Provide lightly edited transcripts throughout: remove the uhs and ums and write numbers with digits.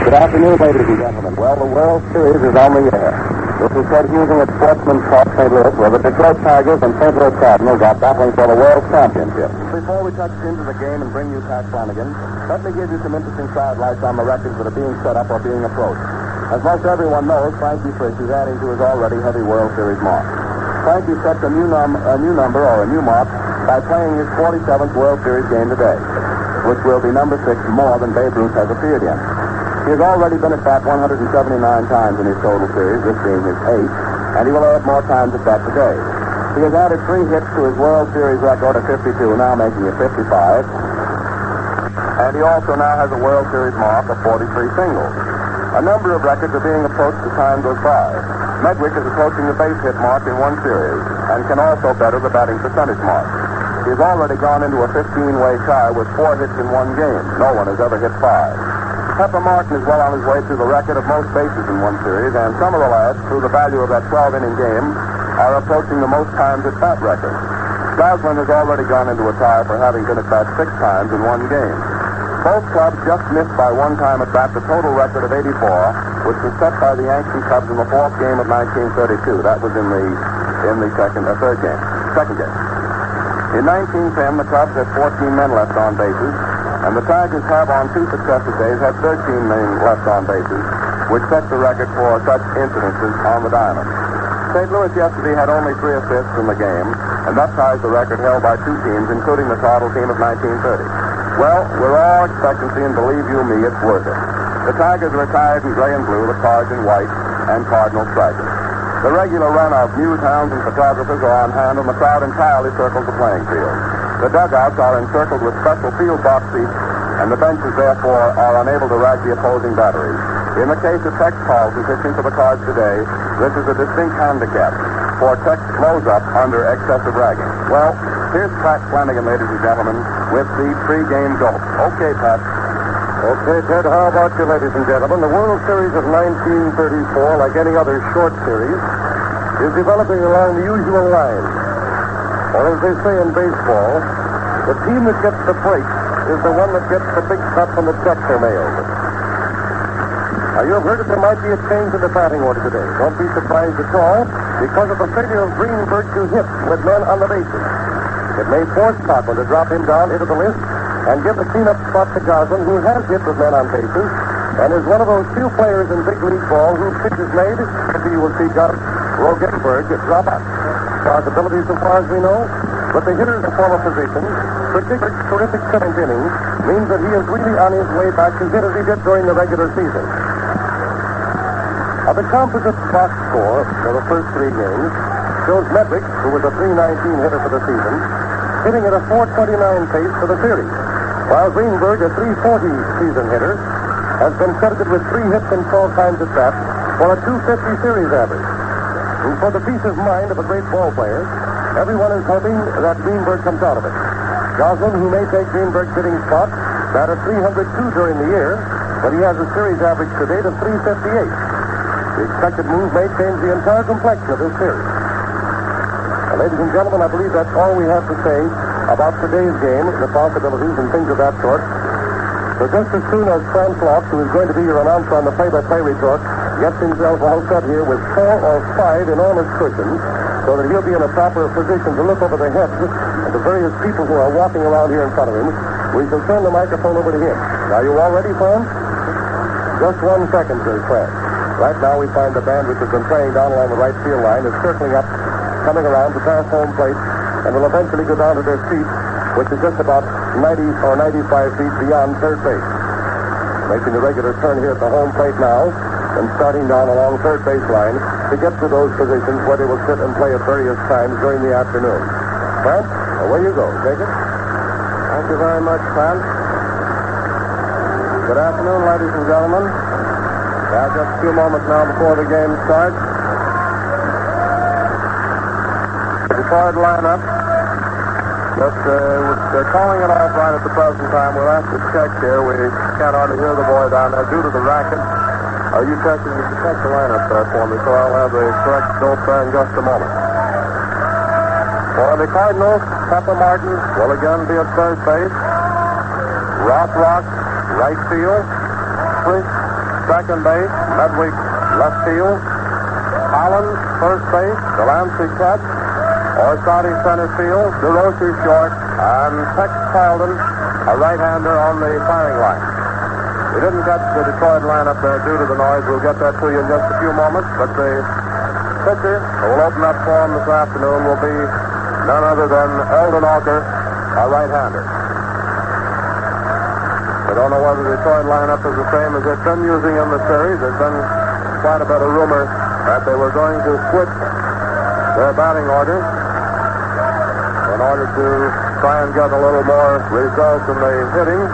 Good afternoon, ladies and gentlemen. Well, the World Series is on the air. This is Ted Husing at Sportsman's Park, St. Louis, where the Detroit Tigers and St. Louis Cardinals are battling for the World Championship. Before we touch into the game and bring you Pat Flanagan, let me give you some interesting sidelights on the records that are being set up or being approached. As most everyone knows, Frankie Frisch is adding to his already heavy World Series mark. Frankie sets a new number or a new mark by playing his 47th World Series game today, which will be number 6 more than Babe Ruth has appeared in. He has already been at bat 179 times in his total series, this being his 8th, and he will add more times at bat today. He has added 3 hits to his World Series record of 52, now making it 55. And he also now has a World Series mark of 43 singles. A number of records are being approached as time goes by. Medwick is approaching the base hit mark in one series and can also better the batting percentage mark. He has already gone into a 15-way tie with 4 hits in one game. No one has ever hit 5. Pepper Martin is well on his way to the record of most bases in one series, and some of the lads, through the value of that 12-inning game, are approaching the most times at bat record. Goslin has already gone into a tie for having been at bat 6 times in one game. Both clubs just missed by 1 time at bat the total record of 84, which was set by the Yankees Cubs in the 4th game of 1932. That was in the second game. In 1910, the Cubs had 14 men left on bases, and the Tigers have on 2 successive days had 13 men left on bases, which sets the record for such incidences on the diamond. St. Louis yesterday had only 3 assists in the game, and that ties the record held by 2 teams, including the Cardinals team of 1930. Well, we're all expectancy, and believe you me, it's worth it. The Tigers are attired in gray and blue, the Cards in white, and Cardinal stripes. The regular run of news hounds and photographers are on hand, and the crowd entirely circles the playing field. The dugouts are encircled with special field box seats, and the benches, therefore, are unable to rag the opposing batteries. In the case of Tex Carlson pitching for the Cards today, this is a distinct handicap, for Tex blows up under excessive ragging. Well, here's Pat Flanagan, ladies and gentlemen, with the pre-game dope. Okay, Pat. Okay, Ted, how about you, ladies and gentlemen? The World Series of 1934, like any other short series, is developing along the usual lines. Or as they say in baseball, the team that gets the break is the one that gets the big cut when the checks are mailed. Now, you have heard that there might be a change in the batting order today. Don't be surprised at all, because of the failure of Greenberg to hit with men on the bases. It may force Cochran to drop him down into the list and give the cleanup spot to Goslin, who has hit with men on bases, and is one of those few players in big league ball whose pitch is made, maybe you will see Rogenberg drop out. Possibilities so far as we know, but the hitter in the former position, particularly terrific 7th inning, means that he is really on his way back to hit as he did during the regular season. The composite box score for the first 3 games shows Medwick, who was a .319 hitter for the season, hitting at a .429 pace for the series, while Greenberg, a .340 season hitter, has been credited with 3 hits and 12 times at bat for a .250 series average. And for the peace of mind of a great ball player, everyone is hoping that Greenberg comes out of it. Goslin, who may take Greenberg's hitting spot, batted .302 during the year, but he has a series average to date of .358. The expected move may change the entire complexion of this series. Now, ladies and gentlemen, I believe that's all we have to say about today's game, the possibilities and things of that sort. So just as soon as Frank Loft, who is going to be your announcer on the play-by-play report, gets himself all set here with 4 or 5 enormous cushions, so that he'll be in a proper position to look over the heads of the various people who are walking around here in front of him, we shall turn the microphone over to him. Are you all ready, Frank? Just 1 second, says Frank. Right now we find the band which has been playing down along the right field line is circling up, coming around to pass home plate, and will eventually go down to their seat, which is just about 90 or 95 feet beyond third base. Making the regular turn here at the home plate now, and starting down along third base line to get to those positions where they will sit and play at various times during the afternoon. Frank, away you go. Take it. Thank you very much, Frank. Good afternoon, ladies and gentlemen. Just a few moments now before the game starts. Before it line up, they're calling it off right at the present time. We'll have to check here. We can't hardly hear the boy down there due to the racket. Are you checking? You can check the lineup there for me, so I'll have the correct dope there in just a moment. For the Cardinals, Pepper Martin will again be at third base. Rock, right field. Frisch, second base, Medwick left field, Collins first base, Delancey catch, Orsatti center field, DeRocher short, and Tex Carlton, a right-hander on the firing line. We didn't catch the Detroit lineup there due to the noise. We'll get that to you in just a few moments, but the pitcher who will open up for him this afternoon will be none other than Eldon Walker, a right-hander. I don't know whether the Detroit lineup is the same as they've been using in the series. There's been quite a bit of rumor that they were going to switch their batting order in order to try and get a little more results in the hitting.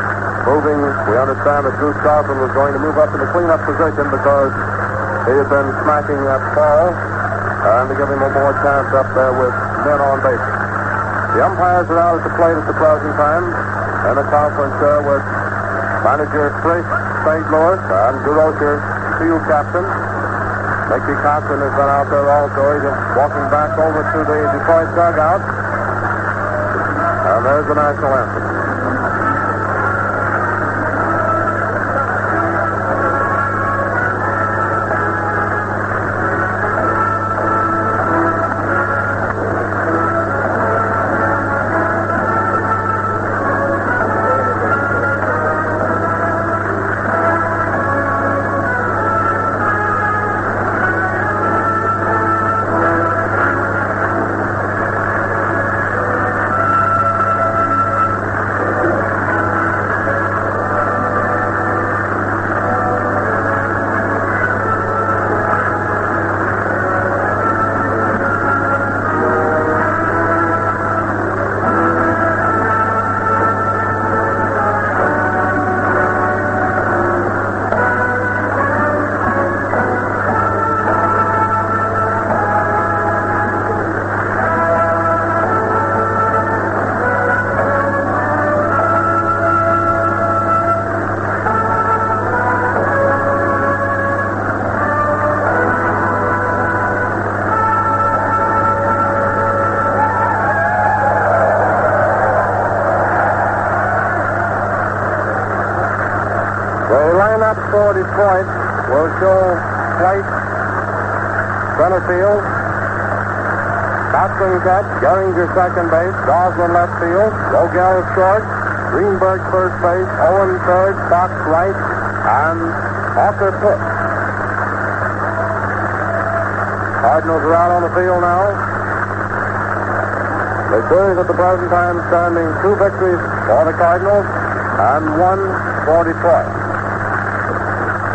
We understand that Goose Carlton was going to move up in the cleanup position because he had been smacking that ball and to give him a more chance up there with men on base. The umpires are out at the plate at the present time in a conference there with manager Chris St. Louis and DeRocher, field captain. Mickey Cochran has been out there also. He's walking back over to the Detroit dugout. And there's the national anthem. For Detroit will show White, center field, Cochran catch, Gehringer second base, Goslin left field, Vogel short, Greenberg first base, Owen third, Fox right, and Hawker pitch. Cardinals are out on the field now. The series at the present time standing 2 victories for the Cardinals and 1 for Detroit.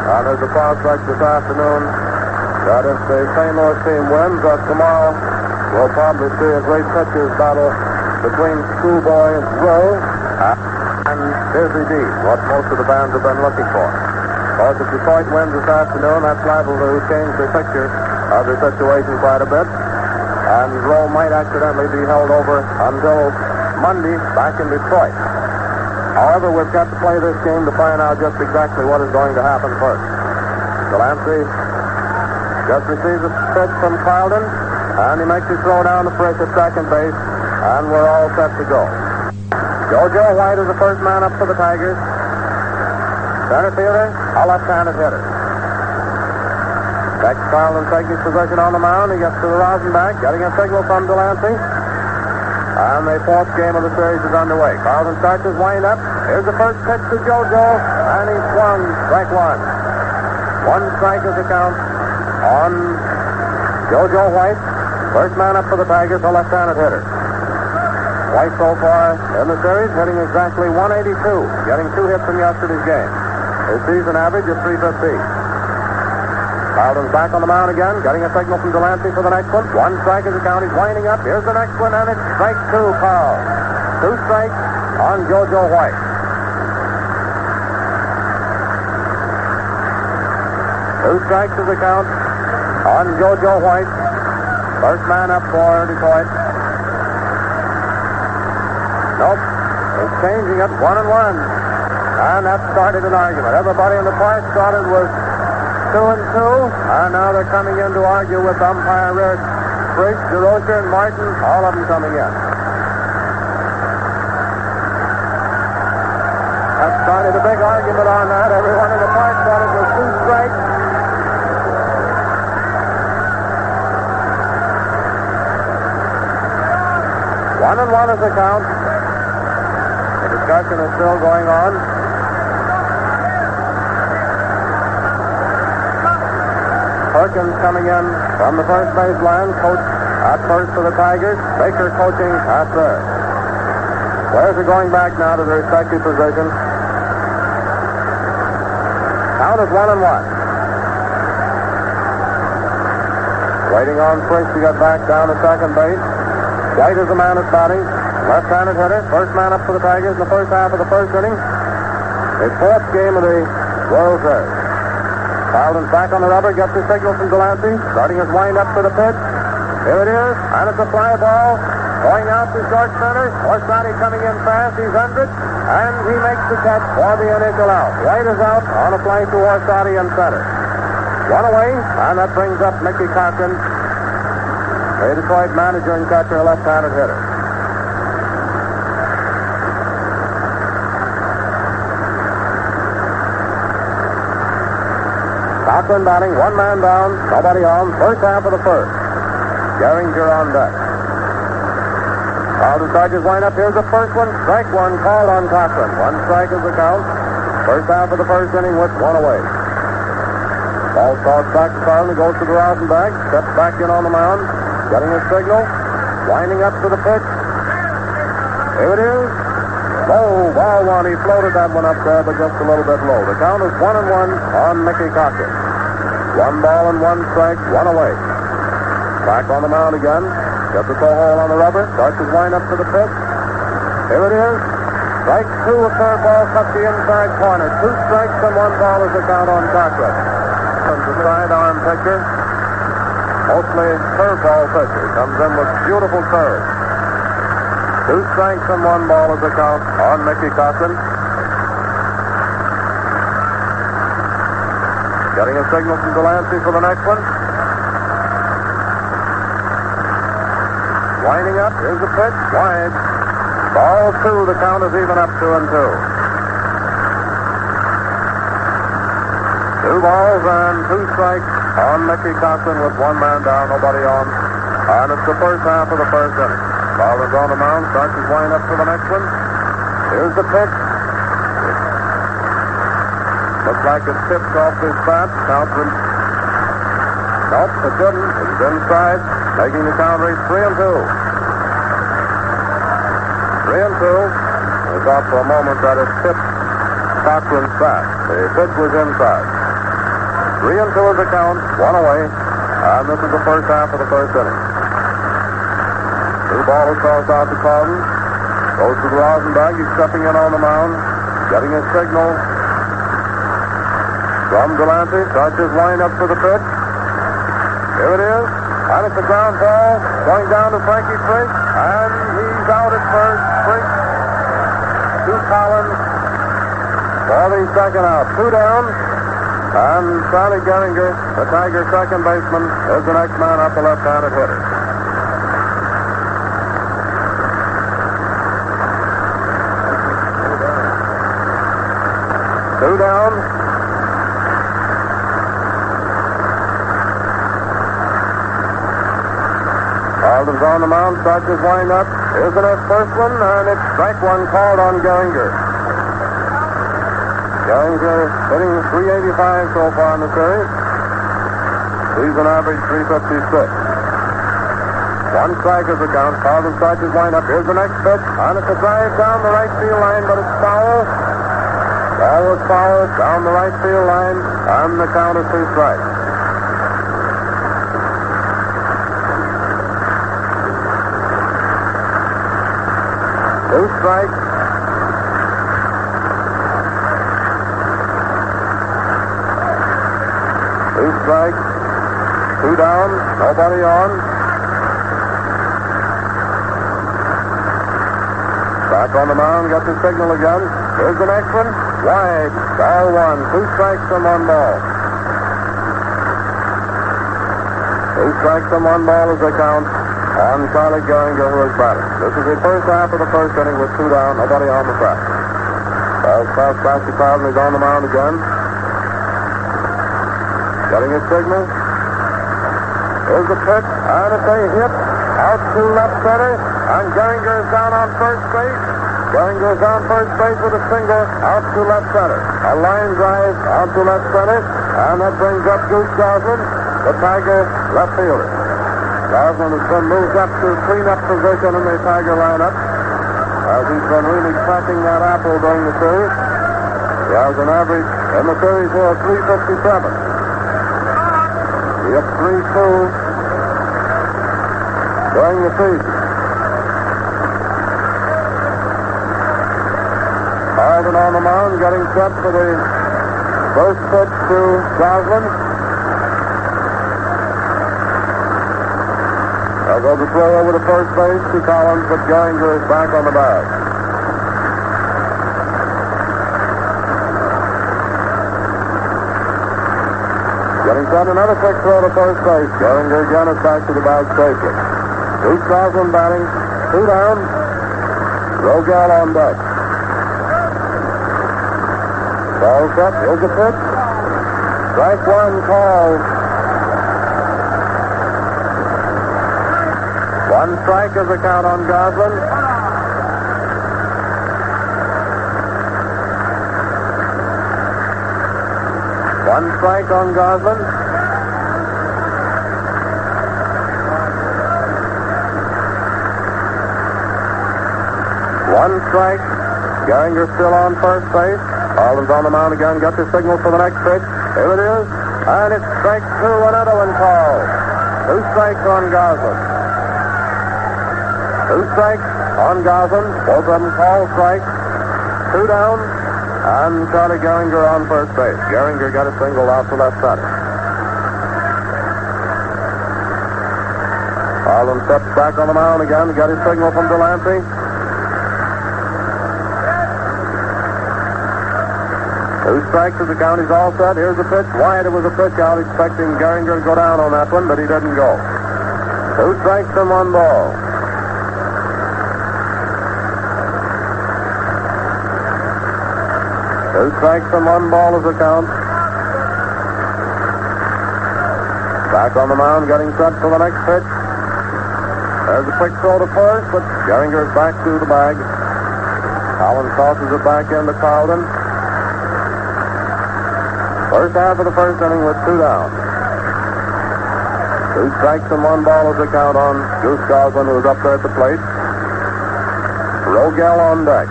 And there's a prospect this afternoon that if the St. Louis team wins, that tomorrow we'll probably see a great pitchers battle between Schoolboy Rowe and Dizzy D, what most of the bands have been looking for. Of course, if Detroit wins this afternoon, that's liable to change the picture of the situation quite a bit. And Rowe might accidentally be held over until Monday back in Detroit. However, we've got to play this game to find out just exactly what is going to happen first. Delancey just receives a pitch from Carlton, and he makes his throw down to first at second base, and we're all set to go. JoJo White is the first man up for the Tigers. Center fielder, a left-handed hitter. Tex Carlton taking his position on the mound. He gets to the Rosenbach, getting a signal from Delancey. And the 4th game of the series is underway. Carlton starts his wind-up. Here's the first pitch to JoJo, and he swung strike 1. 1 strike is the count on JoJo White. First man up for the Tigers, a left-handed hitter. White so far in the series hitting exactly 182, getting 2 hits in yesterday's game. His season average is .315. Carlton's back on the mound again, getting a signal from Delancey for the next one. 1 strike is the count. He's winding up. Here's the next one, and it's strike 2, Carl. 2 strikes on JoJo White. Two strikes is the count on JoJo White. First man up for Detroit. Nope. He's changing it 1-1. And that started an argument. Everybody in the park thought it was 2-2, and now they're coming in to argue with umpire Red Briggs, DeRocher, and Martin, all of them coming in. That started a big argument on that. Everyone in the park thought it was 2 strikes. 2-1 is the count. The discussion is still going on. Perkins coming in from the first baseline. Coach at first for the Tigers. Baker coaching at third. Players are going back now to their respective positions. Count is 1-1. Waiting on Frisch to get back down to second base. White is the man that's batting. Left-handed hitter. First man up for the Tigers in the first half of the first inning. His fourth game of the World Series. Carlton's back on the rubber. Gets the signal from Delancey. Starting his wind-up for the pitch. Here it is. And it's a fly ball. Going out to short center. Orsatti coming in fast. He's under it. And he makes the catch for the initial out. White is out on a fly to Orsatti in center. One away, and that brings up Mickey Cochran, a Detroit manager and catcher, a left-handed hitter. Cochran batting, one man down, nobody on, first half of the first. Gehringer on deck. Now the Dodgers line up. Here's the first one. Strike one called on Cochran. One strike is the count. First half of the first inning with one away. Ball tossed back to Carlton, goes to the Rosenbach, steps back in on the mound, getting a signal, winding up to the pitch. Here it is. Low, ball one. He floated that one up there, but just a little bit low. The count is 1-1 on Mickey Cochran. 1 ball and 1 strike, 1 away. Back on the mound again. Gets the toe hole on the rubber, starts his wind up to the pitch. Here it is. Strike 2, a curveball, cuts the inside corner. 2 strikes and 1 ball is the count on Cochran. The sidearm pitcher, mostly curveball pitcher, comes in with beautiful curve. 2 strikes and 1 ball is the count on Mickey Cochran. Getting a signal from Delancey for the next one. Winding up, here's the pitch, wide. Ball 2, the count is even up 2-2. 2 balls and 2 strikes on Mickey Cochran with 1 man down, nobody on. And it's the first half of the first inning. Carlton's on the mound, starts his wind up for the next one. Here's the pitch. Looks like it tipped off his bat. Count from... Nope, it didn't. It's inside, making the count reach 3-2. 3-2. We thought for a moment that it tipped Cochran's bat. The pitch was inside. 3-2 is the count, 1 away, and this is the first half of the first inning. 2 balls tossed out to Carlton. Goes to the Rosenbach. He's stepping in on the mound, getting a signal from Delancey. Starts his wind-up for the pitch. Here it is, and it's a ground ball going down to Frankie Frisch, and he's out at first. Frisch to Collins for the second out. 2 down. And Charlie Gehringer, the Tiger second baseman, is the next man up, the left-handed hitter. Two down. Carlton's on the mound, starts his wind-up. Here's the next first one, and it's strike 1 called on Gehringer. Gehringer hitting .385 so far in the series. Season average .356. 1 strike is the count. Carlton starts his wind-up. Here's the next pitch. And it's a drive down the right field line, but it's foul. Ball was foul down the right field line, and the count is 2 strikes. Two strikes. Two strikes, 2 down, nobody on. Back on the mound, got the signal again. Here's the next one, wide, ball 1, 2 strikes and 1 ball. 2 strikes and 1 ball is the count on Charlie Gehringer, who is batting. This is the first half of the first inning with 2 down, nobody on the track. Ball's passed back to Carlton, he's on the mound again. Getting a signal. Here's the pitch, and it's a hit out to left center, And Gehringer is down on first base. Gehringer is on first base with a single out to left center. A line drive out to left center. And that brings up Goose Goslin, the Tiger left fielder. Goslin has been moved up to cleanup position in the Tiger lineup, as he's been really cracking that apple during the series. He has an average in the series here of 357. He hit 3-2 during the season. Harden on the mound, getting set for the first pitch to Goslin. There goes the throw over to first base to Collins, but Gehringer is back on the bag. Getting set, another quick throw to first base. Gehringer again is back to the bag safely. Goose Goslin batting, 2 down. Rogel on deck. Ball set, here's the pitch. Strike one called. One strike is the count on Goslin. One strike on Goslin. One strike. Gehringer still on first base. Harlan's on the mound again. Got the signal for the next pitch. Here it is. And it's strike 2. Another one called. 2 strikes on Goslin. 2 strikes on Goslin. Both of them called strikes. 2 down. And Charlie Gehringer on first base. Gehringer got a single out to left center. Harlan steps back on the mound again. Got his signal from Delancey. 2 strikes as the count. He's all set. Here's the pitch. Wide. It was a pitch out, expecting Gehringer to go down on that one, but he didn't go. 2 strikes and 1 ball. Two strikes and 1 ball is the count. Back on the mound, getting set for the next pitch. There's a quick throw to first, but Gehringer is back to the bag. Collins tosses it back into Carlton. First half of the first inning with 2 down. 2 strikes and 1 ball is the count on Goose Goslin, who is up there at the plate. Rogel on deck.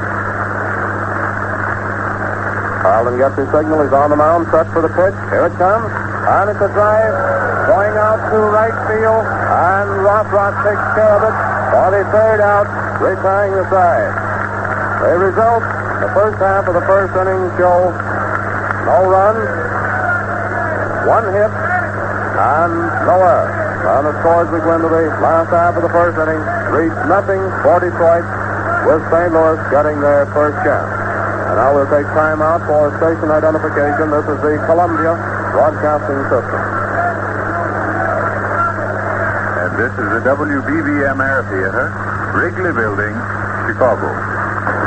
Carlton gets his signal. He's on the mound, set for the pitch. Here it comes. And it's a drive going out to right field. And Rothrock takes care of it for the third out, retiring the side. The result, the first half of the first inning show no runs, 1 hit, and no error. And the scores we go into the last half of the first inning reached 0 for Detroit, with St. Louis getting their first chance. And now we'll take time out for station identification. This is the Columbia Broadcasting System. And this is the WBBM Air Theater, Wrigley Building, Chicago.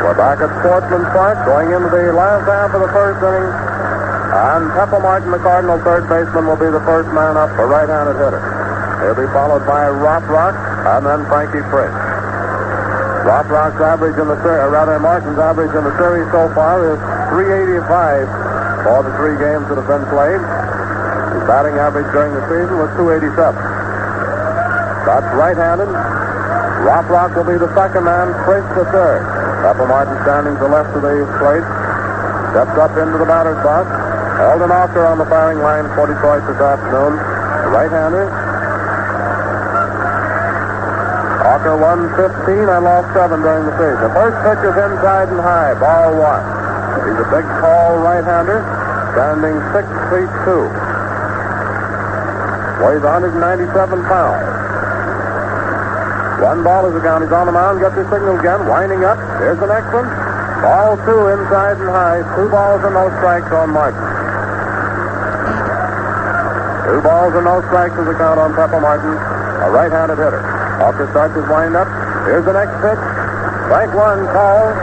We're back at Sportsman Park, going into the last half of the first inning. And Pepper Martin, the Cardinal third baseman, will be the first man up, a right-handed hitter. He'll be followed by Rothrock and then Frankie Frisch. Rothrock's average in the series, Martin's average in the series so far is 385 for the 3 games that have been played. His batting average during the season was 287. That's right-handed. Rothrock will be the second man, Frisch the third. Pepper Martin standing to the left of the plate. Steps up into the batter's box. Eldon Hawker on the firing line for Detroit this afternoon. The right-hander. Hawker won 15 and lost 7 during the season. The first pitch is inside and high, ball 1. He's a big, tall right-hander, standing 6 feet 2. Weighs 197 pounds. 1 ball is the count. He's on the mound, gets his signal again, winding up. Here's the next one. Ball 2 inside and high. 2 balls and no strikes on Martin. 2 balls and no strikes is the count on Pepper Martin, a right-handed hitter. Hawker starts his windup. Here's the next pitch. Strike 1 call.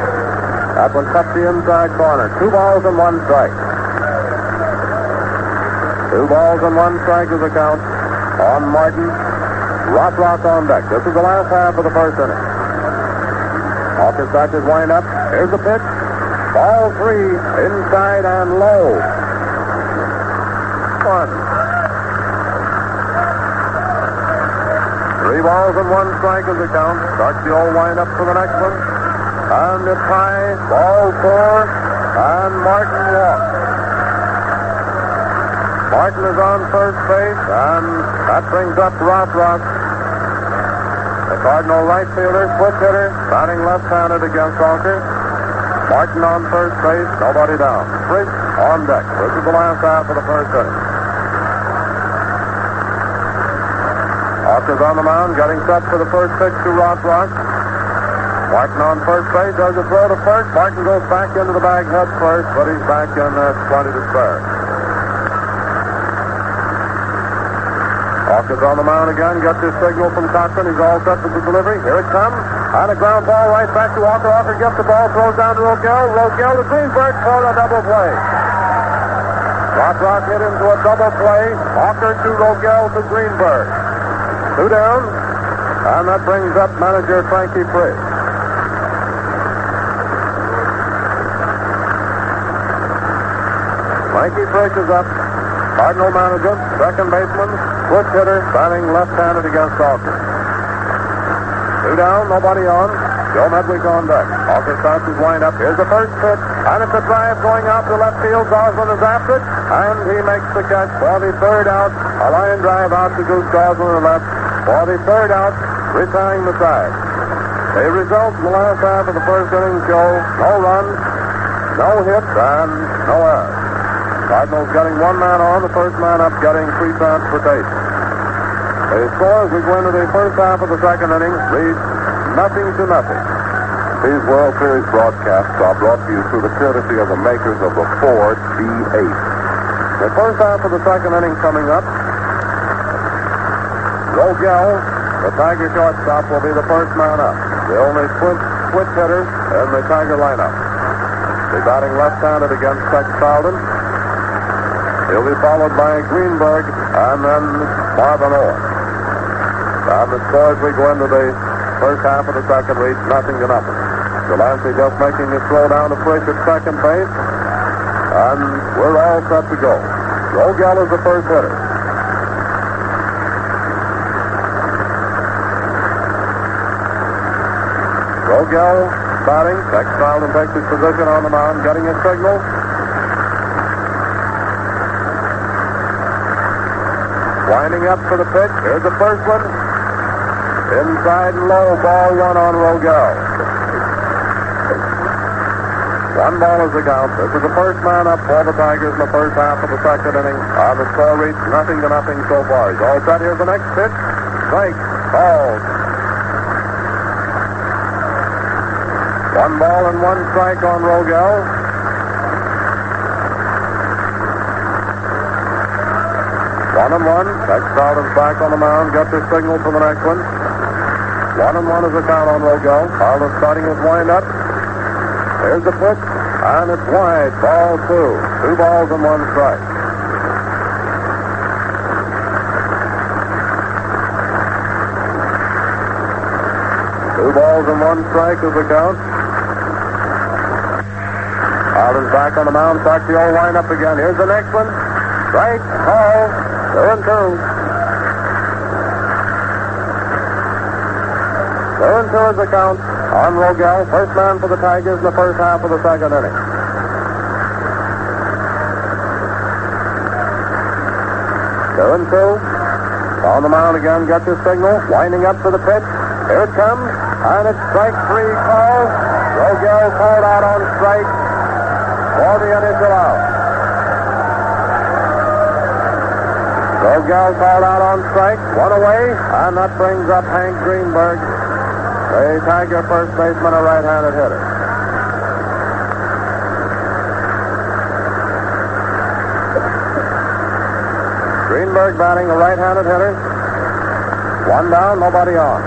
That one cut the inside corner. 2 balls and 1 strike. 2 balls and 1 strike is the count on Martin. Rothrock on deck. This is the last half of the first inning. Walker starts his windup. Here's the pitch. Ball 3, inside and low. 1. 3 balls and 1 strike is the count. Starts the old windup for the next one. And it's high. Ball 4. And Martin walks. Martin is on first base, and that brings up Rothrock, the Cardinal right fielder, switch hitter, batting left-handed against Walker. Martin on first base, nobody down. Fritz on deck. This is the last half of the first inning. Walker's on the mound, getting set for the first pitch to Rothrock. Martin on first base, does a throw to first. Martin goes back into the bag head first, but he's back in there, plenty to spare. Walker's on the mound again, gets his signal from Cochran. He's all set for the delivery. Here it comes. And a ground ball right back to Walker. Walker gets the ball, throws down to Rogel. Rogel to Greenberg for a double play. Rothrock hit into a double play. Walker to Rogel to Greenberg. 2 down. And that brings up manager Frankie Frisch. Frankie Frisch is up. Cardinal manager, second baseman, switch hitter, batting left-handed against Walker. 2 down, nobody on. Joe Medwick on deck. Walker starts his windup. Here's the first pitch, and it's a drive going out to left field. Goslin is after it, and he makes the catch for the 3rd out. A line drive out to Goose Goslin to left for the 3rd out, retiring the side. The results in the last half of the first inning show no runs, no hits, and no errors. Cardinals getting 1 man on, the first man up getting free transportation. The score as we go into the first half of the second inning reads 0-0. These World Series broadcasts are brought to you through the courtesy of the makers of the Ford B8. The first half of the second inning coming up. Rogel, the Tiger shortstop, will be the first man up. The only switch hitter in the Tiger lineup. He's batting left-handed against Tex Fowden. He'll be followed by Greenberg and then Marvin Owen. And the score as we go into the first half of the second reads 0-0. Delancey just making his throw down to Frisch at second base. And we're all set to go. Rogel is the first hitter. Rogel batting. Tex Fowden takes his position on the mound, getting his signal. Winding up for the pitch. Here's the first one. Inside and low. Ball 1 on Rogel. 1 ball is the count. This is the first man up for the Tigers in the first half of the second inning. The score reads 0-0 so far. He's all set. Here's the next pitch. Strike. Called. 1 ball and 1 strike on Rogel. 1-1. Tex Fowden's back on the mound. Gets his signal for the next one. 1-1 is the count on Rogel. Fowden starting his windup. Here's the pitch, and it's wide. Ball 2. 2 balls and 1 strike. Two balls and 1 strike is the count. Fowden's back on the mound. Starts the old windup again. Here's the next one. Strike. Call. 2-2. 2-2 is the count on Rogel. First man for the Tigers in the first half of the second inning. 2-2. On the mound again, gets his signal. Winding up for the pitch. Here it comes. And it's strike 3 call. Rogel called out on strike for the initial out. Rogel called out on strike, 1 away, and that brings up Hank Greenberg, the Tiger first baseman, a right-handed hitter. Greenberg batting, a right-handed hitter. 1 down, nobody on.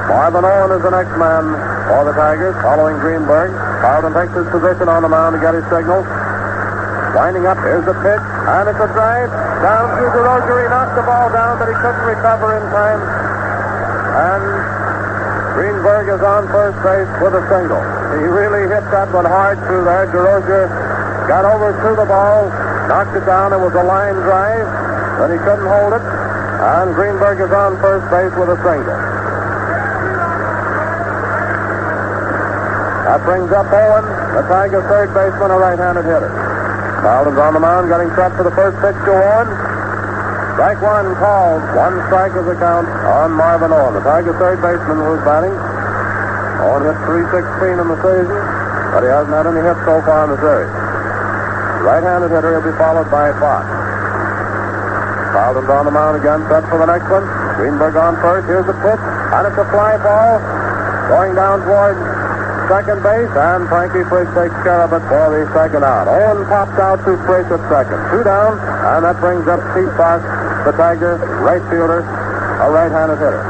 Marvin Owen is the next man for the Tigers, following Greenberg. Fowden takes his position on the mound to get his signal. Winding up, here's the pitch, and it's a drive down through the Roger. He knocked the ball down, but he couldn't recover in time. And Greenberg is on first base with a single. He really hit that one hard through there. DeRozier got over to the ball, knocked it down. It was a line drive, but he couldn't hold it. And Greenberg is on first base with a single. That brings up Owen, the Tigers' third baseman, a right-handed hitter. Carlton's on the mound, getting set for the first pitch to Owen. Strike one called. One strike is the count on Marvin Owen. The Tigers' third baseman was batting. Owen hit .316 in the season, but he hasn't had any hits so far in the series. Right-handed hitter, he'll be followed by Fox. Carlton's on the mound again, set for the next one. Greenberg on first. Here's the pitch, and it's a fly ball going down toward second base, and Frankie Frisch takes care of it for the second out. Owen pops out to Frisch at second. 2 down, and that brings up Pete Fox, the Tiger right fielder, a right-handed hitter.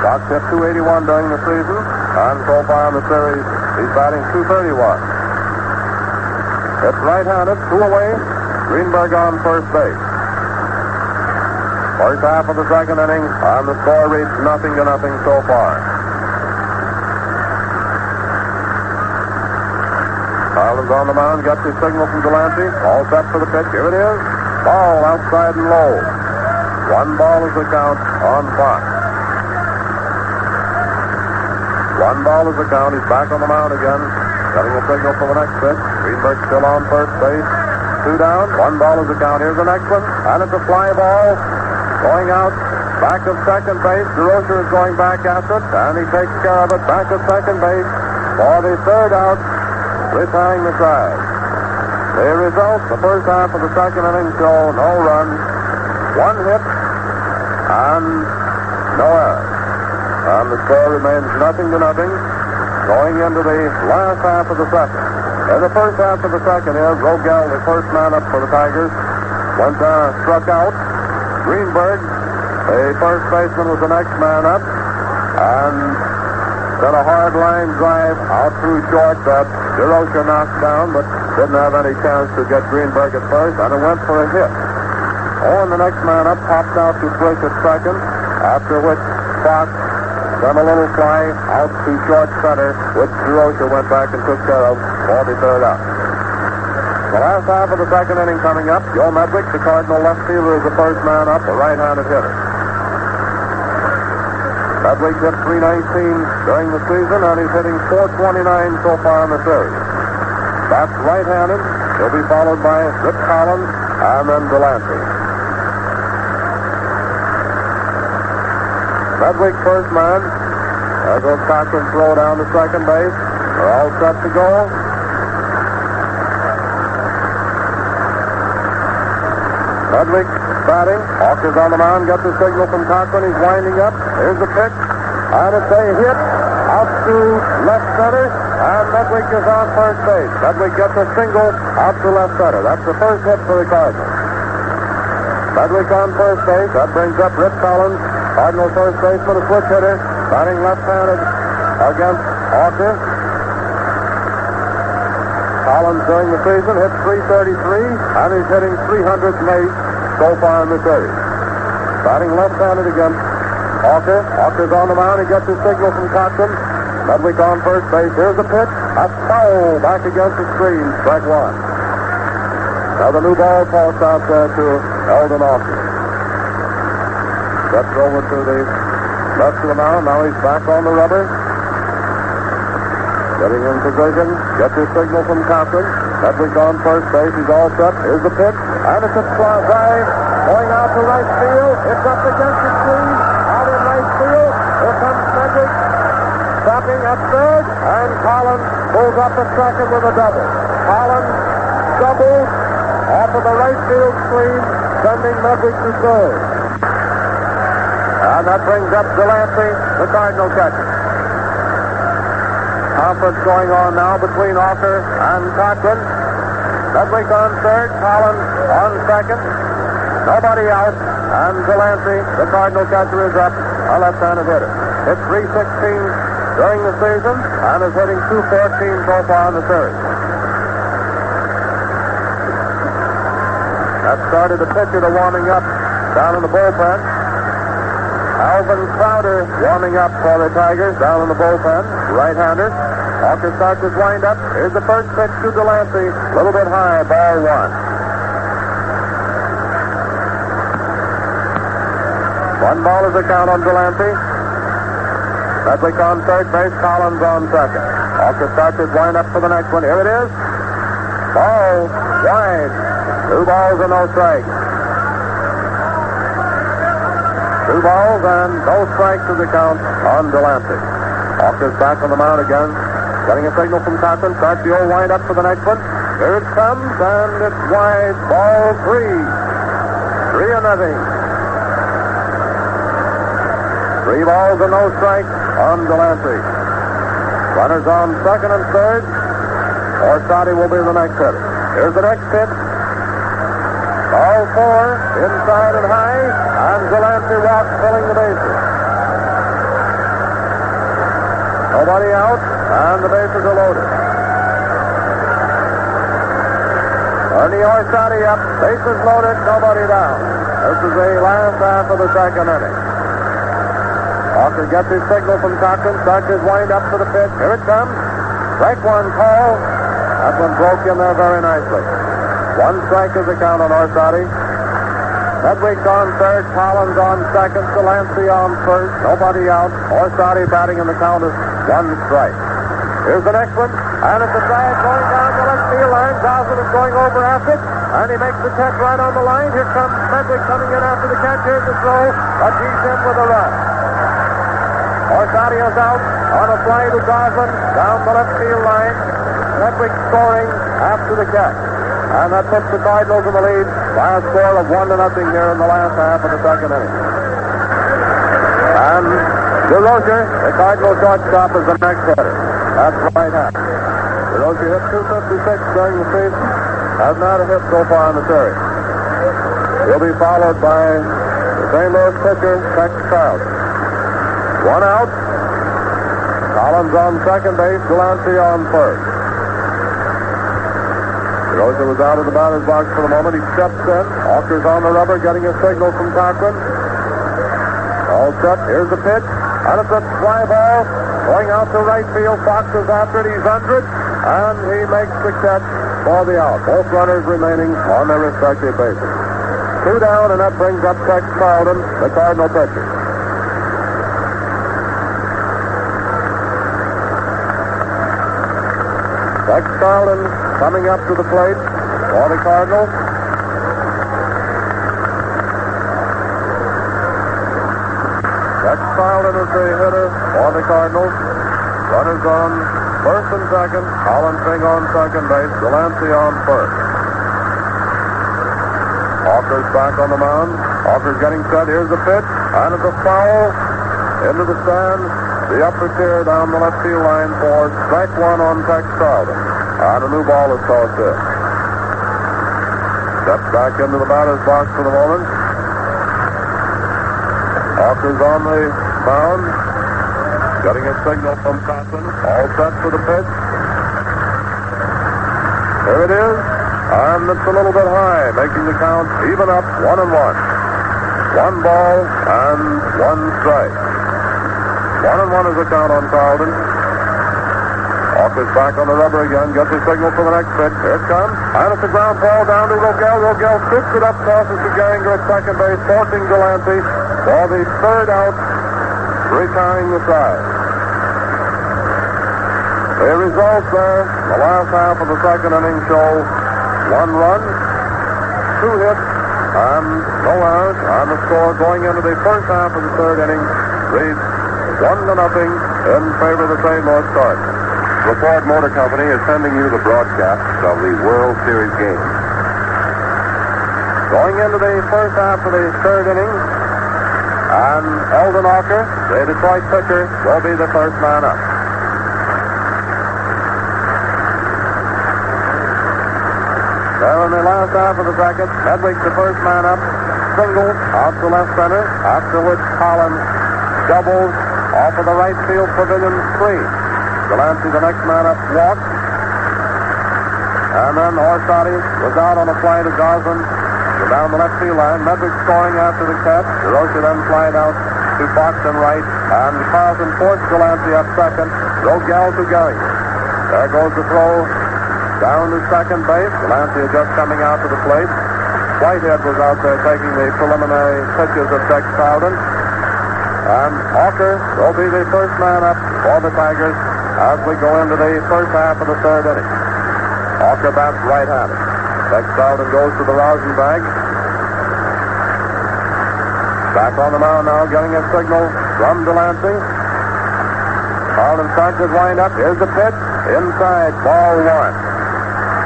Fox hit .281 during the season, and so far in the series, he's batting .231. It's right-handed, 2 away. Greenberg on first base. First half of the second inning, and the score reads 0-0 so far. Carlton's on the mound, gets his signal from Delancey. All set for the pitch. Here it is. Ball outside and low. 1 ball is the count on Fox. 1 ball is the count. He's back on the mound again, getting a signal for the next pitch. Greenberg still on first base. 2 down. 1 ball is the count. Here's the next one, and it's a fly ball going out back of second base. DeRozier is going back after it, and he takes care of it back of second base for the third out, retiring the side. The result, the first half of the second inning show no runs, 1 hit, and no errors. And the score remains 0-0 going into the last half of the second. In the first half of the second here, Rogel, the first man up for the Tigers, struck out. Greenberg, the first baseman, was the next man up, and sent a hard line drive out through short that DeRozier knocked down, but didn't have any chance to get Greenberg at first, and it went for a hit. Owen, the next man up, popped out to Frisch at second, after which Fox sent a little fly out to short center, which DeRozier went back and took care of for the third out. The last half of the second inning coming up. Joe Medwick, the Cardinal left fielder, is the first man up, a right-handed hitter. Medwick hit .319 during the season, and he's hitting .429 so far in the series. That's right-handed. He'll be followed by Rip Collins and then Delancey. Medwick, first man. There goes Cochran's throw down to second base. They're all set to go. Medwick batting. Hawker's on the mound, gets the signal from Cochran. He's winding up. Here's the pitch. And it's a hit out to left center. And Medwick is on first base. Medwick gets a single out to left center. That's the first hit for the Cardinals. Medwick on first base. That brings up Rip Collins, Cardinal first baseman, a switch hitter, batting left-handed against Hawker. Collins during the season hit .333, and he's hitting .308 so far in the series. Batting left-handed against Hawker. Hawker's on the mound. He gets his signal from Cochran. Medwick on first base. Here's the pitch. A foul back against the screen. Strike 1. Now the new ball tossed out there to Eldon Hawker. Steps over to the left of the mound. Now he's back on the rubber. Getting in position. Gets his signal from Cochran. Medwick on first base. He's all set. Here's the pitch. And it's a drive going out to right field. It's up against the screen. Out in right field. Here comes Medwick. Stopping at third. And Collins pulls up at second with a double. Collins doubles off of the right field screen, sending Medwick to third. And that brings up Delancey, the Cardinal catcher. Conference going on now between Hawker and Cochran. Medwick on third, Collins on second. Nobody out, and Delancey, the Cardinal catcher, is up, a left-handed hitter. Hit .316 during the season, and is hitting .214 so far in the series. That started the pitcher to warming up down in the bullpen. Alvin Crowder warming up for the Tigers down in the bullpen, right-hander. Hawker starts his windup. Here's the first pitch to Delancey. A little bit high, ball one. 1 ball is the count on Delancey. Medwick on third base, Collins on second. Hawker starts his windup for the next one. Here it is. Ball wide. 2 balls and no strikes. 2 balls and no strikes to the count on Delancey. Hawker's back on the mound again. Getting a signal from Cochran. Starts the old windup for the next one. Here it comes, and it's wide. Ball 3. 3-0. 3 balls and no strikes on Delancey. Runners on second and third. Orsatti will be the next hitter. Here's the next pitch. Ball 4, inside and high, and Delancey walks, filling the bases. Nobody out, and the bases are loaded. Ernie Orsatti up, bases loaded, nobody down. This is the last half of the second inning. Hawker gets his signal from Cochran, starts his wind-up to the pitch. Here it comes. Strike one call. That one broke in there very nicely. 1 strike is the count on Orsatti. Medwick on third, Collins on second, Delancey on first, nobody out. Orsatti batting in the count is 1 strike. Here's the next one, and it's a drive going down the left field line. Gosselin is going over after it, and he makes the catch right on the line. Here comes Medwick coming in after the catch. Here's the throw, but he's in with a run. Orsatti is out on a fly to Gosselin down the left field line. Medwick scoring after the catch. And that puts the Cardinals in the lead by a score of 1-0 here in the last half of the second inning. And DeRozier, the Cardinal shortstop, is the next hitter. That's right hand. DeRozier hit .256 during the season. Has not a hit so far in the series. He'll be followed by the St. Louis pitcher, Tex Trout. 1 out. Collins on second base, Delancey on first. DeRozier was out of the batter's box for the moment. He steps in. Hawker's on the rubber, getting a signal from Cochran. All set. Here's the pitch. And it's a fly ball going out to right field. Fox is after it. He's under it. And he makes the catch for the out. Both runners remaining on their respective bases. 2 down, and that brings up Tex Carlton, the Cardinal pitcher. Tex Carlton coming up to the plate for the Cardinals. Tex Carlton is the hitter for the Cardinals. Runners on first and second. Collins on second base. Delancey on first. Hawker's back on the mound. Hawker's getting set. Here's the pitch. And it's a foul into the stands. The upper tier down the left field line for strike 1 on Tex Carlton. And a new ball is tossed in. Steps back into the batter's box for the moment. Hawker's on the mound. Getting a signal from Cochran. All set for the pitch. Here it is. And it's a little bit high, making the count even up 1-1. 1 ball and 1 strike. 1-1 is the count on Carlton. Hawker's back on the rubber again. Gets a signal for the next pitch. Here it comes. And it's a ground ball down to Rogel. Rogel scoops it up, tosses to Geringer at second base, forcing Delancey for the 3rd out, retiring the side. The results there, the last half of the second inning show 1 run, 2 hits, and no errors. And the score going into the first half of the 3rd inning reads 1-0 in favor of the St. Louis Cardinals. The Ford Motor Company is sending you the broadcast of the World Series game. Going into the first half of the 3rd inning, and Eldon Hawker, the Detroit pitcher, will be the first man up. There in the last half of the second, Medwick, the first man up, single out to left center, after which Collins doubles off of the right field pavilion screen. Delancey, the next man up, walked. And then Orsatti was out on a fly to Gosselin down the left field line. Medwick scoring after the catch. DeRozier then flied out to Fox and right, and Carlson forced Delancey up second. Rogel to Gehringer. There goes the throw down to second base. Delancey is just coming out to the plate. Whitehead was out there taking the preliminary pitches of Tex Bowden. And Hawker will be the first man up for the Tigers as we go into the first half of the third inning. Hawker bats right-handed. Tex Bowden goes to the rosin bag. Back on the mound now, getting a signal from Delancey. Carlton starts his wind-up. Here's the pitch. Inside, ball one.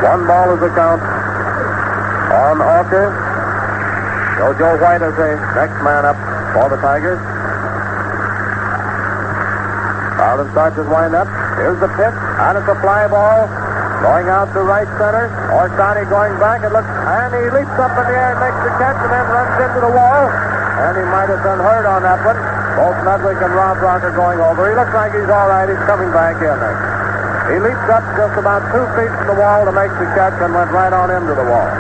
One ball is the count on Hawker. Joe White is the next man up for the Tigers. Carlton starts his wind-up. Here's the pitch, and it's a fly ball. Going out to right center. Orsani going back. And he leaps up in the air and makes the catch and then runs into the wall. And he might have been hurt on that one. Both Medwick and Rob Rock are going over. He looks like he's all right. He's coming back in there. He leaped up just about 2 feet from the wall to make the catch and went right on into the wall.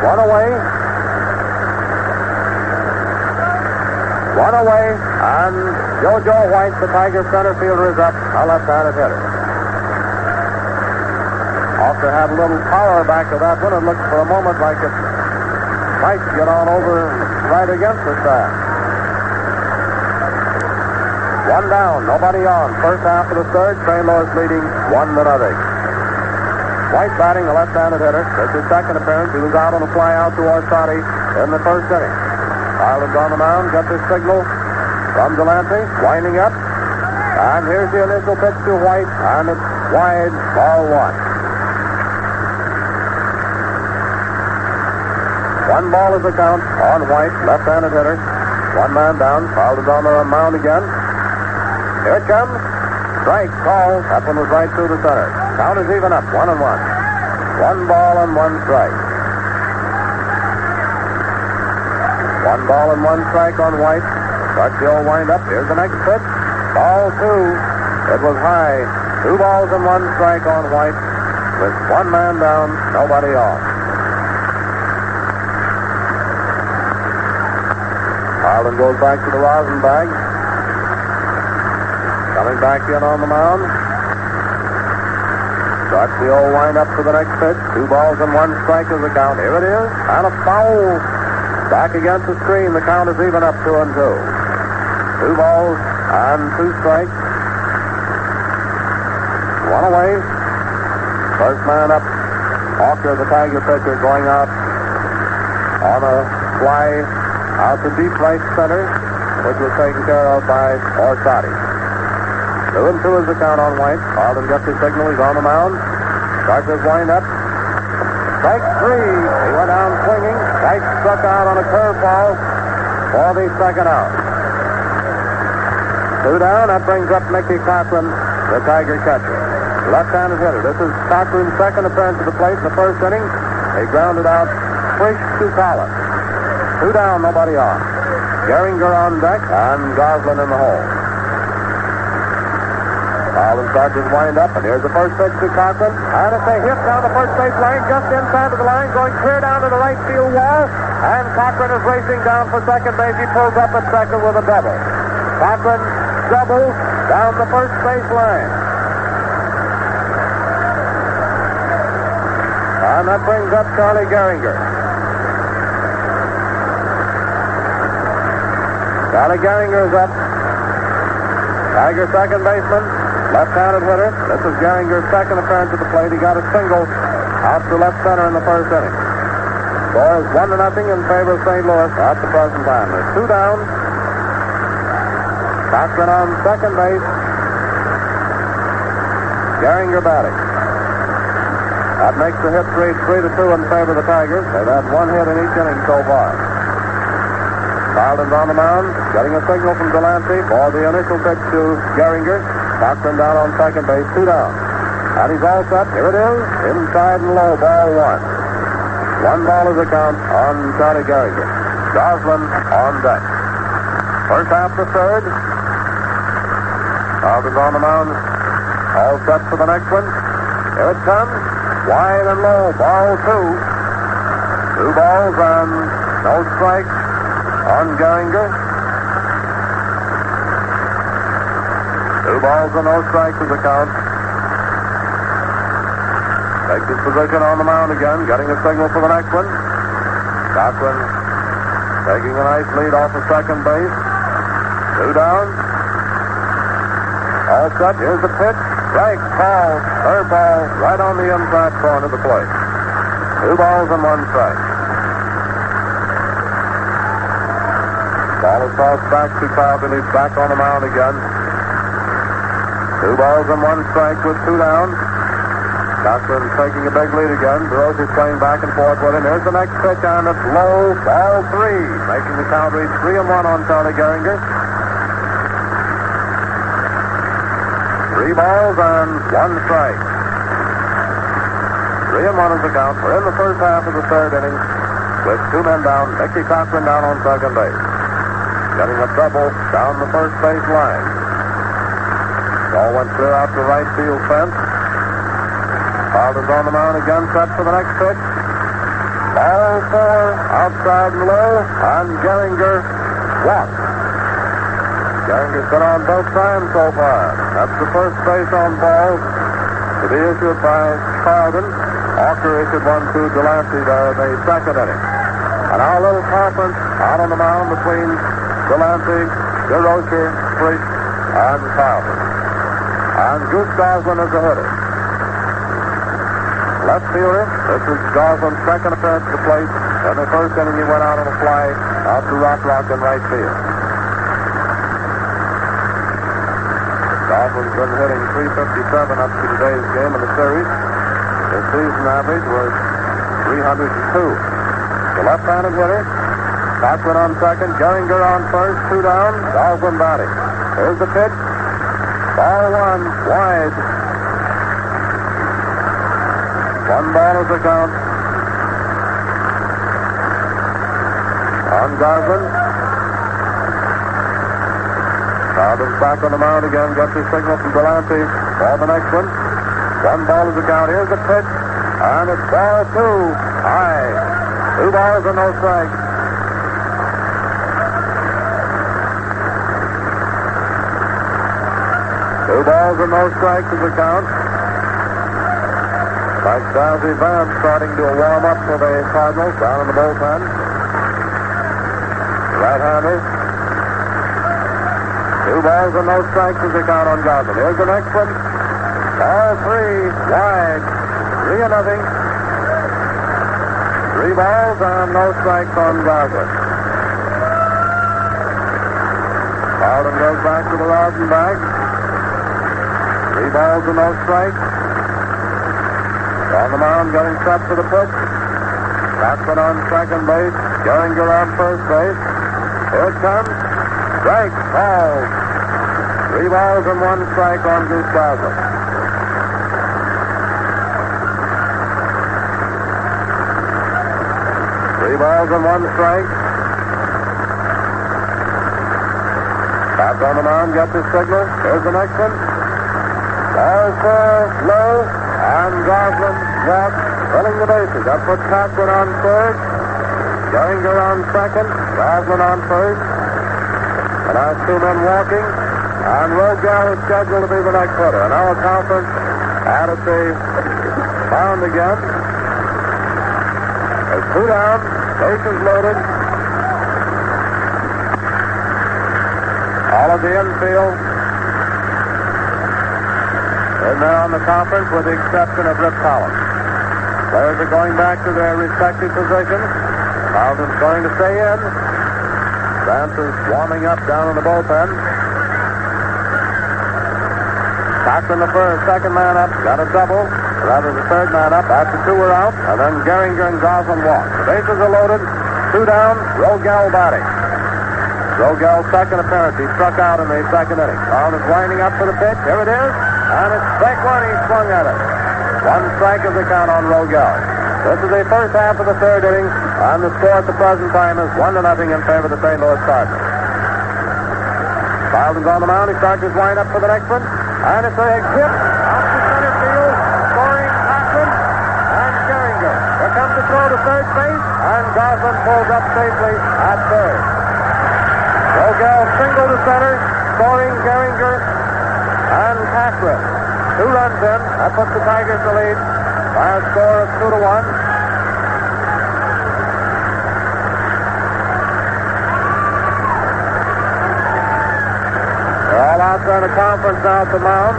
One away. One away. And Joe White, the Tiger center fielder, is up. A left-handed hitter. Hawker had a little power back to that one. It looked for a moment like it might get on over right against the side. One down, nobody on. First half of the third, St. Louis leading 1-0. White batting, a left-handed hitter. This is his second appearance. He was out on a fly out to Orsani in the first inning. Ireland's on the mound, got this signal from Delancey, winding up. And here's the initial pitch to White, and it's wide, ball one. One ball is the count on White, left-handed hitter. One man down. Carlton's on the mound again. Here it comes. Strike call. That one was right through the center. Count is even up, 1-1. 1 ball and 1 strike. 1 ball and 1 strike on White. Starts the old wind-up. Here's the next pitch. Ball 2. It was high. 2 balls and 1 strike on White. With one man down, nobody on. Carlton goes back to the rosin bag. Coming back in on the mound. Starts the old wind-up for the next pitch. 2 balls and 1 strike is the count. Here it is. And a foul. Back against the screen. The count is even up 2-2. 2 balls and 2 strikes. One away. First man up. Hawker, the Tiger pitcher, going out on a fly out to deep right center, which was taken care of by Orsani. 2-2 is the count on White. Carlton gets his signal. He's on the mound. Starts his wind-up. Strike 3. He went down swinging. White struck out on a curveball for the second out. 2 down. That brings up Mickey Cochran, the Tiger catcher. Left-handed hitter. This is Cochran's second appearance at the plate in the first inning. He grounded out Frisch to Collins. 2 down, nobody on. Gehringer on deck and Goslin in the hole. Carlton starts his wind-up, and here's the first pitch to Cochran. And it's a hit down the first base line, just inside of the line, going clear down to the right field wall. And Cochran is racing down for second base. He pulls up at second with a double. Cochran doubles down the first base line. And that brings up Charlie Gehringer. Charlie Gehringer is up. Tiger second baseman, left-handed hitter. This is Gehringer's second appearance at the plate. He got a single out to left center in the first inning. Score is 1-0 in favor of St. Louis at the present time. There's 2 down. Cochran on second base. Gehringer batting. That makes the hit 3-2 in favor of the Tigers. They've had 1 hit in each inning so far. Carlton's on the mound, getting a signal from Delancey for the initial pitch to Gehringer. Cochran down on second base, 2 down. And he's all set. Here it is. Inside and low, ball 1. 1 ball is the count on Charlie Gehringer. Goslin on deck. First half the third. Carlton's on the mound. All set for the next one. Here it comes. Wide and low, ball 2. 2 balls and no strikes on Gehringer. 2 balls and no strikes is the count. Takes his position on the mound again, getting a signal for the next one. Cochran taking a nice lead off of second base. 2 down. All set. Here's the pitch. Strike, ball, third ball, right on the inside corner of the plate. 2 balls and 1 strike. Ball is tossed back to Carlton. He's back on the mound again. 2 balls and 1 strike with 2 down. Cochran taking a big lead again. DeRoche is playing back and forth with him. Here's the next pitch, and it's low. Ball 3, making the count reach 3-1 on Charlie Gehringer. 3 balls and 1 strike. 3-1 is the count. We're in the first half of the third inning with 2 men down. Mickey Cochran down on second base. Getting a double down the first base line. Ball went clear out the right field fence. Carlton's on the mound again, set for the next pitch. Ball 4, outside and low, and Gehringer walks. Gehringer's been on both times so far. That's the first base on ball to be issued by Carlton. Walker issued one to Delancey there in the second inning. And now a little conference out on the mound between Delancey, DeRoche, Frisch, and Carlton. And Goose Goslin is the hitter. Left fielder. This is Goslin's second appearance at the plate. In the first inning, he went out on a fly out to Rock in right field. Goslin's been hitting .357 up to today's game in the series. His season average was .302. The left-handed hitter. Cochran on second. Gehringer on first. 2 down. Goslin batting. Here's the pitch. Ball 1, wide. 1 ball is the count. On Goslin. Carlton's back on the mound again. Gets his signal from Delancey. Ball the next one. 1 ball is the count. Here's the pitch. And it's ball 2. High. 2 balls and no strikes. Two balls and no strikes is the count. Like Dowsey Vance starting to warm up for the Cardinals down in the bullpen. Right-hander. 2 balls and no strikes is the count on Goslin. Here's the next one. Ball 3, wide. 3-0. 3 balls and no strikes on Goslin. Carlton goes back to the rosin bag. 3 balls and no strikes. On the mound, getting set for the pitch. Cochran on second base. Gehringer on first base. Here it comes. Strike, ball. 3 balls and 1 strike on Goose Goslin. Three balls and 1 strike. Back on the mound, gets his signal. Here's the next one. Ball 4, low, and Goslin walks, filling the bases. That puts Cochran on third. Gehringer on second. Goslin on first. And now 2 men walking. And Rogel is scheduled to be the next hitter. And now a conference out at the mound again. There's 2 down. Bases loaded. All of the infield in there on the conference with the exception of Rip Collins. Players are going back to their respective positions. Carlton's going to stay in. Vance is warming up down in the bullpen. Cochran the first, second man up, got a double. Rather, the third man up after 2 were out, and then Gehringer and Goslin walk. The bases are loaded. 2 down, Rogel batting. Rogel's second appearance. He struck out in the second inning. Carlton is winding up for the pitch. Here it is. And it's strike 1. He swung at it. 1 strike is the count on Rogel. This is the first half of the third inning, and the score at the present time is 1-0 in favor of the St. Louis Cardinals. Carlton's on the mound. He starts his wind up for the next one. And it's a hit out to center field, scoring Cochran and Gehringer. Here comes the throw to third base, and Goslin pulls up safely at third. Rogel single to center, scoring Gehringer, and Catherine. 2 runs in. That puts the Tigers to lead by a score of 2-1. They're all out there in the conference now at the mound.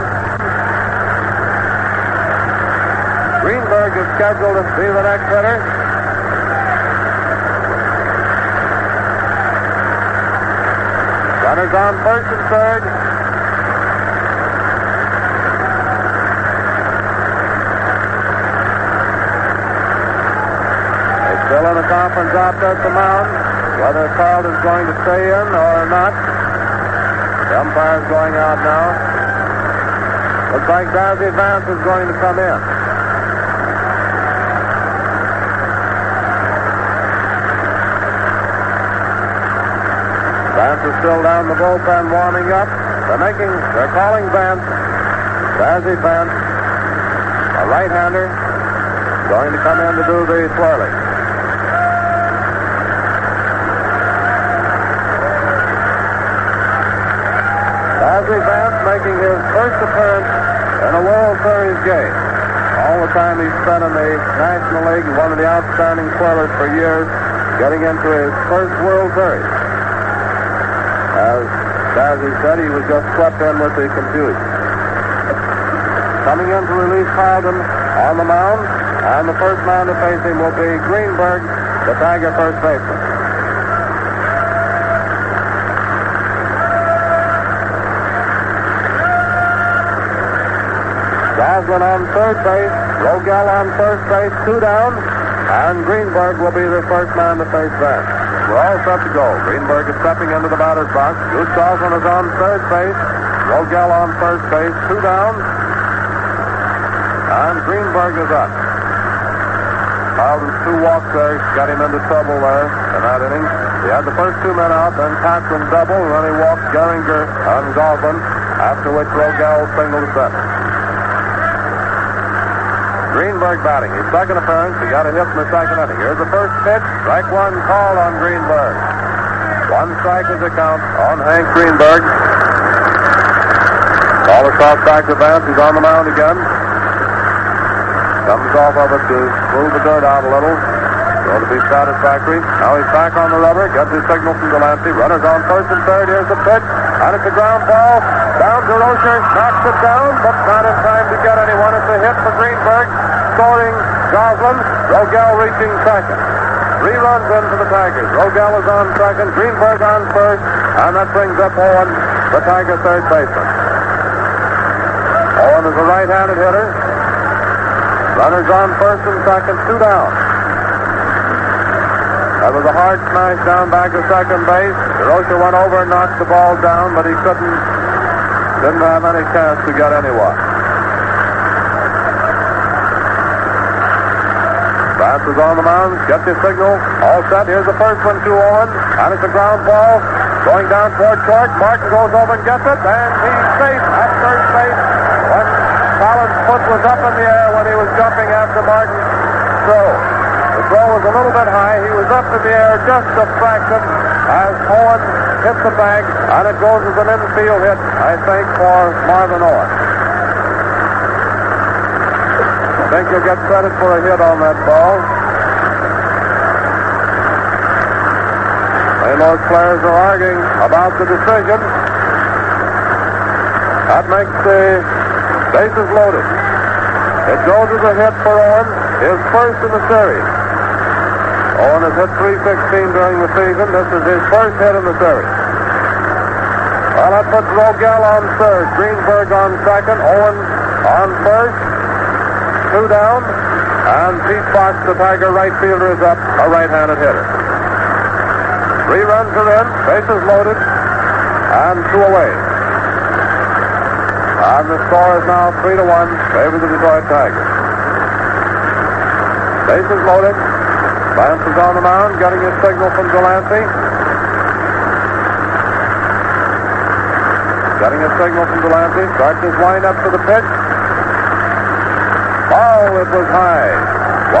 Greenberg is scheduled to be the next hitter. Runners on first and third. They're still in the conference out there at the mound. Whether Carlton's going to stay in or not. The umpire's going out now. Looks like Dazzy Vance is going to come in. Vance is still down the bullpen warming up. They're calling Vance. Dazzy Vance, a right-hander, going to come in to do the twirling. Dazzy Vance making his first appearance in a World Series game. All the time he's spent in the National League, one of the outstanding twirlers for years, getting into his first World Series. As Dazzy said, he was just swept in with the confusion. Coming in to release Carlton on the mound, and the first man to face him will be Greenberg, the Tiger first baseman. Goslin on third base, Rogel on first base, 2 down, and Greenberg will be the first man to face Vance. We're all set to go. Greenberg is stepping into the batter's box. Goose Goslin is on third base, Rogel on first base, 2 down, and Greenberg is up. Carlton's 2 walks there got him into trouble there in that inning. He had the first 2 men out, then Catherine double, and then he walked Gehringer on Goslin, after which Rogel singled to center. Greenberg batting. His second appearance. He got a hit in the second inning. Here's the first pitch. Strike 1 called on Greenberg. 1 strike is the count on Hank Greenberg. Ball across back to Vance. He's on the mound again. Comes off of it to smooth the dirt out a little. Going to be satisfactory. Now he's back on the rubber. Gets his signal from Delancey. Runners on first and third. Here's the pitch. And it's a ground ball. Down to Rocher. Knocks it down, but not in time to get anyone. It's a hit for Greenberg. Scoring Goslin. Rogel reaching second. 3 runs in for the Tigers. Rogel is on second. Greenberg on first. And that brings up Owen, the Tiger third baseman. Owen is a right-handed hitter. Runners on first and second. 2 down. That was a hard smash down back to second base. DeRocher went over and knocked the ball down, but he didn't have any chance to get anyone. Vance is on the mound, gets his signal, all set. Here's the first one to Owen, and it's a ground ball going down toward short. Martin goes over and gets it, and he's safe at third base when Collins' foot was up in the air when he was jumping after Martin's throw. The throw was a little bit high. He was up in the air just a fraction as Owen hit the bag, and it goes as an infield hit, I think, for Marvin Owen. I think you'll get credit for a hit on that ball. St. Louis players are arguing about the decision. That makes the bases loaded. It goes as a hit for Owen, his first in the series. Owen has hit .316 during the season. This is his first hit in the series. Well, that puts Rogel on third, Greenberg on second, Owen on first, 2 down, and Pete Fox, the Tiger right fielder, is up, a right-handed hitter. 3 runs are in, bases loaded, and 2 away. And the score is now 3-1, favor the Detroit Tigers. Bases loaded. Vance is on the mound, getting his signal from Delancey. Getting his signal from Delancey. Starts his windup for the pitch. Oh, it was high.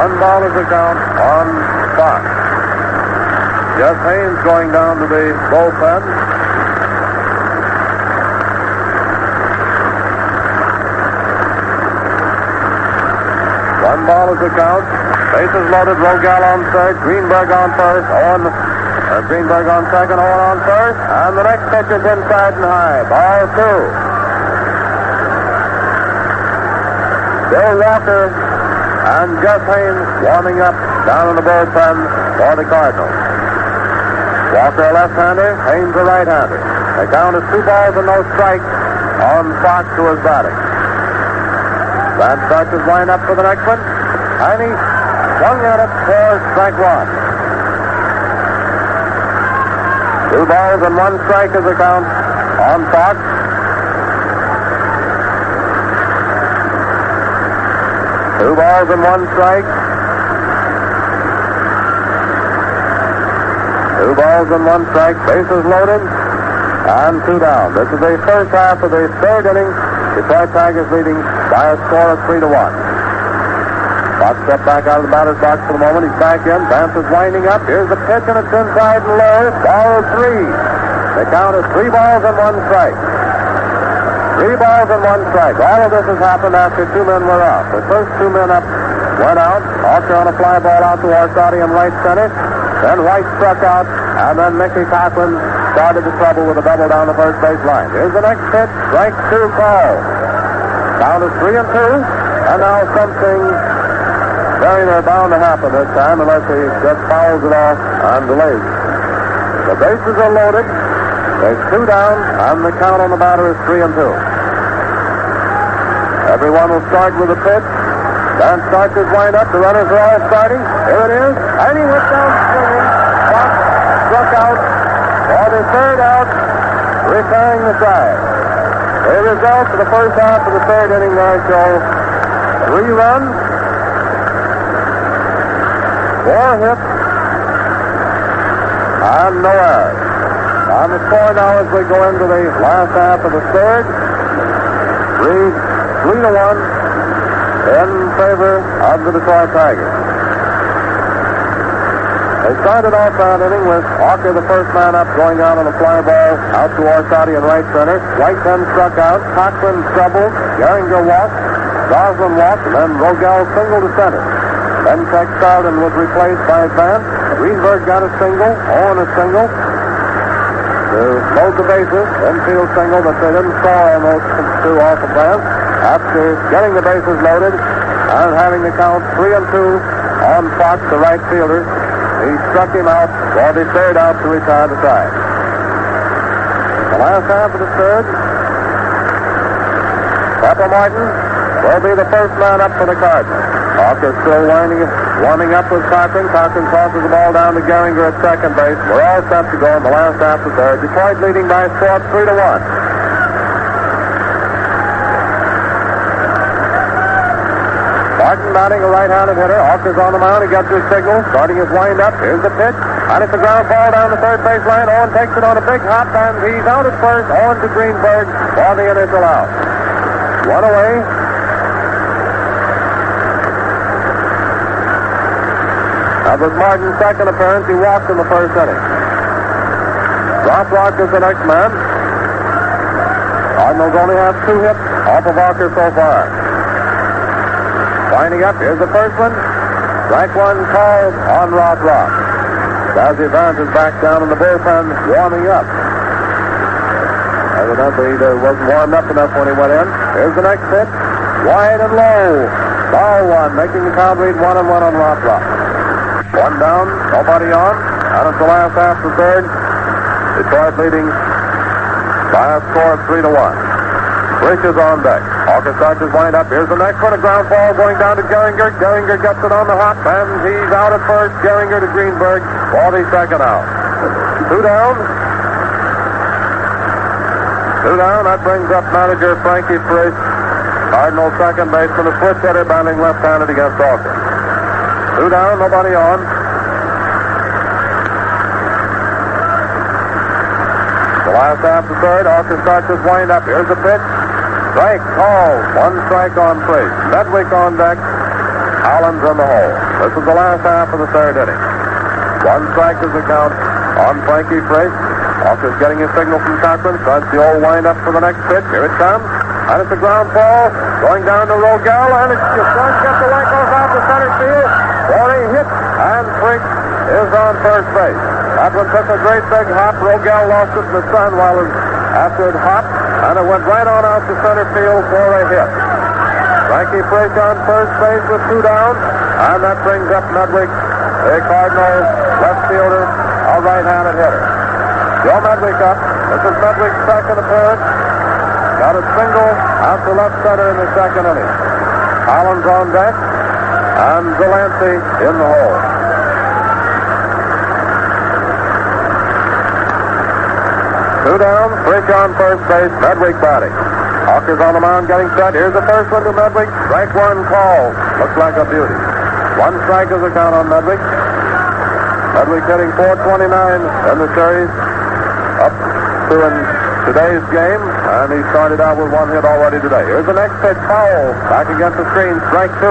1 ball is the count on Fox. Jeff Haynes going down to the bullpen. ball is the count. Bases loaded. Rogel on third. Greenberg on first. Greenberg on second. Owen on first. And the next pitch is inside and high. Ball two. Bill Walker and Gus Haynes warming up down in the bullpen for the Cardinals. Walker a left-hander, Haynes a right-hander. The count is 2 balls and no strikes on Fox, who is batting. Van starts his line up for the next one, and he swung at it for strike one. 2 balls and 1 strike is the count on Fox. Two balls and 1 strike. 2 balls and 1 strike. Bases loaded. And 2 down. This is the first half of the third inning. Detroit Tigers leading by a score of 3-1. Fox stepped back out of the batter's box for the moment. He's back in. Vance is winding up. Here's the pitch, and it's inside and low. Ball 3. The count is 3 balls and 1 strike. 3 balls and 1 strike. All of this has happened after 2 men were out. The first 2 men up went out. Hawker on a fly ball out to Orsatti in right center. Then White struck out, and then Mickey Cochran started the trouble with a double down the first base line. Here's the next pitch. Strike 2 call. Count is 3-2, and now something very near bound to happen this time unless he just fouls it off and delays. The bases are loaded. There's 2 down, and the count on the batter is 3-2. Everyone will start with a pitch. Dan starts his windup. The runners are all starting. Here it is. And he went down swinging. Fox struck out for the third out, repairing the side. The results of the first half of the third inning there show 3 runs, 4 hits, and no errors. On the score now as we go into the last half of the third, 3-1 in favor of the Detroit Tigers. They started off that inning with Hawker, the first man up, going out on a fly ball out to Orsatti in right center. White then struck out. Cochran troubled. Gehringer walked. Goslin walked, and then Rogel singled to center. Then Tex Sarden was replaced by Vance. Greenberg got a single. Owen a single. To load the bases, infield single, but they didn't score on those 2 off of Vance. After getting the bases loaded and having the count 3-2 on Fox, the right fielder, he struck him out for the third out to retire the side. The last half of the third, Pepper Martin will be the first man up for the Cardinals. Hawker still warming up with Cochran. Cochran tosses the ball down to Gehringer at second base. We're all set to go in the last half of the third. Detroit leading by a score of 3-1. Martin batting, a right-handed hitter. Hawker's on the mound. He gets his signal. Starting his wind-up. Here's the pitch. And it's a ground ball down the third base line. Owen takes it on a big hop, and he's out at first. Owen to Greenberg for the initial out. 1 away. That was Martin's second appearance. He walked in the first inning. Rothrock is the next man. Cardinals only have 2 hits off of Walker so far. Winding up, here's the first one. Strike 1 called on Rothrock. Dazzy Vance is back down in the bullpen warming up. Evidently, he wasn't warmed up enough when he went in. Here's the next pitch. Wide and low. Ball 1, making the count read 1-1 on Rothrock. 1 down, nobody on, and it's the last half of the third. Detroit leading by a score of 3-1. Rich is on deck. Hawker starts his wind up. Here's the next one, a ground ball going down to Gehringer. Gehringer gets it on the hop, and he's out at first. Gehringer to Greenberg for the second out. 2 down. 2 down. That brings up manager Frankie Frisch. Cardinal second baseman, a switch hitter batting left-handed against Hawker. 2 down, nobody on. The last half of the third, Hawker starts his wind up. Here's the pitch. Strike called. 1 strike on Frisch. Medwick on deck. Collins in the hole. This is the last half of the third inning. 1 strike is the count on Frankie Frisch. Hawker's getting his signal from Cochran. Starts the old wind up for the next pitch. Here it comes. And it's a ground ball going down to Rogel, and it's just going to get the way goes out to center field for a hit, and Frink is on first base. That one took a great big hop. Rogel lost it in the sun after it hopped, and it went right on out to center field for a hit. Frankie Frink on first base with 2 down, and that brings up Medwick, a Cardinal left fielder, a right-handed hitter. Joe Medwick up. This is Medwick's second appearance. Got a single out to left center in the second inning. Collins on deck, and Delancey in the hole. Two down, Frink on first base, Medwick batting. Hawker's on the mound getting set. Here's the first one to Medwick. Strike one called. Looks like a beauty. 1 strike is the count on Medwick. Medwick hitting .429 in the series up to in today's game, and he started out with 1 hit already today. Here's the next pitch, foul, back against the screen, strike 2.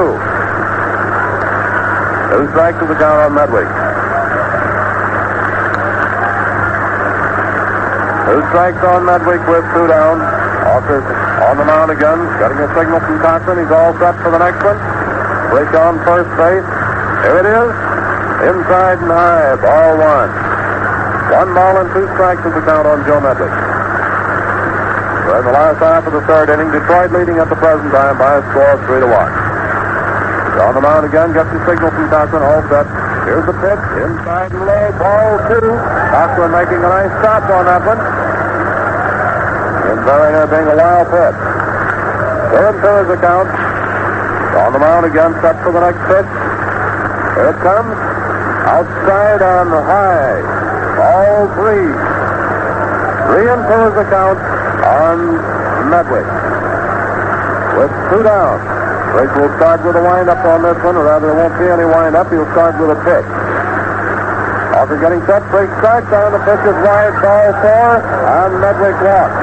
2 strikes is the count on Medwick. 2 strikes on Medwick with 2 down. Hawker's on the mound again, getting a signal from Cochran. He's all set for the next one. Frink on first base. Here it is. Inside and high, ball 1. 1 ball and 2 strikes is the count on Joe Medwick. We're in the last half of the third inning. Detroit leading at the present time by a score of 3-1. He's on the mound again, gets the signal from Cochran, all set. Here's the pitch, inside and low, ball 2. Cochran making a nice stop on that one. And Beringer being a wild pitch. 2-2 is the count. On the mound again, set for the next pitch. Here it comes. Outside and high. Ball 3. 3-2 is the count on Medwick. With 2 down. Frink will start with a windup on this one, or rather there won't be any windup. He'll start with a pitch. Hawker getting set. Frink strikes down. The pitch is wide. Ball 4. And Medwick walks.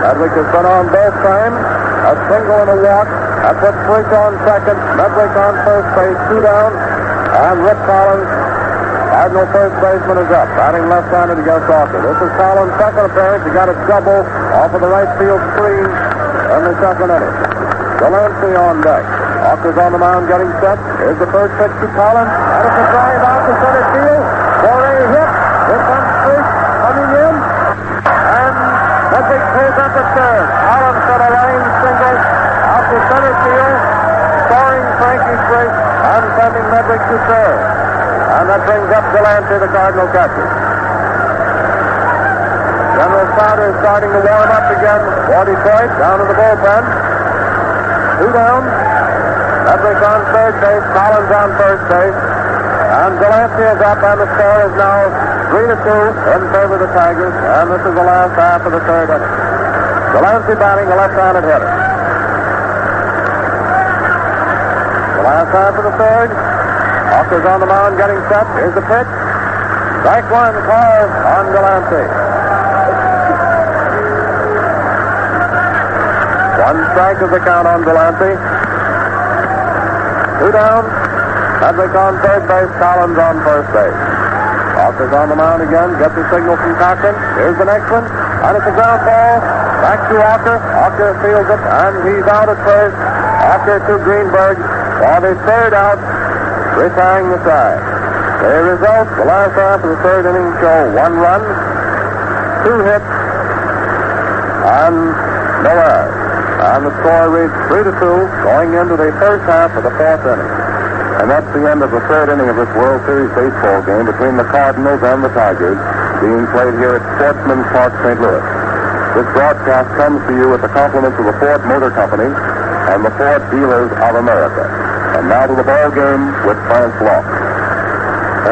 Medwick has been on both times. A single and a walk. That puts Frink on second. Medwick on first base. 2 down. And Rip Collins, Cardinal first baseman, is up. Batting left-handed against Hawker. This is Collins' second appearance. He got a double off of the right field screen in the second inning. Delancey on deck. Hawker's on the mound getting set. Here's the first pitch to Collins. And it's a drive out to center field for a hit. Here comes Frink coming in. And Medwick plays up at third. Collins got a line single out to center field, scoring Frankie Frink and sending Medwick to third. And that brings up Delancey, the Cardinal catcher. General Sauter is starting to warm up again for Detroit, down in the bullpen. 2 down. Medwick on third base, Collins on first base. And Delancey is up, and the score is now 3-2 in favor of the Tigers. And this is the last half of the third inning. Delancey batting, a left-handed hitter. The last half of the third. Hawker's on the mound getting set. Here's the pitch. Strike 1 called on Delancey. 1 strike is the count on Delancey. 2 down. Medwick on third base. Collins on first base. Hawker's on the mound again. Gets the signal from Cochran. Here's the next one. And it's a ground ball. Back to Hawker. Hawker fields it. And he's out at first. Hawker to Greenberg. For the third out. Retiring the side. The results, the last half of the third inning show 1 run, 2 hits, and no errors. And the score reads 3-2 going into the first half of the fourth inning. And that's the end of the third inning of this World Series baseball game between the Cardinals and the Tigers, being played here at Sportsman's Park, St. Louis. This broadcast comes to you with the compliments of the Ford Motor Company and the Ford Dealers of America. And now to the ball game with Frank Block.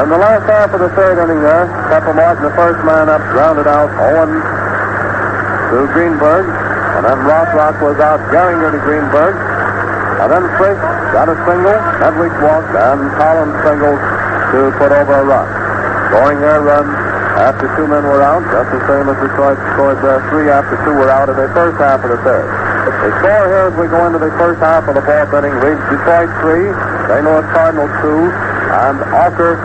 In the last half of the third inning there, Pepper Martin, the first man up, grounded out Owen to Greenberg. And then Rothrock was out Gehringer to Greenberg. And then Frink got a single. Medwick walked, and Collins singled to put over a run. Scoring their run after 2 men were out, just the same as Detroit scored their 3 after 2 were out in the first half of the third. The score here as we go into the first half of the fourth inning reads Detroit 3, St. Louis Cardinals 2, and Hawker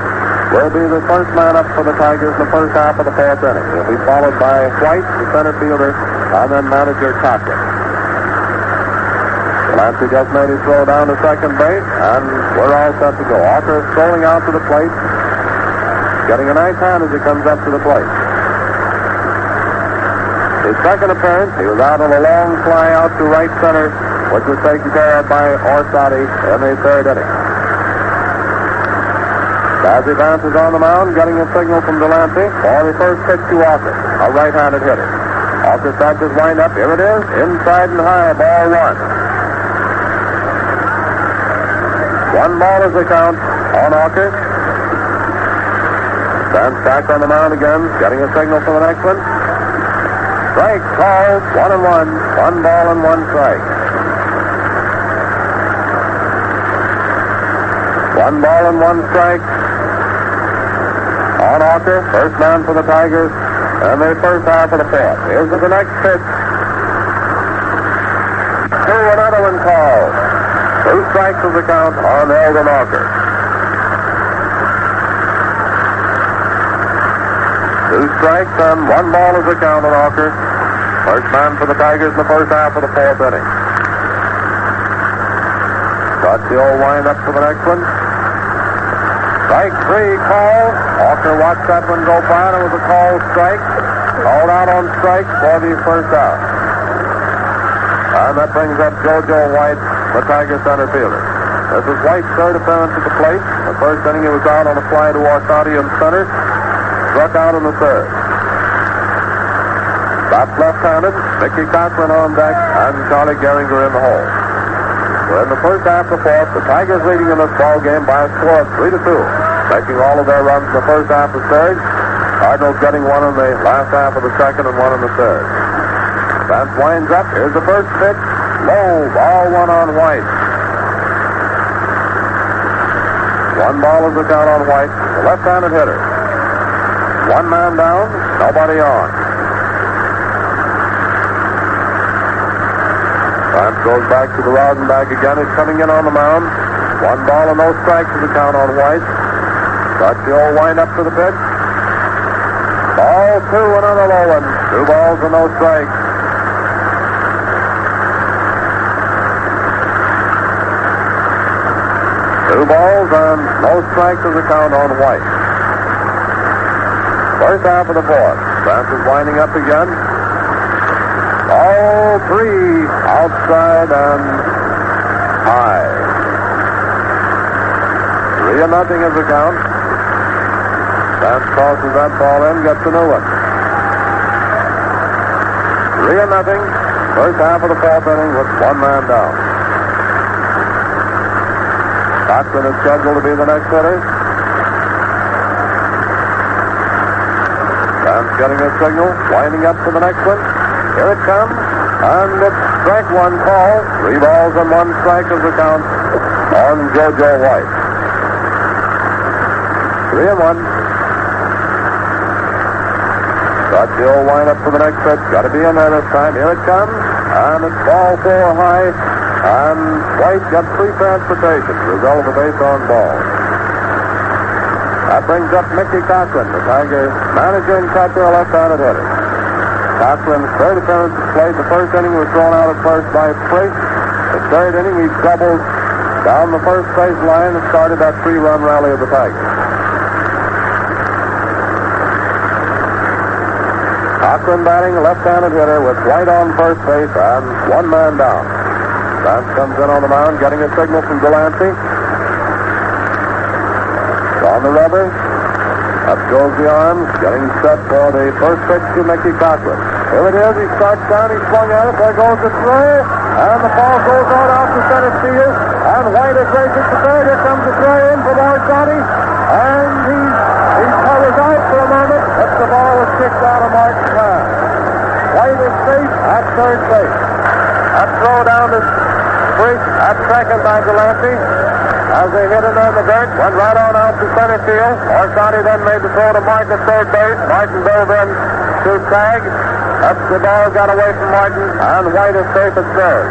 will be the first man up for the Tigers in the first half of the fourth inning. He'll be followed by White, the center fielder, and then manager Cochran. Delancey just made his throw down to second base, and we're all set to go. Walker strolling out to the plate, getting a nice hand as he comes up to the plate. His second appearance, he was out on a long fly out to right center, which was taken care of by Orsatti in the third inning. Bazzi Vance is on the mound, getting a signal from Delancey for the first pitch to Walker, a right-handed hitter. Walker starts his wind-up. Here it is, inside and high, ball one. 1 ball is the count on Walker. Stands back on the mound again, getting a signal for the next one. Strike called, 1-1. 1 ball and 1 strike. 1 ball and 1 strike on Walker, first man for the Tigers, and the first half of the fourth. Here's the next pitch. Another one called. 2 strikes is the count on Eldon Walker. 2 strikes and 1 ball is the count on Walker. First man for the Tigers in the first half of the fourth inning. Got the old wind up for the next one. Strike 3 called. Walker watched that one go by, and it was a called strike. Called out on strike for the first out. And that brings up JoJo White, the Tiger center fielder. This is White's third appearance at the plate. The first inning he was out on a fly to Orsatti in center. Struck out in the third. Stopped left-handed. Mickey Cochran on deck, and Charlie Gehringer in the hole. So in the first half of the fourth, the Tigers leading in this ball game by a score of 3-2. Making all of their runs in the first half of the third. Cardinals getting one in the last half of the second and one in the third. Vance winds up. Here's the first pitch. Low. Ball one on White. 1 ball is the count on White, the left-handed hitter. 1 man down, nobody on. Vance goes back to the rod and bag again. He's coming in on the mound. 1 ball and no strikes is the count on White. Got the old wind up for the pitch. Ball 2, another low one. 2 balls and no strikes. Two balls and no strikes is the count on White. First half of the fourth. Vance is winding up again. All 3 outside and high. 3-0 is the count. Vance tosses that ball in, gets a new one. 3-0. First half of the fourth inning with 1 man down. Cochran is scheduled to be the next hitter. Vance getting a signal, winding up for the next one. Here it comes, and it's strike 1 call. 3 balls and 1 strike is the count on JoJo White. 3-1. Got the old wind up for the next pitch. Got to be in there this time. Here it comes, and it's ball 4 high. And White got free transportation, result of a base on ball. That brings up Mickey Cochran, the Tiger manager and catcher, a left-handed hitter. Cochran's third appearance at the plate. The first inning was thrown out at first by Priest. The third inning, he doubled down the first base line and started that 3-run rally of the Tigers. Cochran batting, left-handed hitter with White on first base and 1 man down. Vance comes in on the mound, getting a signal from Delancey. On the rubber. Up goes the arms, getting set for the first pitch to Mickey Cochran. Here it is. He starts down. He swung at it. There goes the throw. And the ball goes out to center field. And White is racing to third. Here comes the throw in from Orsatti. And he covers out for a moment. But the ball is kicked out of Martin's hand. White is safe at third base. That throw down to Priest at second by Delancey. As they hit it in the dirt, went right on out to center field. Orsatti then made the throw to Martin at third base. Martin dove in to tag. Up the ball got away from Martin, and White is safe at third.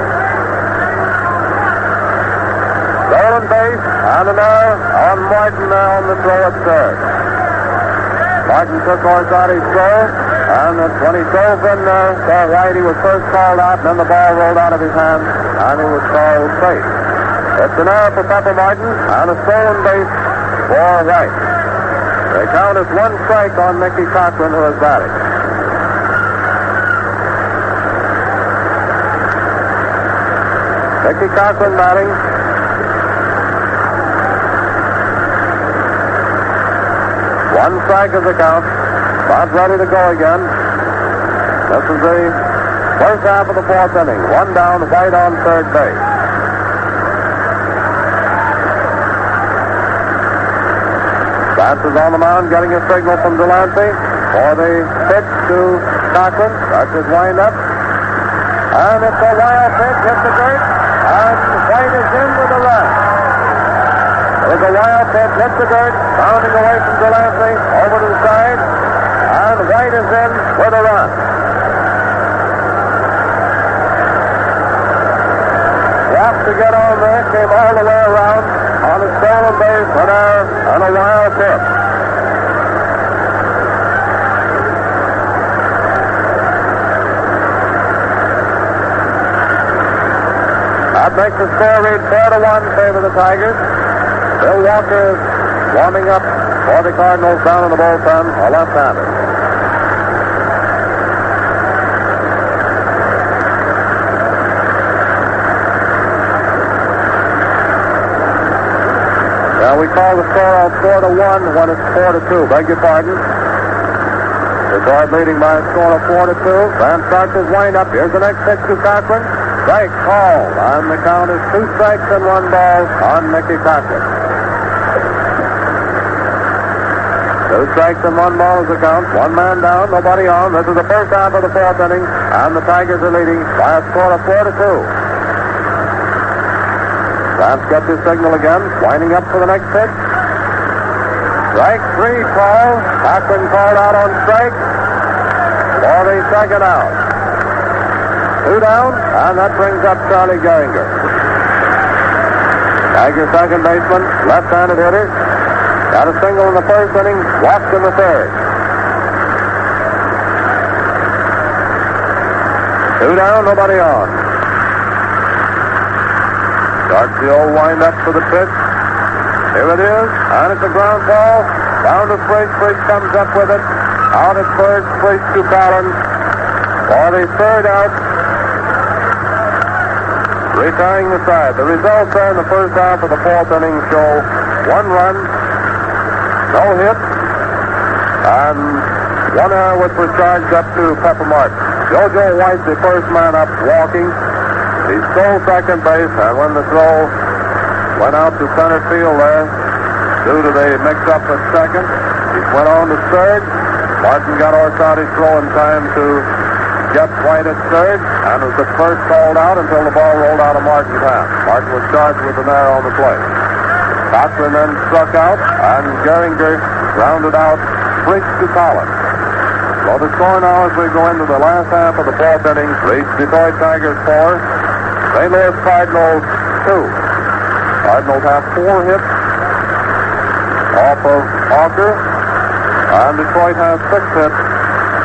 Stolen stolen base, and an error on Martin there on the throw at third. Martin took Orsatti's throw, and when he drove in there, saw White, he was first called out, and then the ball rolled out of his hand, and he was called safe. It's an error for Pepper Martin, and a stolen base for White. They count as one strike on Mickey Cochran, who is batting. Mickey Cochran batting. One strike is the count. Bob's ready to go again. This is the first half of the fourth inning. One down, White on third base. Vance is on the mound, getting a signal from Delancey for the pitch to Cochran. That's his windup. And it's a wild pitch, hit the dirt, and White is in with a run. There's a wild pitch, hit the dirt, bounding away from Delancey, over to the side, and White is in with a run. Wrapped to get on there, came all the way around on a stolen base, an error, and a wild pitch. That makes the score read 4-1 favor the Tigers. Bill Walker is warming up for the Cardinals down in the bullpen, a left-hander. Now we call the score out 4-1 when it's 4-2. Beg your pardon. Detroit leading by a score of 4-2. Van starts his windup. Here's the next pitch to Cochran. Strike called, and the count is 2 strikes and 1 ball on Mickey Cochran. 2 strikes and 1 ball is the count. 1 man down, nobody on. This is the first half of the fourth inning, and the Tigers are leading by a score of 4-2. Vance gets his signal again, winding up for the next pitch. Strike 3 call. Cochran called out on strike for the second out. 2 down, and that brings up Charlie Gehringer. Tiger second baseman, left-handed hitter. Got a single in the first inning, walked in the third. 2 down, nobody on. Starts the old wind-up for the pitch. Here it is, and it's a ground ball. Down to Spriggs. Spriggs comes up with it. Out at third, Spriggs to Collins. For the third out. Retiring the side. The results there in the first half of the fourth inning show 1 run, no hit, and 1 error which was charged up to Pepper Martin. JoJo White, the first man up, walking. He stole second base, and when the throw went out to center field there, due to the mix-up at second, he went on to third. Martin got Orsatti's throw in time to get White at third, and was at first called out until the ball rolled out of Martin's hand. Martin was charged with an error on the plate. Cochran then struck out, and Gehringer rounded out Spriggs to Collins. So the score now as we go into the last half of the fourth inning reads Detroit Tigers 4, St. Louis Cardinals 2. Cardinals have 4 hits off of Hawker, and Detroit has 6 hits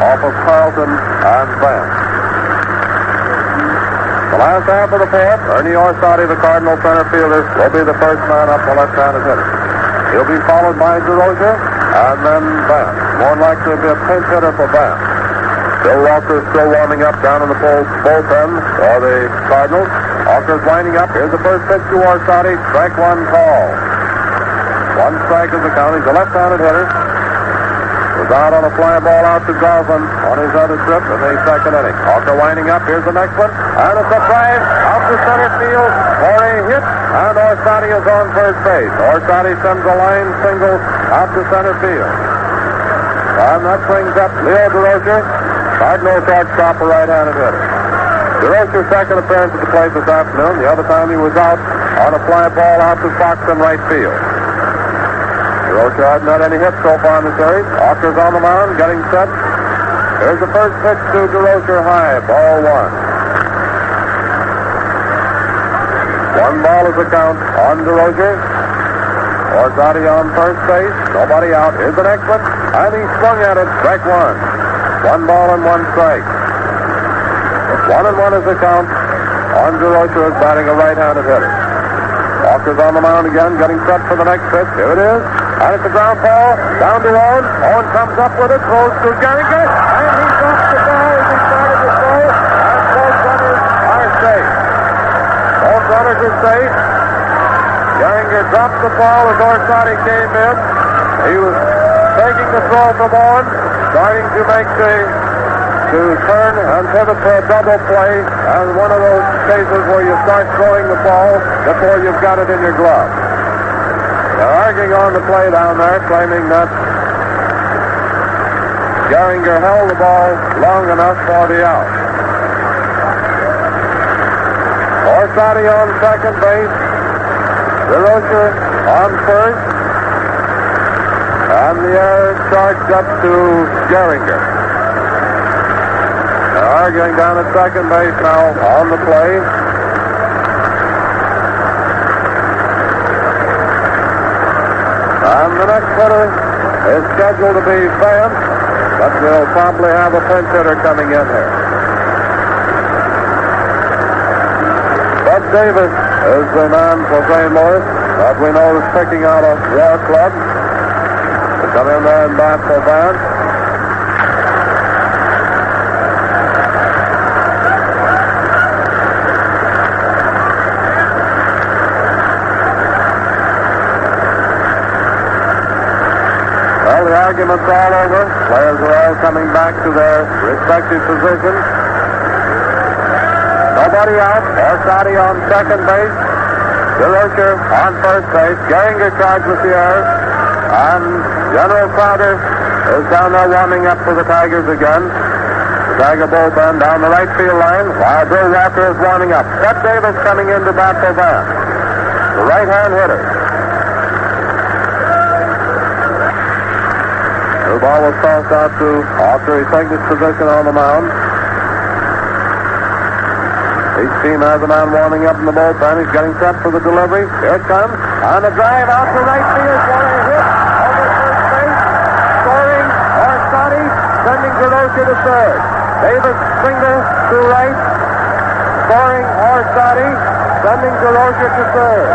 off of Carlton and Vance. The last half of the fourth, Ernie Orsatti, the Cardinal center fielder, will be the first man up, the left-handed hitter. He'll be followed by DeRozier and then Vance. More than likely to be a pinch hitter for Vance. Bill Walker is still warming up down in the bullpen for the Cardinals. Walker's winding up. Here's the first pitch to Orsatti. Strike 1 call. 1 strike is the count. He's a left-handed hitter. Was out on a fly ball out to Goslin on his other trip in the second inning. Walker winding up. Here's the next one. And it's a drive out to center field for a hit. And Orsatti is on first base. Orsatti sends a line single out to center field. And that brings up Leo DeRozier, Cardinal shortstop, a right-handed hitter. DeRozier's second appearance at the plate this afternoon. The other time he was out on a fly ball out to Fox in right field. DeRozier hasn't had any hits so far in the series. Walker's on the mound, getting set. Here's the first pitch to DeRozier high, ball 1. 1 ball is the count on DeRozier. Orsatti on first base. Nobody out. Here's the next one. And he swung at it. Strike 1. 1 ball and 1 strike. 1-1 is the count on DeRozier is batting a right-handed hitter. Walker's on the mound again, getting set for the next pitch. Here it is. And it's a ground ball. Down to Owen. Owen comes up with it. Throws to Gehringer. And he drops the ball as he started to throw. And both runners are safe. Both runners are safe. Gehringer dropped the ball as Orsatti came in. He was taking the throw from Owen, starting to make to turn and pivot for a double play, and one of those cases where you start throwing the ball before you've got it in your glove. They're arguing on the play down there, claiming that Gehringer held the ball long enough for the out. Orsatti on second base, DeRozier on first, and the air charged up to Gehringer. They're arguing down at second base now on the play. And the next hitter is scheduled to be Vance, but we'll probably have a pinch hitter coming in here. Bud Davis is the man for St. Louis that we know is picking out a war club to come in there and bat for Vance. Well, the argument's all over. Players are all coming back to their respective positions. Nobody out. Orsatti on second base. DeRozier on first base. Gehringer charged with the air. And General Crowder is down there warming up for the Tigers again. The Tiger bullpen down the right field line while Bill Walker is warming up. Bud Davis coming in to bat for Vance, the right-hand hitter. The ball was tossed out to Walker. He's taking his position on the mound. Each team has a man warming up in the bullpen. He's getting set for the delivery. Here it comes. On a drive out to right field for a hit over first base. Scoring Orsatti, sending DeRozier to third. Davis finger to right. Scoring Orsatti, sending DeRozier to third.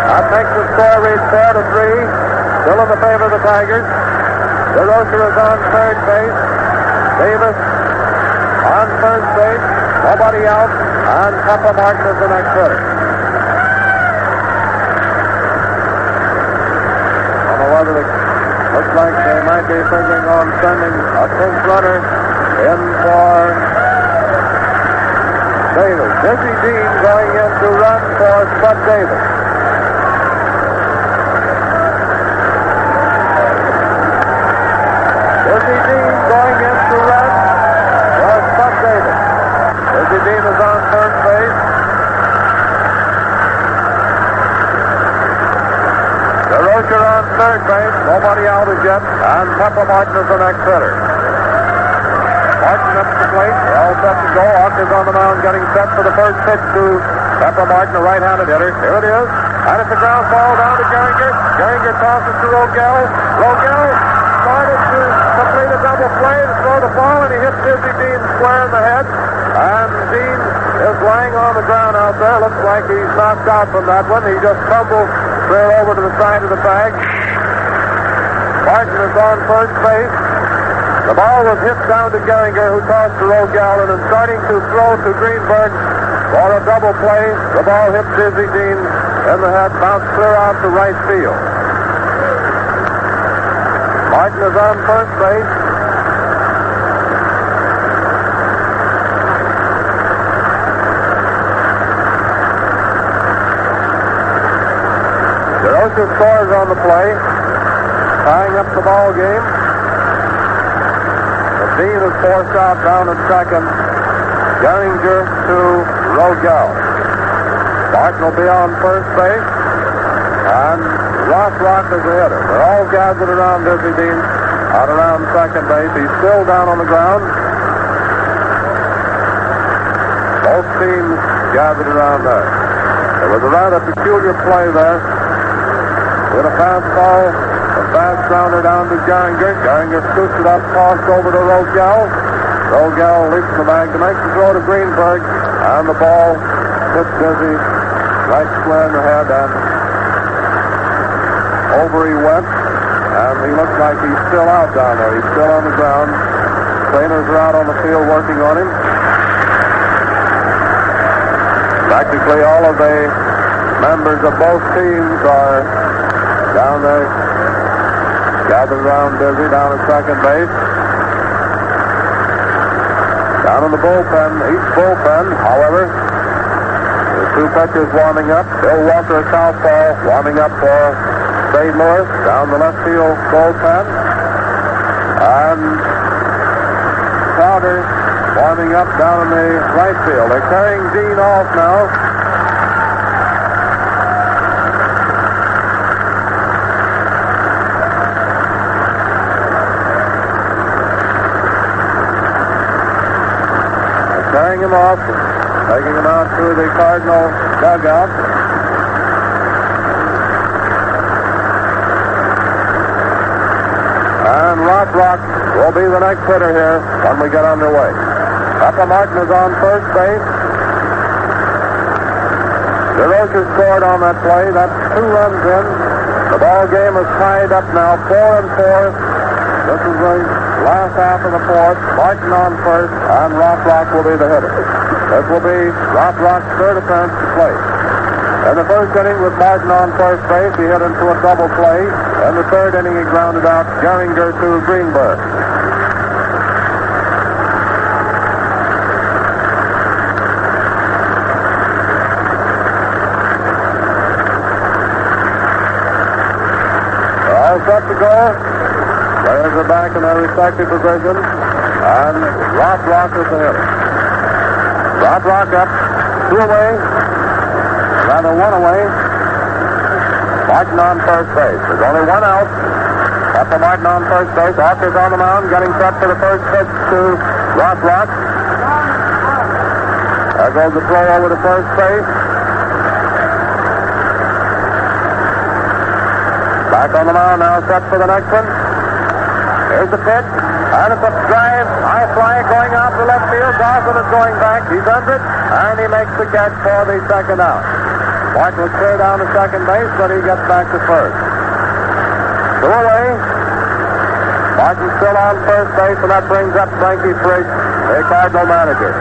That makes the score read 4-3. Still in the favor of the Tigers. DeRozier is on third base. Davis on first base. Nobody out. And Papa Martin is the next hitter. I don't know whether it looks like they might be figuring on sending a pinch runner in for Davis. Dizzy Dean going in to run for Spud Davis. Dizzy Dean going in to run for Spud Davis. Dizzy Dean is on first base. DeRozier on third base. Nobody out as yet. And Papa Martin is the next hitter. Martin up to the plate. They're all set to go. Walker's on the mound getting set for the first pitch to Papa Martin, a right-handed hitter. Here it is. And it's a ground ball down to Gehringer. Gehringer tosses to Rogel. Rogel started to complete a double play to throw the ball, and he hits Dizzy Dean square in the head. And Dean is lying on the ground out there. Looks like he's knocked out from that one. He just tumbled clear over to the side of the bag. Martin is on first base. The ball was hit down to Gehringer, who tossed to Rogel, and starting to throw to Greenberg for a double play. The ball hit Dizzy Dean in the head, bounced clear out to right field. Martin is on first base. DeRozier scores on the play, tying up the ball game. Dean is forced out down at second. Gehringer to Rogel. Martin will be on first base. And Rock is the hitter. They're all gathered around Dizzy Dean out around second base. He's still down on the ground. Both teams gathered around there. There was a rather peculiar play there. With a fastball, a fast grounder down to Geringer. Geringer scoots it up, tossed over to Rogel. Rogel leaps the bag to make the throw to Greenberg, and the ball hits Dizzy right square in the head, and over he went, and he looks like he's still out down there. He's still on the ground. Trainers are out on the field working on him. Practically all of the members of both teams are down there, gathered around Dizzy down at second base. Down in the bullpen, each bullpen, however, the two pitchers warming up. Bill Walker, southpaw, warming up for St. Louis down the left field bullpen. And Crowder warming up down in the right field. They're carrying Dean off now. Carrying him off, taking him out to the Cardinal dugout. And Rock will be the next hitter here when we get underway. Papa Martin is on first base. DeRocher scored on that play. That's 2 runs in. The ball game is tied up now, 4-4. This is the last half of the fourth. Martin on first, and Rock will be the hitter. This will be Rock's third appearance to plate. In the first inning with Martin on first base, he hit into a double play. In the third inning, he grounded out Geringer to Greenberg. All set to go. Players are back in their respective positions, and Rock is the hitter. Rock up, 2 away, rather 1 away. Martin on first base. There's only 1 out. After Martin on first base, Walker's on the mound, getting set for the first pitch to Rock. There goes the throw over to first base. Back on the mound now, set for the next one. Here's the pitch, and it's a drive, high fly going out to left field. Dawson is going back. He's under it, and he makes the catch for the second out. Martin was clear down to second base, but he gets back to first. 2 away. Martin still on first base, and that brings up Frankie Frisch, the Cardinal manager.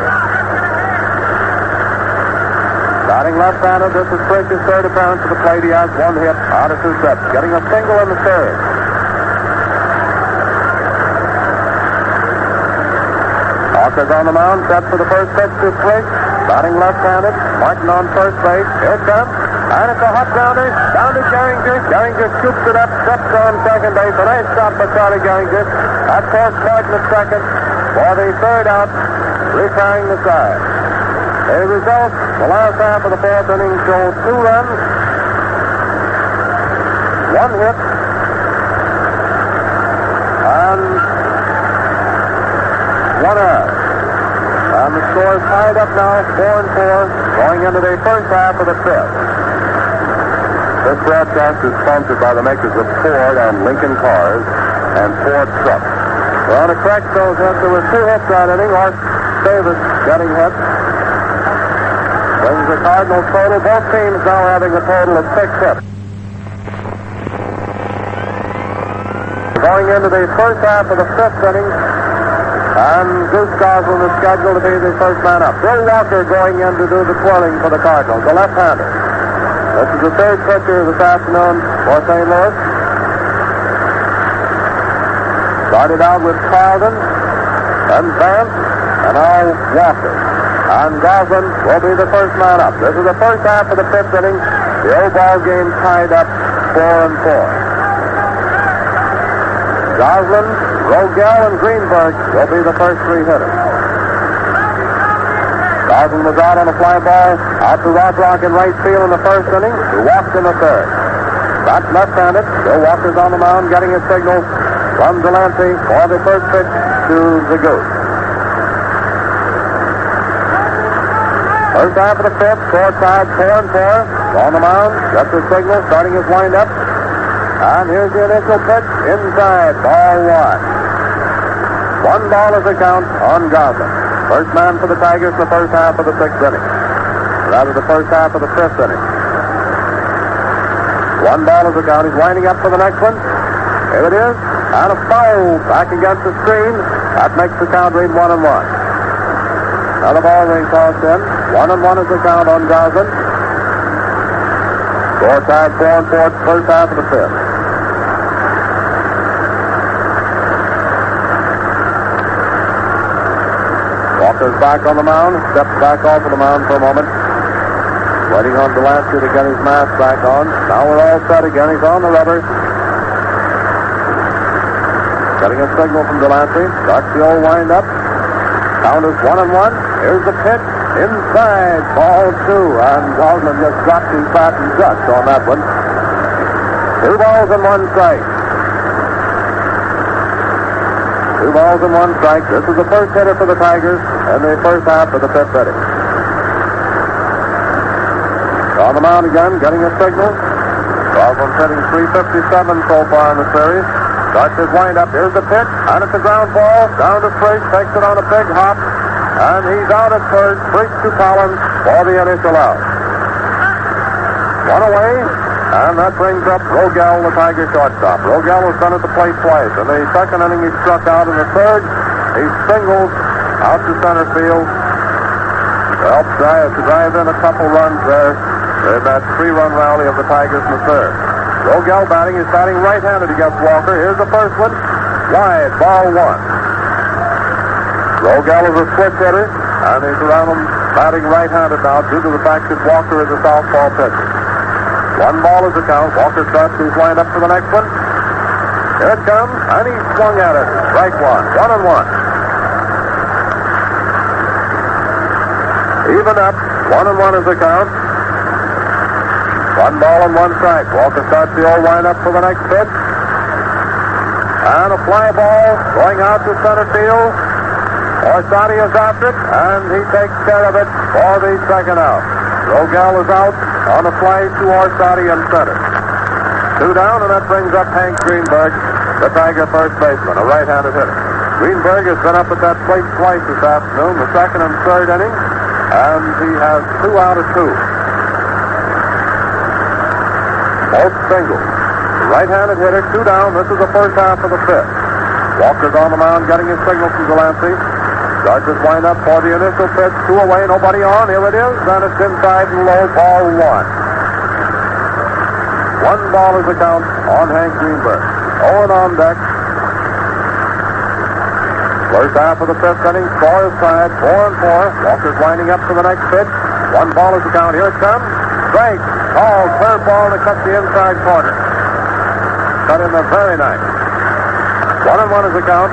Batting left-handed, this is Frisch's third appearance at the plate. He has 1 hit out of 2 steps, getting a single in the third. Walker's on the mound, set for the first pitch to Frisch. Batting left-handed, Martin on first base. Here it comes, and it's a hot grounder down to Geringer. Geringer scoops it up, steps on second base. A nice stop by Charlie Geringer. That forced Martin at second for the third out, retiring the side. The result, the last half of the fourth inning showed 2 runs, 1 hit, and 1 error. And the score is tied up now, 4-4, going into the first half of the fifth. This broadcast is sponsored by the makers of Ford and Lincoln cars and Ford trucks. Well, to correct those hits, there were 2 hits that inning. Art Davis getting hit. Brings the Cardinals total. Both teams now having a total of 6 hits. Going into the first half of the fifth inning, and Goose Goslin is scheduled to be the first man up. Bill Walker going in to do the twirling for the Cardinals, the left-hander. This is the third pitcher this afternoon for St. Louis. Started out with Carlton, then Vance, and now Walker. And Goslin will be the first man up. This is the first half of the fifth inning. The old ball game tied up 4-4. Goslin, Rogel, and Greenberg will be the first 3 hitters. Goslin was out on a fly ball out to Rock in right field in the first inning. He walked in the third. That's left-handed. Bill Walker's on the mound getting his signal from Delancey for the first pitch to the Goose. First half of the fifth, score tied 4-4. On the mound, gets the signal, starting his windup. And here's the initial pitch inside, ball one. 1 ball is the count on Goslin. First man for the Tigers in the first half of the sixth inning. Rather, the first half of the fifth inning. 1 ball is the count. He's winding up for the next one. Here it is. And a foul back against the screen. That makes the count read 1-1. Another ball being tossed in. 1-1 is the count on Goslin. Score tied 4-4, first half of the fifth. Walker's back on the mound. Steps back off of the mound for a moment. Waiting on Delancey to get his mask back on. Now we're all set again. He's on the rubber. Getting a signal from Delancey. Starts the old wind-up. Count is 1-1. Here's the pitch. Inside. Ball two. And Goslin just dropped his bat and just on that one. 2 balls and 1 strike. 2 balls and 1 strike. This is the first hitter for the Tigers in the first half of the fifth inning. On the mound again, getting a signal. Goslin's hitting .357 so far in the series. Starts his windup. Here's the pitch. And it's a ground ball. Down to first. Takes it on a big hop. And he's out at third. Breaks to Collins for the initial out. 1 away. And that brings up Rogel, the Tiger shortstop. Rogel was done at the plate twice. In the second inning, he struck out. In the third, he singles out to center field. Helped to drive in a couple runs there in that 3-run rally of the Tigers in the third. Rogel batting. He's batting right-handed against Walker. Here's the first one. Wide, ball one. Rogel is a switch hitter, and he's around him batting right-handed now due to the fact that Walker is a southpaw pitcher. 1 ball is the count. Walker starts his windup for the next one. Here it comes, and he swung at it. Strike one. 1-1. Even up. 1-1 is the count. 1 ball and 1 strike. Walker starts the old windup for the next pitch. And a fly ball going out to center field. Orsatti is after it, and he takes care of it for the second out. Rogel is out on a fly to Orsatti in center. 2 down, and that brings up Hank Greenberg, the Tiger first baseman, a right-handed hitter. Greenberg has been up at that plate twice this afternoon, the second and third inning, and he has 2 out of 2. Both singles. Right-handed hitter, 2 down. This is the first half of the fifth. Walker's on the mound, getting his signal from Delancey. Starts his windup for the initial pitch. 2 away, nobody on. Here it is. And it's inside and low, ball 1. 1 ball is the count on Hank Greenberg. Owen on deck. First half of the fifth inning. Score is tied, 4-4. Walker's winding up for the next pitch. 1 ball is the count. Here it comes. Strike. Called. Third ball to cut the inside corner. Cut in there very nice. 1-1 is the count.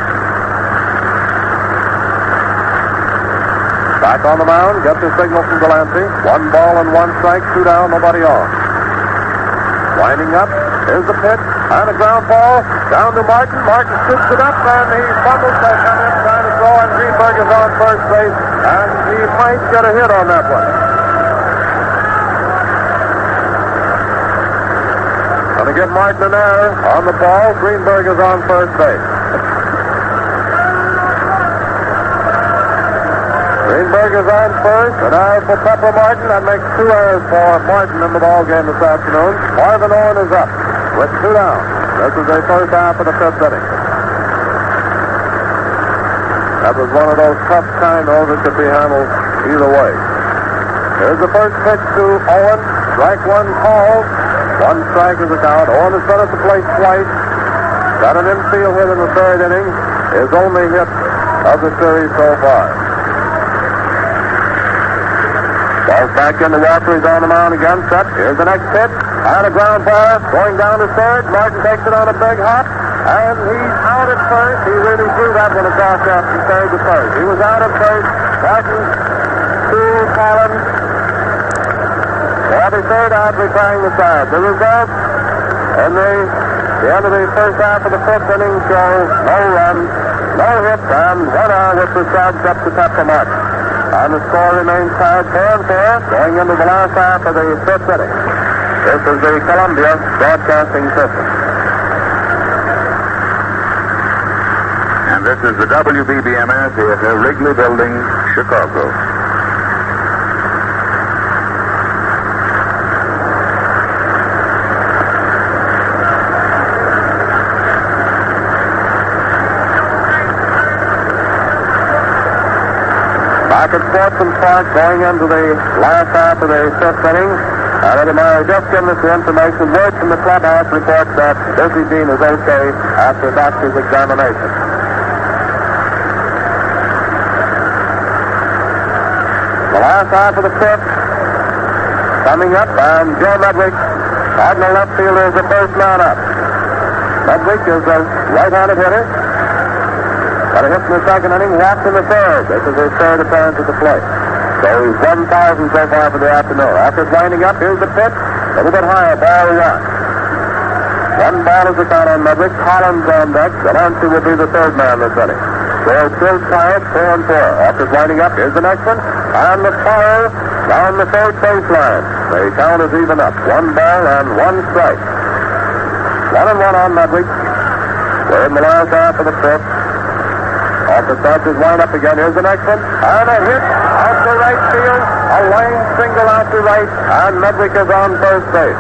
Back on the mound, gets his signal from Delancey. 1 ball and 1 strike, 2 down, nobody on. Winding up, here's the pitch, and a ground ball down to Martin. Martin scoops it up, and he fumbles that come in, trying to throw, and Greenberg is on first base, and he might get a hit on that one. Going to give Martin an error on the ball. Greenberg is on first base. Greenberg is on first, and as for Pepper Martin, that makes 2 errors for Martin in the ball game this afternoon. Marvin Owen is up with 2 down. This is the first half of the fifth inning. That was one of those tough kind of that could be handled either way. Here's the first pitch to Owen. Strike 1 called. 1 strike is the count. Owen has been at the plate twice. Got an infield hit in the third inning. His only hit of the series so far. Ball's back into Walker. He's on the mound again. Set. Here's the next pitch. And a ground ball going down to third. Martin takes it on a big hop. And he's out at first. He really threw that one across from third to first. He was out at first. Martin to Collins. For the third out, replying the side. The result in the end of the first half of the fifth inning shows no runs, no hits, and 1 out with the subs up to Pepper Martin. And the score remains tied 4-4 going into the last half of the fifth inning. This is the Columbia Broadcasting System. And this is the WBBM Amphitheater, Wrigley Building, Chicago. Back at Sportsman Park going into the last half of the fifth inning. Eddie Meyer just giving us the information. Word from the clubhouse reports that Busy Dean is okay after doctor's examination. The last half of the fifth coming up, and Joe Medwick, Cardinal left fielder, is the first man up. Medwick is a right-handed hitter. Got a hit in the second inning, walked in the third. This is his third appearance at the plate. So he's 1,000 so far for the afternoon. After winding up, here's the pitch. A little bit higher, ball one. One ball is the count on Medwick. Collins on deck. Delancey will be the third man this inning. So still tied, 4-4. After winding up, here's the next one. And the fire down the third baseline. The count is even up. One ball and one strike. 1-1 on Medwick. We're in the last half of the fifth. After starts his wind up again. Here's the next one. And a hit out to right field. A line single out to right. And Medwick is on first base.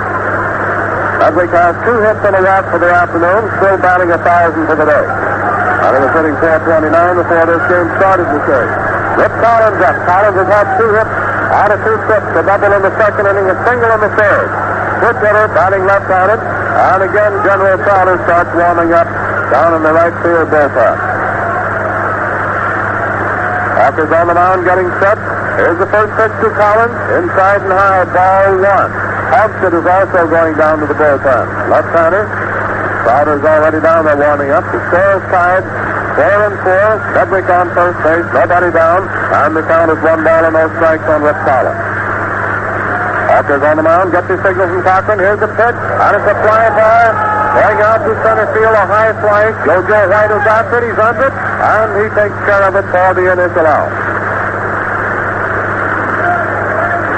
Medwick has 2 hits in a row for the afternoon. Still batting 1,000 for the day. And he was hitting 429 before this game started the series. Rip Collins up. Collins has had 2 hits out of 2 trips. A double in the second inning, a single in the third. Switch hitter batting left-handed. And again, General Crowder starts warming up down in the right field bullpen. Hawker's on the mound getting set. Here's the first pitch to Collins. Inside and high, ball one. Hogstead is also going down to the bullpen. Left-hander. Crowder's already down there warming up. The score is tied 4-4. Medwick on first base. Nobody down. And the count is 1 ball and no strikes on Rip Collins. Hawker's on the mound. Gets his signal from Cochran. Here's the pitch. And it's a fly ball. Going out to center field, a high fly. Joe White is after it. He's under it. And he takes care of it for the initial out.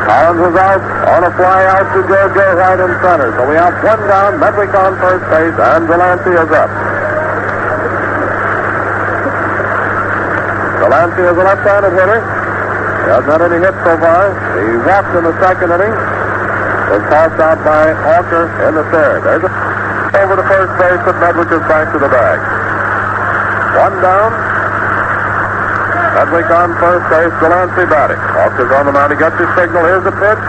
Collins is out on a fly out to Joe White in center. So we have 1 down. Medwick on first base. And Delancey is up. Delancey is a left-handed hitter. He hasn't had any hits so far. He walked in the second inning. Was tossed out by Hawker in the third. There's a over the first base, but Medwick is back to the bag. 1 down. Medwick on first base. Delancey batting. Hawker's on the mound. He gets his signal. Here's the pitch.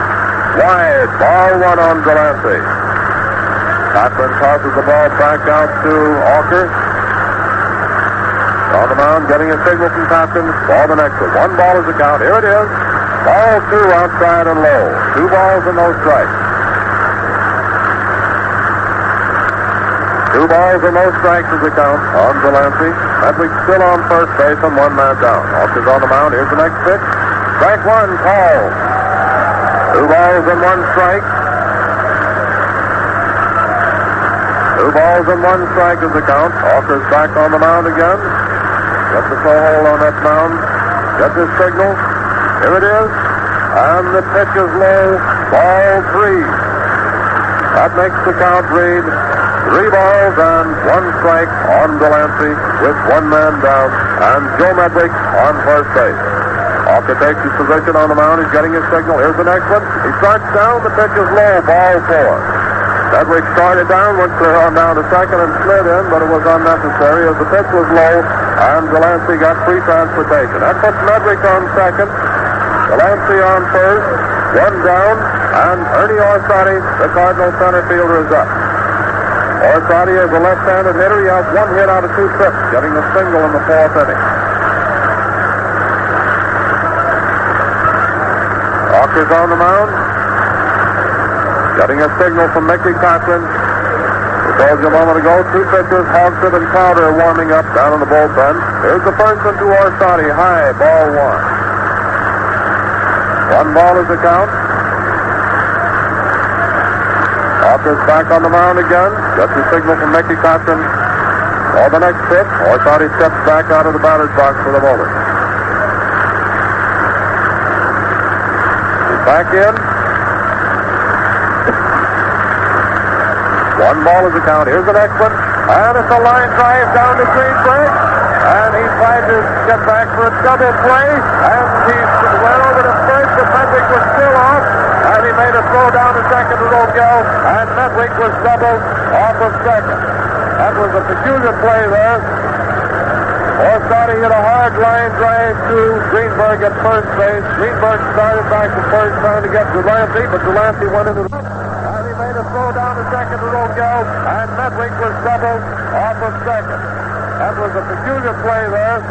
Wide. Ball 1 on Delancey. Cochran tosses the ball back out to Hawker. On the mound, getting a signal from Cochran. Ball the next one. 1 ball is the count. Here it is. Ball 2 outside and low. 2 balls and no strikes. 2 balls and no strikes is the count on Delancey. Medwick still on first base and 1 man down. Hawker's on the mound. Here's the next pitch. Strike 1, called. 2 balls and 1 strike. 2 balls and 1 strike is the count. Hawker's back on the mound again. Gets the slow hold on that mound. Gets his signal. Here it is. And the pitch is low. Ball 3. That makes the count read 3 balls and 1 strike on Delancey with 1 man down. And Joe Medwick on first base. Hawker takes his position on the mound. He's getting his signal. Here's the next one. He starts down. The pitch is low. Ball 4. Medwick started down, went clear on down to second and slid in, but it was unnecessary as the pitch was low, and Delancey got free transportation. That puts Medwick on second, Delancey on first, 1 down, and Ernie Orsatti, the Cardinal center fielder, is up. Orsatti is a left-handed hitter. He has 1 hit out of 2 trips, getting a single in the 4th inning. Hawker's on the mound. Getting a signal from Mickey Cochran. We told you a moment ago, 2 pitchers, Hogstead and Crowder, warming up down in the bullpen. Here's the first one to Orsatti. High, ball 1. 1 ball is the count. Hawker's back on the mound again. Gets the signal from Mickey Cochran. For the next pitch, Orsatti steps back out of the batter's box for the moment. Back in. 1 ball is the count. Here's the next one. And it's a line drive down to Greenberg. And he tried to get back for a double play. And he went over to first, but Medwick was still off. And he made a throw down to second to Rogel. And Medwick was doubled off of second. That was a peculiar play there. Orsatti hit a hard line drive to Greenberg at first base. Greenberg started back to first trying to get Delancey, but Delancey went into the... And he made a throw down to second to Rogel. And Medwick was doubled off of second. That was a peculiar play there.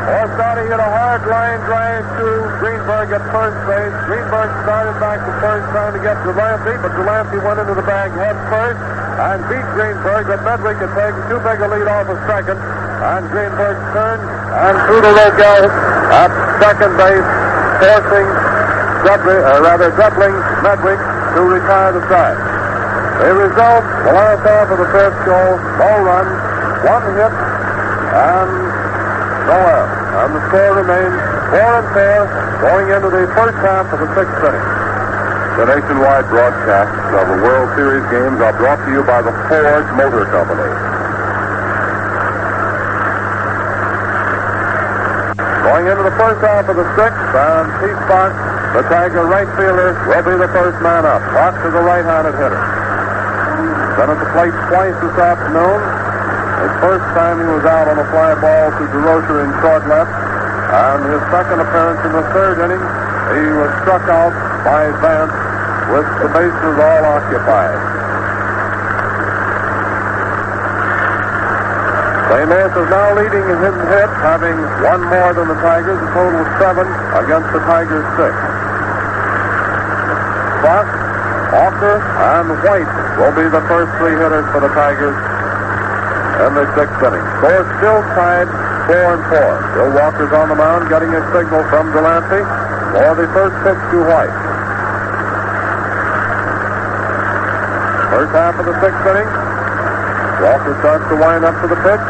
Orsatti hit a hard line drive to Greenberg at first base. Greenberg started back to first trying to get Delancey, but Delancey went into the bag head first and beat Greenberg, but Medwick had taken too big a lead off of second. And Greenberg turned and threw to Rogel at second base, forcing doubling Medwick to retire the side. The result, the last half of the first show, no runs, 1 hit, and no error. And the score remains 4-4 going into the first half of the 6th inning. The nationwide broadcasts of the World Series games are brought to you by the Ford Motor Company. Going into the first half of the 6th, and Pete Fox, the Tiger right fielder, will be the first man up. Fox is a right-handed hitter. Been at the plate twice this afternoon. His first time he was out on a fly ball to DeRocher in short left, and his second appearance in the 3rd inning, he was struck out by Vance with the bases all occupied. St. Louis is now leading in hits, having 1 more than the Tigers, a total of 7 against the Tigers' 6. Fox, Hawker, and White will be the first 3 hitters for the Tigers in the 6th inning. Score still tied 4-4. Bill Walker's on the mound, getting a signal from Delancey for the first pitch to White. First half of the 6th inning. Walker starts to wind up for the pitch.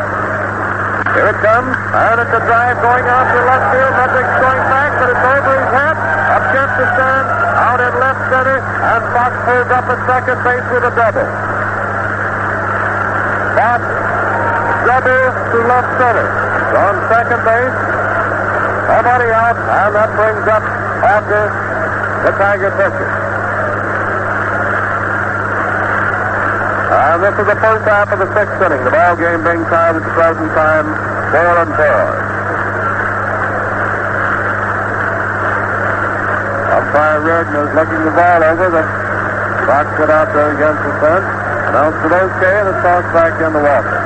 Here it comes, and it's a drive going out to left field. Medwick's going back, but it's over his head. Up against the stand, out in left center, and Fox pulls up at second base with a double. Fox double to left center. On second base, somebody out, and that brings up Hawker, the Tiger pitcher. And this is the first half of the 6th inning. The ball game being tied at the present time, 4-4. Umpire Reardon is looking the ball over. The Fox got out there against the fence. Announced it okay, and it's tossed back into Walker.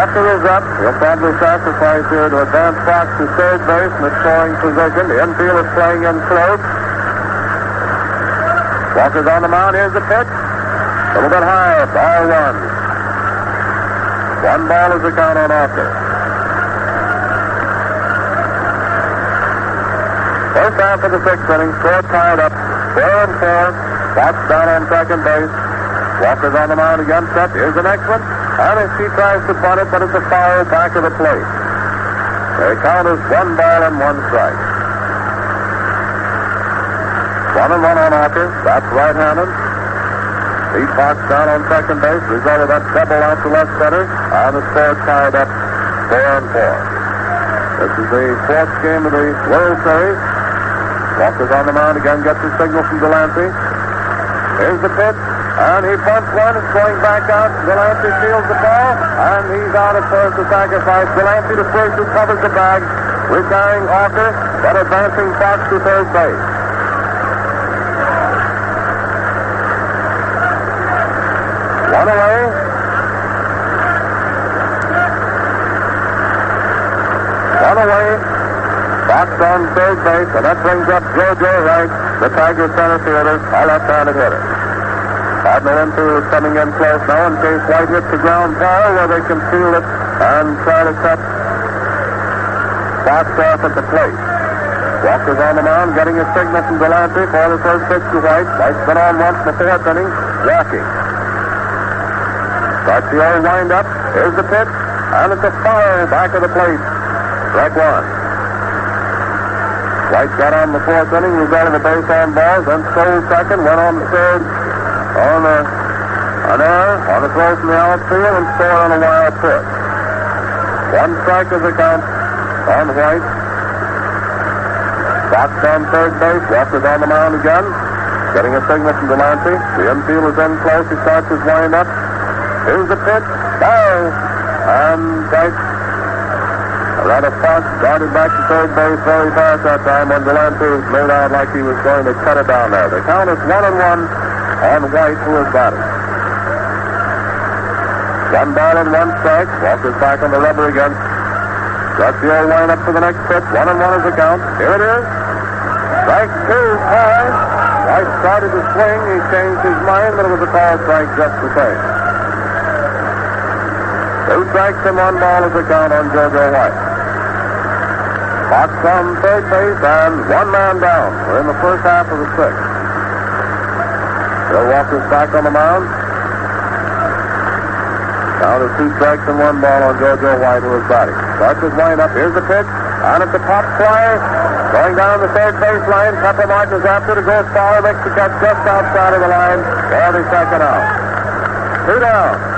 After is up, he'll probably sacrifice here to advance Fox to third base in a scoring position. The infield is playing in close. Walker's on the mound. Here's the pitch. A little bit high. Ball 1. 1 ball is the count on Walker. First half of the 6th inning. Score tied up 4-4. Fox down on second base. Walker's on the mound again. Set. Here's the next one. And if he tries to bunt it, but it's a foul back of the plate. The count is 1 ball and 1 strike. 1-1 on Hawker. That's right-handed. Pete Fox down on second base. Result of that double out to left center. And the score tied up 4-4. This is the 4th game of the World Series. Walker's on the mound again. Gets his signal from Delancey. Here's the pitch. And he punts one. It's going back out. Delancey fields the ball. And he's out at first to sacrifice. Delancey to first, who covers the bag. Retiring Hawker, but advancing Fox to third base. One away. One away. Fox on third base. And that brings up Jojo Wright, the Tiger center fielder, a left-handed hitter. Cardinal infield is coming in close now in case White hits the ground ball where they can field it and try to cut Fox off at the plate. Walker's on the mound, getting a signal from Delancey for the first pitch to White. White's been on once in the 4th inning, walking. Starts the old wind-up. Here's the pitch, and it's a foul back of the plate. Strike one. White got on the fourth inning, resulted in a base on balls, then stole second, went on the third on an error on the throw from the outfield, and scored on a wild pitch. One strike is the count on White. Fox on third base, Walker's on the mound again, getting a signal from Delancey. The infield is in close, he starts his wind-up. Here's the pitch, foul, and White. Rather Fox darted back to third base very fast that time when Delancey made out like he was going to cut it down there. The count is 1-1 on White, who is batting. 1 ball and 1 strike. Walker's back on the rubber again. That's the old line up for the next pitch. 1-1 is the count. Here it is. Strike two, high. White started to swing. He changed his mind, but it was a call strike just the same. 2 strikes and 1 ball is the count on JoJo White. Fox on third base and 1 man down. We're in the first half of the 6th. Bill Walker's back on the mound. Count is 2 strikes and 1 ball on JoJo White, who is batting. Starts his wind-up. Here's the pitch. On at the top fly. Going down the third baseline. Pepper Martin is after it. Goes far. Makes the catch just outside of the line. For the second out. 2 down.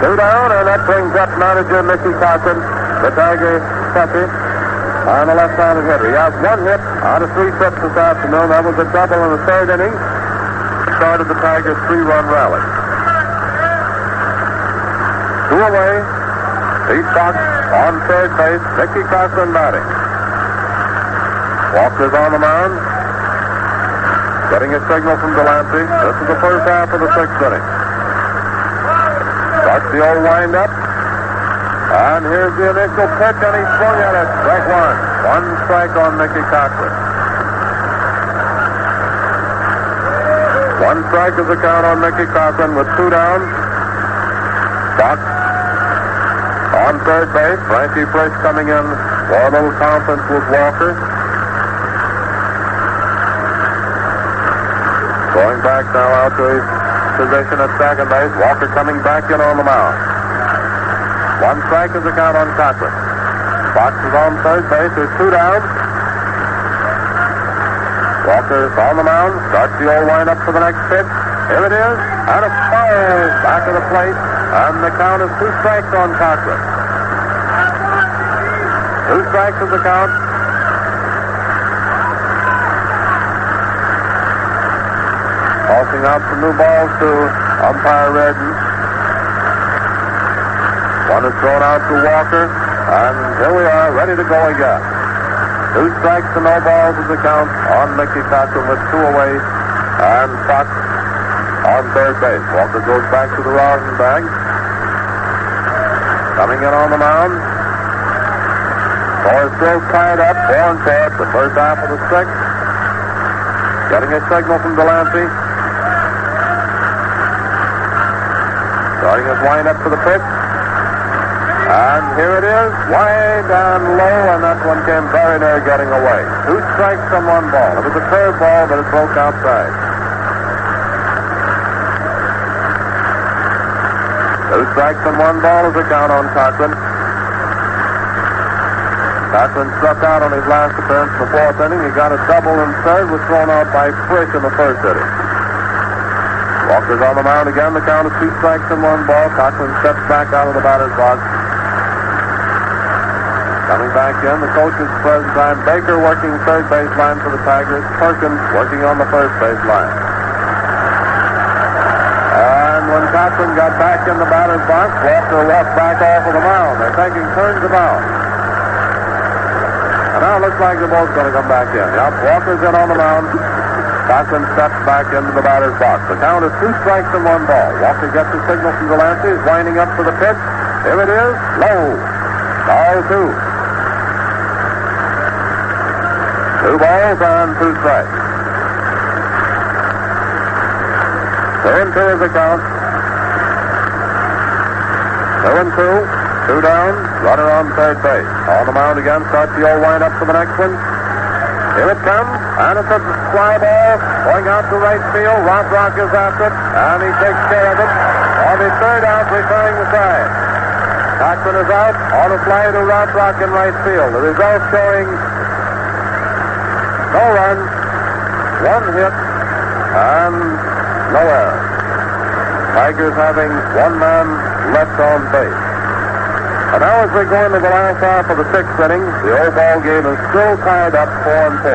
2 down, and that brings up manager Mickey Cochran, the Tiger Pepe, on the left-handed hitter. He has 1 hit out of 3 trips this afternoon. That was a double in the 3rd inning. Started the Tigers' 3-run rally. 2 away. Pete Fox on third base. Mickey Cochran batting. Walker's on the mound. Getting a signal from Delancey. This is the first half of the 6th inning. That's the old wind-up. And here's the initial pitch, and he swung at it. Strike 1. 1 strike on Mickey Cochran. 1 strike is the count on Mickey Cochran with 2 down. Fox on third base. Frankie Frisch coming in for a little conference with Walker. Going back now out to his position at second base. Walker coming back in on the mound. 1 strike is the count on Cochran. Fox is on third base. There's 2 down. Walker on the mound. Starts the old wind-up for the next pitch. Here it is. And a foul back of the plate. And the count is 2 strikes on Cochran. 2 strikes is the count. Tossing out some new balls to umpire Redden. 1 is thrown out to Walker. And here we are, ready to go again. 2 strikes to no balls is the count on Mickey Cochran with 2 away. And Fox on third base. Walker goes back to the rosin bag. Coming in on the mound. Score is still tied up. 4-4. The first half of the 6th. Getting a signal from Delancey. Starting his wind-up for the pitch. And here it is. Wide and low, and that one came very near getting away. 2 strikes on 1 ball. It was a curve ball, but it broke outside. 2 strikes on 1 ball is the count on Cochran. Cochran struck out on his last appearance in the 4th inning. He got a double in third, was thrown out by Frisch in the 1st inning. Walker's on the mound again. The count is 2 strikes and 1 ball. Cochran steps back out of the batter's box. Coming back in, the coach is present time. Baker working third baseline for the Tigers. Perkins working on the first baseline. And when Cochran got back in the batter's box, Walker walked back off of the mound. They're taking turns about. And now it looks like they're both going to come back in. Yep, Walker's in on the mound. Cochran steps back into the batter's box. The count is 2 strikes and 1 ball. Walker gets the signal from Delancey. He's winding up for the pitch. Here it is. Low. Ball 2. 2 balls and 2 strikes. 2-2 is the count. 2-2. 2 down. Runner on third base. On the mound again. Starts the old wind-up for the next one. Here it comes. And it's a fly ball going out to right field. Rock is after it. And he takes care of it. on the third out, returning the side. Cochran is out on a fly to Rock in right field. The result showing no runs, one hit, and no error. Tigers having one man left on base. And now as we go into the last half of the sixth inning, the old ball game is still tied up 4-4.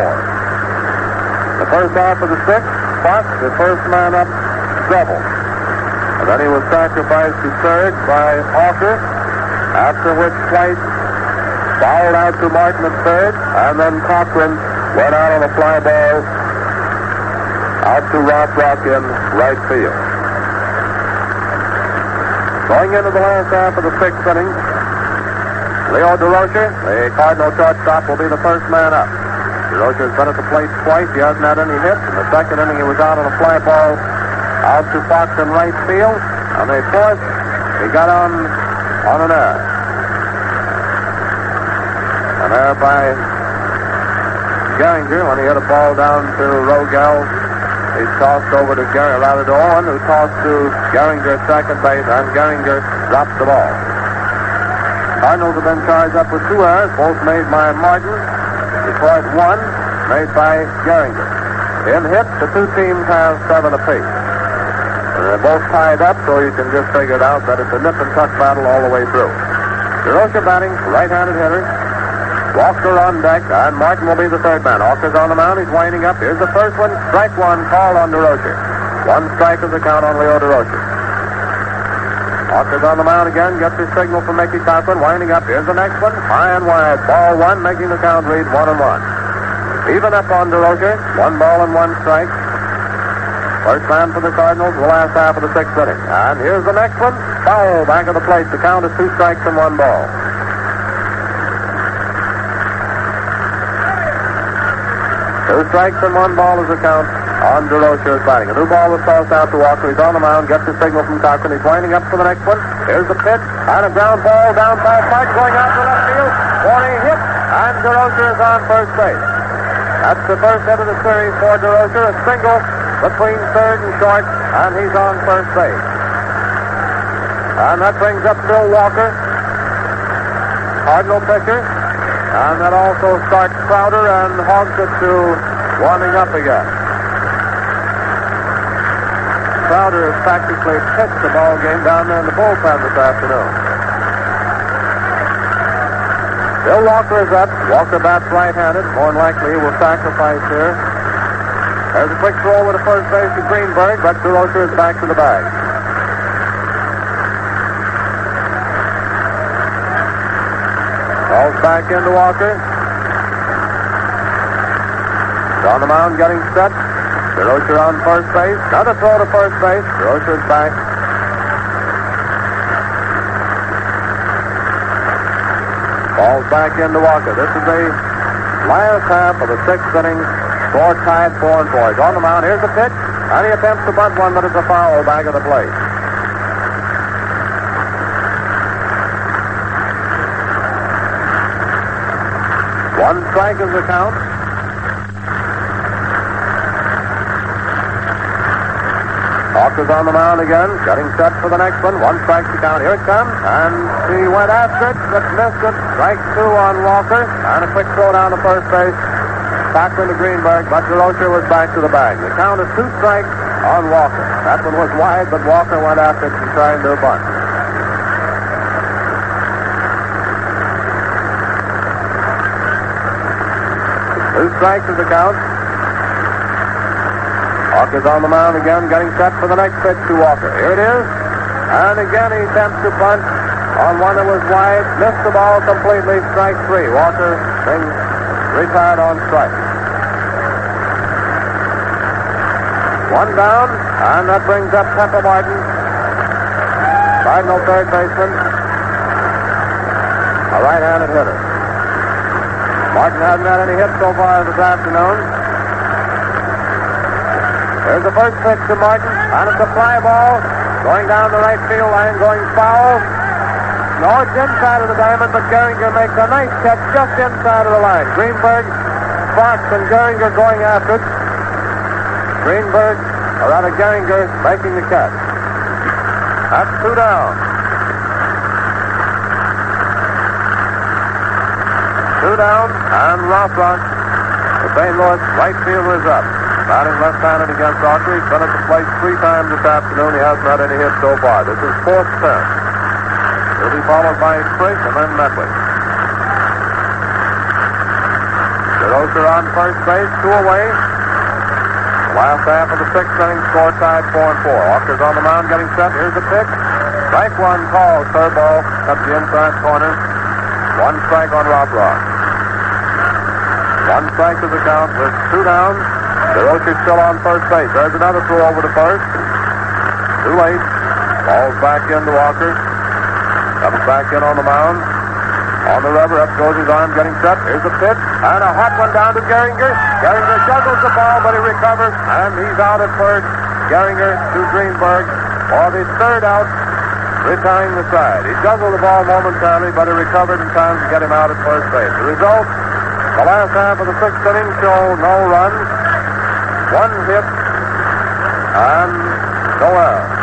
The first half of the sixth, Fox, the first man up, doubled. And then he was sacrificed to third by Hawker, after which White fouled out to Martin at third, and then Cochran went out on a fly ball out to Rock in right field. Going into the last half of the sixth inning, Leo DeRocher, the Cardinal shortstop, will be the first man up. DeRocher's been at the plate twice. He hasn't had any hits. In the second inning, he was out on a fly ball out to Fox in right field. On the fourth, he got on an error. An error by Gehringer when he hit a ball down to Rogel. He tossed over to Owen, who tossed to Gehringer at second base, and Gehringer dropped the ball. Cardinals have been charged up with two errors, both made by Martin. Detroit one, made by Gehringer. In hits, the two teams have 7 apiece. And they're both tied up, so you can just figure it out that it's a nip and tuck battle all the way through. DeRocher batting, right-handed hitter. Walker on deck, and Martin will be the third man. Walker's on the mound, he's winding up. Here's the first one, strike one, called on DeRocher. One strike is the count on Leo DeRocher. Walker's on the mound again, gets his signal from Mickey Cochran, winding up. Here's the next one, high and wide, ball one, making the count read 1-1. Even up on DeRocher, 1 ball and 1 strike. First man for the Cardinals in the last half of the sixth inning. And here's the next one, foul back of the plate. The count is 2 strikes and 1 ball. Two strikes and 1 ball is the count on DeRocher's batting. A new ball was tossed out to Walker. He's on the mound, gets the signal from Cochran. He's winding up for the next one. Here's the pitch, and a ground ball down by Park, going out to left field for a hit, and DeRocher is on first base. That's the first hit of the series for DeRocher, a single between third and short, and he's on first base. And that brings up Bill Walker, Cardinal pitcher. And that also starts Crowder and hogs it to warming up again. Crowder has practically pitched the ball game down there in the bullpen this afternoon. Bill Walker is up. Walker bats right-handed. More than likely he will sacrifice here. There's a quick throw over to first base to Greenberg, but DeRocher is back to the bag. Calls back into Walker. He's on the mound, getting set. DeRocher on first base. Another throw to first base. DeRocher's back. Calls back into Walker. This is the last half of the sixth inning. Score tied 4-4. He's on the mound. Here's the pitch. And he attempts to bunt one, but it's a foul back of the plate. One strike is the count. Walker's on the mound again, getting set for the next one. One strike to count. Here it comes, and he went after it, but missed it. Strike 2 on Walker, and a quick throw down to first base. Cochran to Greenberg, but DeRocher was back to the bag. The count is 2 strikes on Walker. That one was wide, but Walker went after it and tried to bunt. Two strikes is the count. Walker's on the mound again, getting set for the next pitch to Walker. Here it is. And again he attempts to bunt on one that was wide. Missed the ball completely. Strike 3. Walker being retired on strike. One down, and that brings up Temple Martin, Cardinal third baseman, a right-handed hitter. Martin hasn't had any hits so far this afternoon. There's the first pitch to Martin, and it's a fly ball going down the right field line, going foul. No, it's inside of the diamond, but Gehringer makes a nice catch just inside of the line. Greenberg, Fox, and Gehringer going after it. Greenberg, or rather Gehringer, making the catch. That's 2 down. 2 down, and Rothrock, the St. Louis right fielder, is up. Batting left-handed against Archer. He's been at the plate 3 times this afternoon. He hasn't had any hits so far. This is 4th turn. He'll be followed by Frick and then Medley. DeRocher on first base, 2 away. Last half of the 6th inning, score tied 4-4. Walker's on the mound, getting set. Here's the pitch. Strike 1 called. Third ball up the inside corner. 1 strike on Rothrock. 1 strike to the count with 2 down. DeRocher's still on first base. There's another throw over to first. Too late. Ball's back into Walker. Comes back in on the mound. On the rubber, up goes his arm, getting set. Here's a pitch, and a hot one down to Gehringer. Gehringer juggles the ball, but he recovers, and he's out at first. Gehringer to Greenberg for the 3rd out, retiring the side. He juggled the ball momentarily, but he recovered in time to get him out at first base. The result, the last half of the 6th inning show no runs, 1 hit, and no error.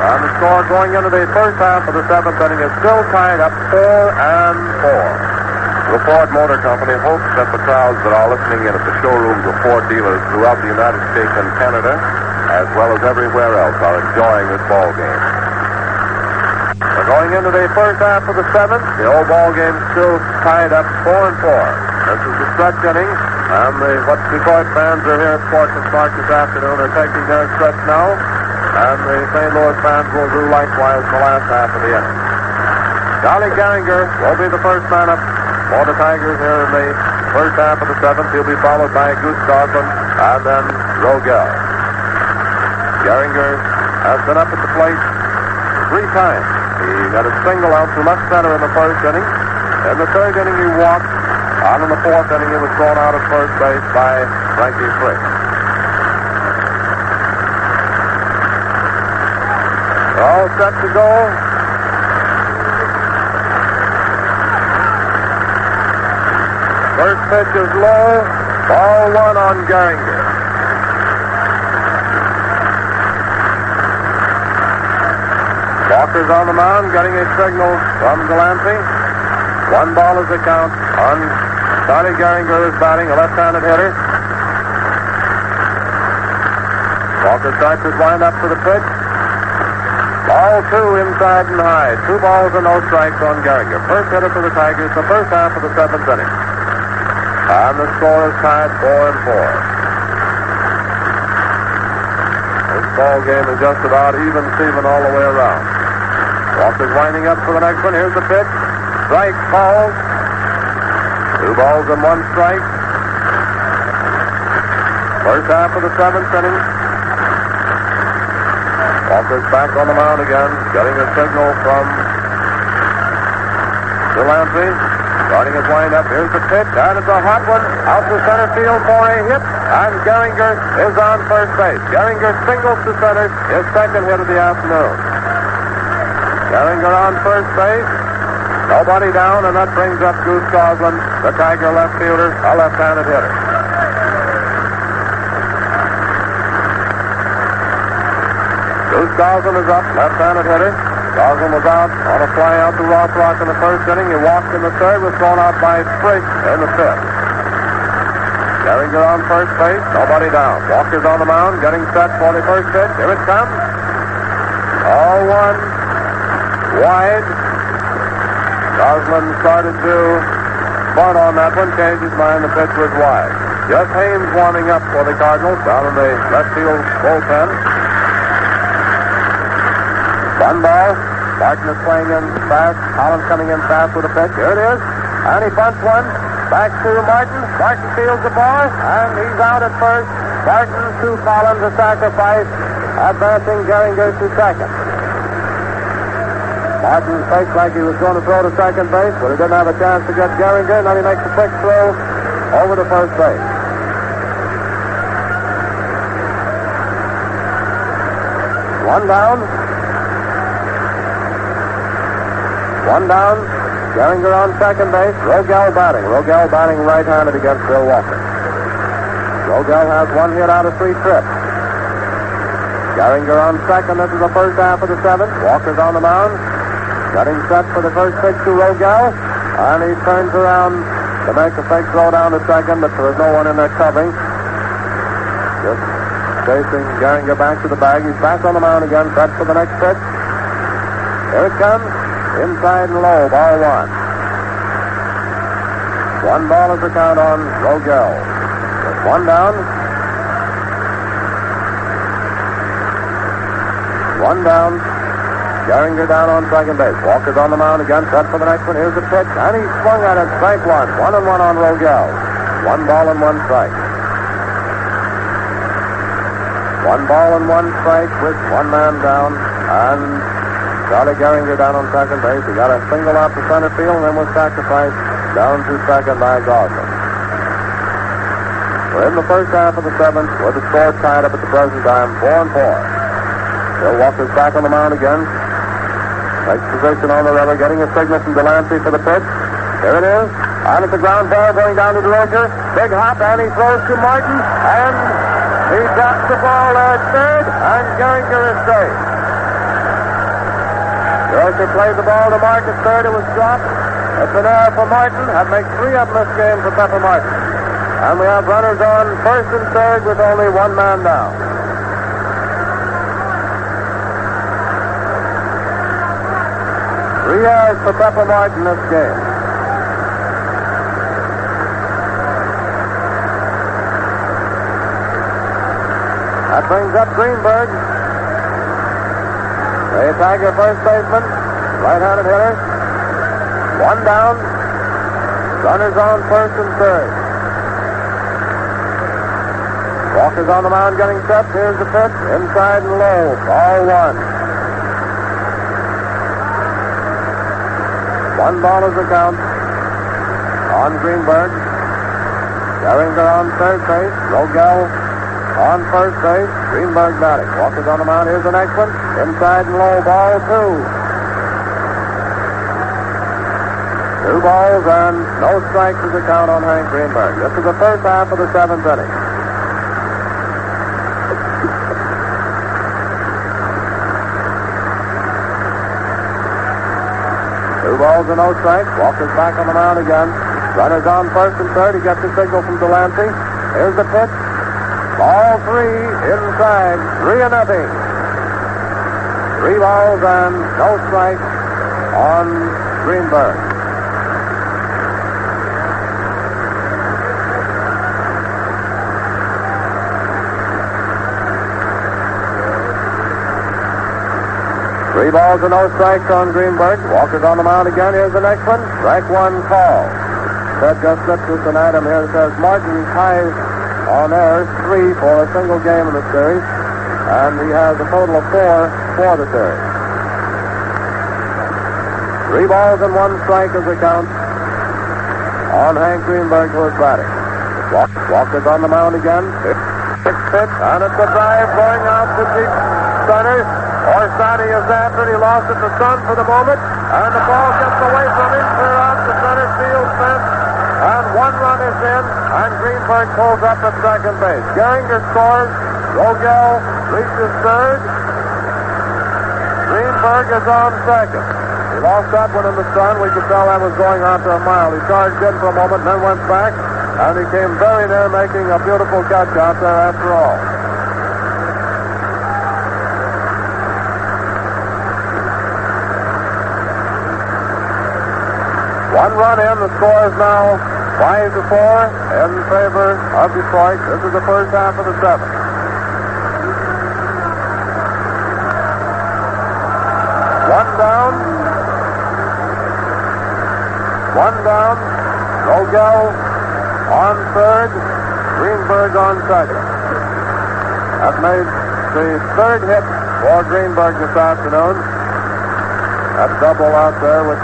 And the score going into the first half of the 7th inning is still tied up 4-4. The Ford Motor Company hopes that the crowds that are listening in at the showrooms of Ford dealers throughout the United States and Canada, as well as everywhere else, are enjoying this ball game. We're going into the first half of the 7th. The old ball game still tied up 4-4. This is the stretch inning, and what Detroit fans are here at Sportsman's Park this afternoon are taking their stretch now. And the St. Louis fans will do likewise in the last half of the inning. Charlie Gehringer will be the first man up for the Tigers here in the first half of the 7th. He'll be followed by Goose Goslin and then Rogel. Gehringer has been up at the plate 3 times. He got a single out to left center in the first inning. In the 3rd inning, he walked. And in the 4th inning, he was thrown out at first base by Frankie Frick. All set to go. First pitch is low. Ball 1 on Gehringer. Walker's on the mound, getting a signal from Delancey. 1 ball is the count on Charlie Gehringer, is batting, a left-handed hitter. Walker starts his wind-up for the pitch. Ball 2 inside and high. 2 balls and no strikes on Gehringer. First hitter for the Tigers, the first half of the 7th inning. And the score is tied 4-4. This ball game is just about even Steven all the way around. Walker's winding up for the next one. Here's the pitch. Strike calls. 2 balls and 1 strike. First half of the 7th inning. Walker's back on the mound again, getting a signal from Delancey. Starting his wind-up. Here's the pitch, and it's a hot one out to center field for a hit, and Gehringer is on first base. Gehringer singles to center, his 2nd hit of the afternoon. Gehringer on first base. Nobody down, and that brings up Goose Goslin, the Tiger left fielder, a left-handed hitter. Goose Goslin is up, left-handed hitter. Goslin was out on a fly out to Rothrock in the first inning. He walked in the 3rd, was thrown out by Frick in the 5th. Gehringer on first base, nobody down. Walker's on the mound, getting set for the first pitch. Here it comes. 0-1, wide. Goslin started to bunt on that one, changed his mind, the pitch was wide. Jeff Hames warming up for the Cardinals down in the left field bullpen. 1 ball. Martin is playing in fast. Collins coming in fast with a pitch. Here it is. And he bunts one. Back to Martin. Martin fields the ball. And he's out at first. Martin to Collins, a sacrifice. Advancing Gehringer to second. Martin faked like he was going to throw to second base, but he didn't have a chance to get Gehringer. And then he makes a quick throw over to first base. One down. Gehringer on second base. Rogel batting. Rogel batting right-handed against Bill Walker. Rogel has 1 hit out of 3 trips. Gehringer on second. This is the first half of the seventh. Walker's on the mound. Getting set for the first pitch to Rogel. And he turns around to make a fake throw down to second, but there was no one in there covering. Just chasing Gehringer back to the bag. He's back on the mound again, set for the next pitch. Here it comes. Inside and low, ball one. 1 ball is the count on Rogel. With one down. One down. Gehringer down on second base. Walker's on the mound again, set for the next one. Here's the pitch, and he swung at it. Strike one. 1-1 on Rogel. 1 ball and 1 strike. 1 ball and 1 strike with 1 man down, and Charlie Gehringer down on second base. He got a single out to center field and then was sacrificed down to second by Gosling. We're in the first half of the seventh with the score tied up at the present time, 4-4. Bill Walker's back on the mound again. Takes position on the rubber, getting a signal from Delancey for the pitch. Here it is. On at the ground ball, going down to DeRocher. Big hop, and he throws to Martin, and he drops the ball at third, and Gehringer is safe. DeRocher played the ball to Mark at third. It was dropped. It's an error for Martin. That makes 3 of them this game for Pepper Martin. And we have runners on first and third with only 1 man down. Three errors for Pepper Martin this game. That brings up Greenberg. The Tiger first baseman, right-handed hitter. 1 down. Runners on first and third. Walker's on the mound getting set. Here's the pitch. Inside and low. Ball 1. 1 ball is the count on Greenberg. Gehringer on third base. Rogel on first base. Greenberg batting. Walker's on the mound. Here's the next one. Inside and low. Ball 2. 2 balls and no strikes is the count on Hank Greenberg. This is the first half of the 7th inning. Balls and no strikes. Walker's back on the mound again. Runners on first and third. He gets a signal from Delancey. Here's the pitch. Ball 3 inside. 3-0. 3 balls and no strikes on Greenberg. Three balls and no strikes on Greenberg. Walker's on the mound again. Here's the next one. Strike 1 call. Ted just slipped us an item here that says Martin ties on errors 3 for a single game in the series, and he has a total of 4 for the series. 3 balls and 1 strike is the count on Hank Greenberg who is batting. Walker's on the mound again. Sixth pitch, and it's a drive going out to deep center. Orsatti is after it. He lost it to Sun for the moment, and the ball gets away from him, clear out the center field fence, and 1 run is in, and Greenberg pulls up at second base. Gehringer scores. Rogel reaches third. Greenberg is on second. He lost that one in the sun. We could tell that was going on to a mile. He charged in for a moment, then went back, and he came very near making a beautiful catch out there after all. One run in. The score is now 5-4 in favor of Detroit. This is the first half of the 7th. One down. Rogel on third. Greenberg on second. That made the 3rd hit for Greenberg this afternoon. That double out there with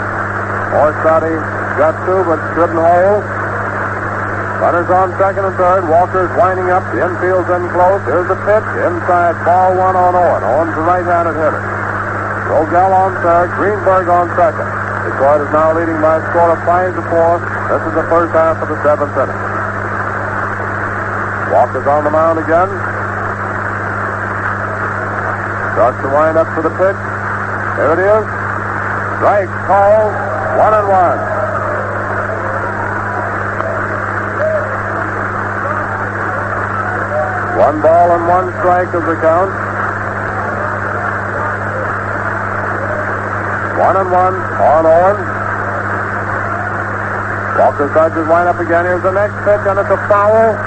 Orsatti got 2 but couldn't hold. Runners on second and third. Walker's winding up. The infield's in close. Here's the pitch. Inside. Ball 1 on Owen. Owen's a right-handed hitter. Rogel on third. Greenberg on second. Detroit is now leading by a score of 5-4. This is the first half of the 7th inning. Walker's on the mound again. Starts to wind up for the pitch. Here it is. Strike call. 1-1. One ball and one strike is the count. 1-1 on Owen. Walker starts his windup again. Here's the next pitch, and it's a foul.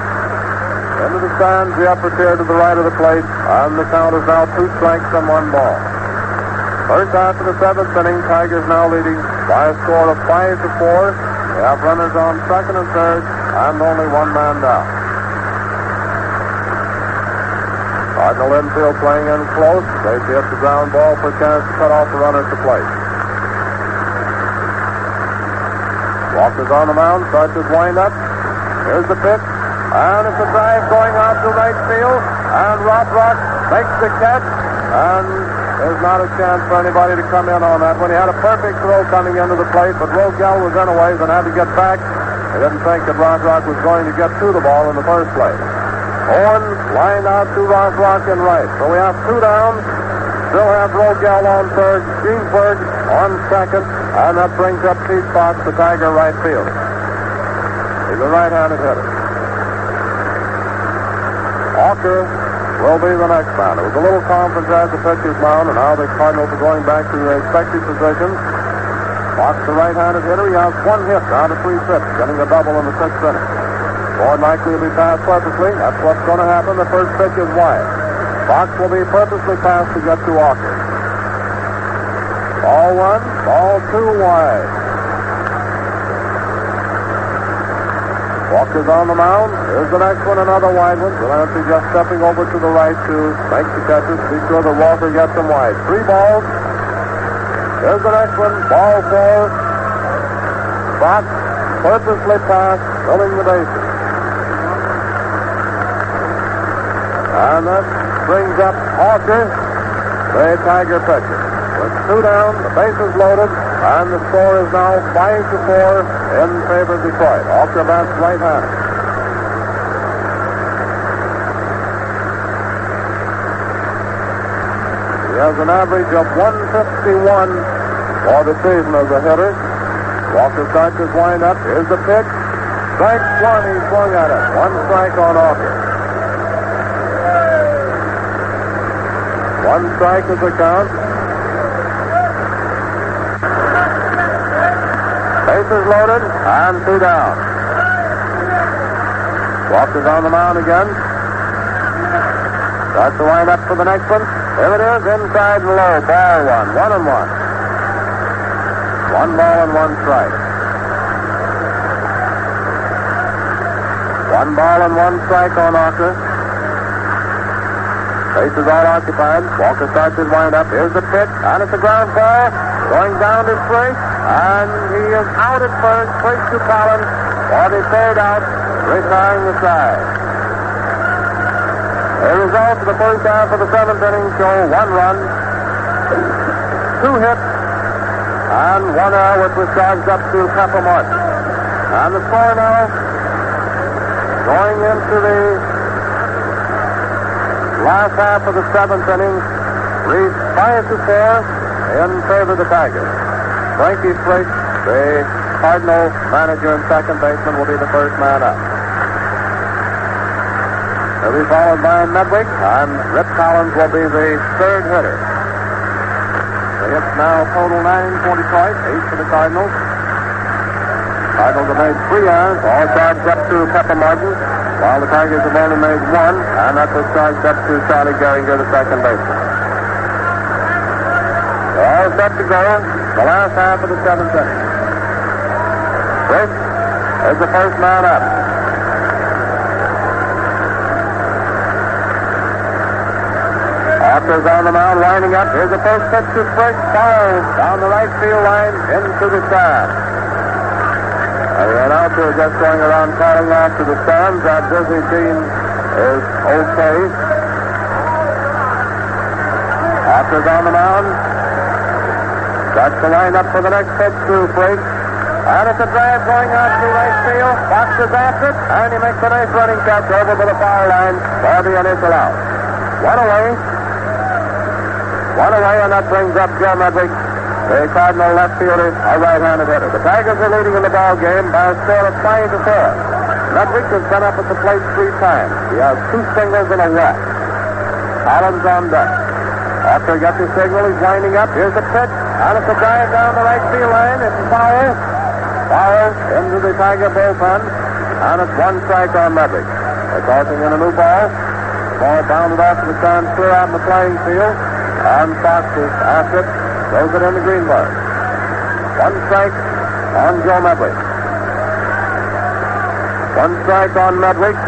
Into the stands, the upper tier to the right of the plate, and the count is now 2 strikes and 1 ball. First half of the 7th inning, Tigers now leading by a score of 5-4. They have runners on second and third, and only one man down. Cardinal infield playing in close. Safety hits the ground ball for a chance to cut off the runner at the plate. Walker's on the mound, starts his windup. Here's the pitch, and it's a drive going out to right field, and Rothrock makes the catch, and there's not a chance for anybody to come in on that one. He had a perfect throw coming into the plate, but Rogel was in a ways and had to get back. He didn't think that Rothrock was going to get to the ball in the first place. Owen lined out to Rothrock in right. So we have 2 down. Still have Rogel on third, Ginsberg on second, and that brings up Pete Fox, the Tiger right fielder. He's a right-handed hitter. Walker will be the next man. There was a little conference at the pitcher's mound, and now the Cardinals are going back to their expected positions. Fox, the right-handed hitter, he has 1 hit out of 3 trips, getting a double in the 6th inning. More likely to be passed purposely. That's what's going to happen. The first pitch is wide. Fox will be purposely passed to get to Walker. Ball 1, ball 2 wide. Walker's on the mound. Here's the next one, another wide one. Delancey just stepping over to the right to make the catches. Be sure that Walker gets them wide. 3 balls. Here's the next one, ball 4. Fox purposely passed, filling the bases. And that brings up Hawker, the Tiger pitcher. With 2 down, the bases loaded, and the score is now 5-4 in favor of Detroit. Hawker bats right-handed. He has an average of 151 for the season as a hitter. Walker starts his wind-up. Here's the pitch. Strike 1, he swung at it. 1 strike on Hawker. 1 strike is the count. Bases loaded and 2 down. Walker's on the mound again. Starts to wind up for the next one. Here it is, inside and low. Ball 1, 1-1. 1 ball and 1 strike. 1 ball and 1 strike on Hawker. Bases all occupied. Walker starts his wind-up. Here's the pitch, and it's a ground ball. Going down to first, and he is out at first. First to Collins for the 3rd out, retiring the side. The results of the first half of the 7th inning show 1 run, 2 hits, and 1 error, which was charged up to Pepper Martin. And the score now, going into the last half of the 7th inning, reads 5-4 in favor of the Tigers. Frankie Frick, the Cardinal manager and second baseman, will be the first man up. He'll be followed by Medwick, and Rip Collins will be the 3rd hitter. The hits now total 9 for Detroit, 8 for the Cardinals. Cardinals have made 3 errors, all charged up to Pepper Martin, while the Tigers have only made 1, and that was charged up to Charlie Gehringer, the second baseman. They're all set to go, the last half of the 7th inning. Frick is the first man up. Hawker's on the mound, winding up. Here's the first pitch to Frick, foul down the right field line into the stands. The announcer just going around calling out to the stands. That Disney team is okay. Hawker's on the mound. Starts to line up for the next pitch to Frick. And it's a drive going out to right field. Fox is after it, and he makes a nice running catch over to the foul line for the initial out. 1 away. One away, and that brings up Joe Medwick, the Cardinal left fielder, a right-handed hitter. The Tigers are leading in the ball game by a score of 5-4. Medwick has been up at the plate 3 times. He has 2 singles and a walk. Collins on deck. After he gets his signal, he's winding up. Here's the pitch, and it's a drive down the right field line. It's foul. Foul into the Tiger bullpen, and it's 1 strike on Medwick. They're tossing in a new ball. Ball bounded off to the stand, clear out in the playing field, and Fox is after it. Throws it into Greenberg. 1 strike on Joe Medwick. 1 strike on Medwick.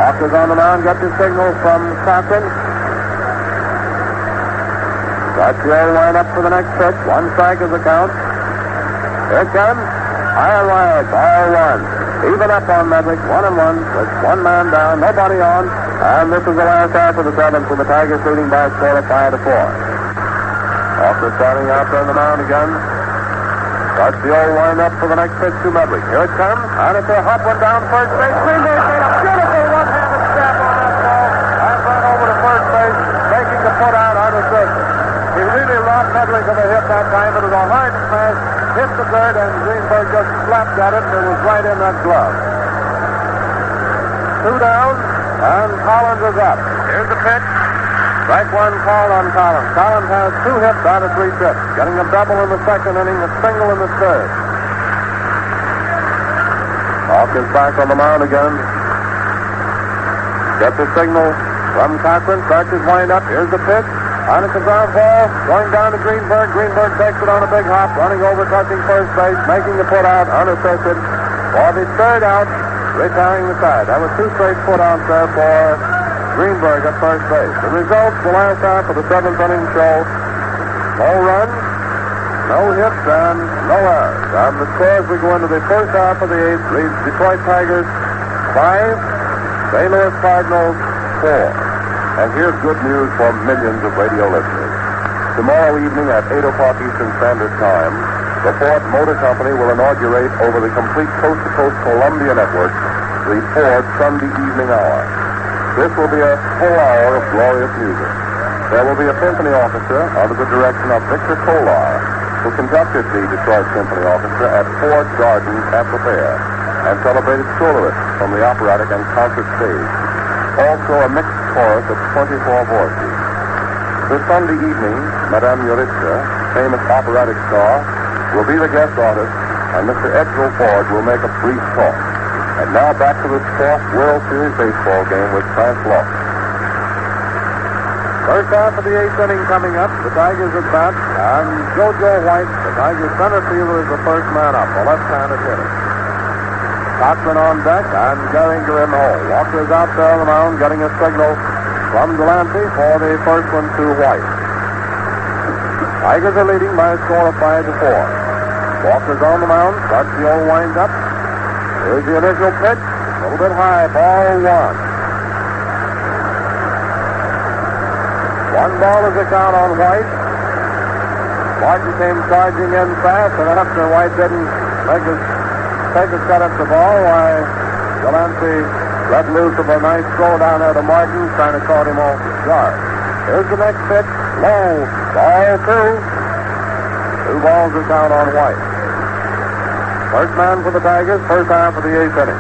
Hawkins on the mound, gets his signal from Cochran. Garcia line up for the next pitch. 1 strike is the count. Here it comes. High and wide, ball 1. Even up on Medwick, 1-1. With 1 man down, nobody on. And this is the last half of the 7th, with the Tigers leading by a score of 5-4. Hawkins starting out there on the mound again. Garcia wind up for the next pitch to Medwick. Here it comes, and it's a hot one down first base. Greenberg made a beautiful one-handed stab on that ball and ran over to first base, making the put out on the surface. He really robbed Medwick of a hit that time. It was a hard smash, hit the third, and Greenberg just slapped at it, and it was right in that glove. 2 down, and Collins is up. Here's the pitch. Strike 1 call on Collins. Collins has 2 hits out of 3 trips, getting a double in the second inning, a single in the third. Hawkins back on the mound again. Gets a signal from Cochran, starts his wind-up. Here's the pitch, and it's a ground ball going down to Greenberg. Greenberg takes it on a big hop, running over, touching first base, making the put out unassisted for the third out, retiring the side. That was 2 straight put outs there for Greenberg at first base. The results, the last half of the 7th inning show, no runs, no hits, and no errors. And the score as we go into the first half of the 8th reads Detroit Tigers 5, St. Louis Cardinals 4. And here's good news for millions of radio listeners. Tomorrow evening at 8 o'clock Eastern Standard Time, the Ford Motor Company will inaugurate over the complete coast-to-coast Columbia network the Ford Sunday evening hour. This will be a full hour of glorious music. There will be a symphony orchestra under the direction of Victor Kolar, who conducted the Detroit Symphony Orchestra at Ford Gardens at the fair, and celebrated soloists from the operatic and concert stage. Also a mixed chorus of 24 voices. This Sunday evening, Madame Yuritsa, famous operatic star, will be the guest artist, and Mr. Edgell Ford will make a brief talk. And now back to this 4th World Series baseball game with Frank Lawson. First half of the 8th inning coming up. The Tigers at bat, and JoJo White, the Tigers center fielder, is the first man up, a left-handed hitter. Cochran on deck, and Gehringer in the hole. Walker's out there on the mound, getting a signal from Delancey for the first one to White. Tigers are leading by a score of 5-4. Walker's on the mound, starts the old wind-up. Here's the initial pitch, a little bit high, ball 1. 1 ball is the count on White. Martin came charging in fast, and after White didn't take a cut at the ball, why Delancey let loose of a nice throw down there to Martin, trying to caught him off his guard. Here's the next pitch, low, ball 2. 2 balls is count on White. First man for the Tigers, first half of the 8th inning.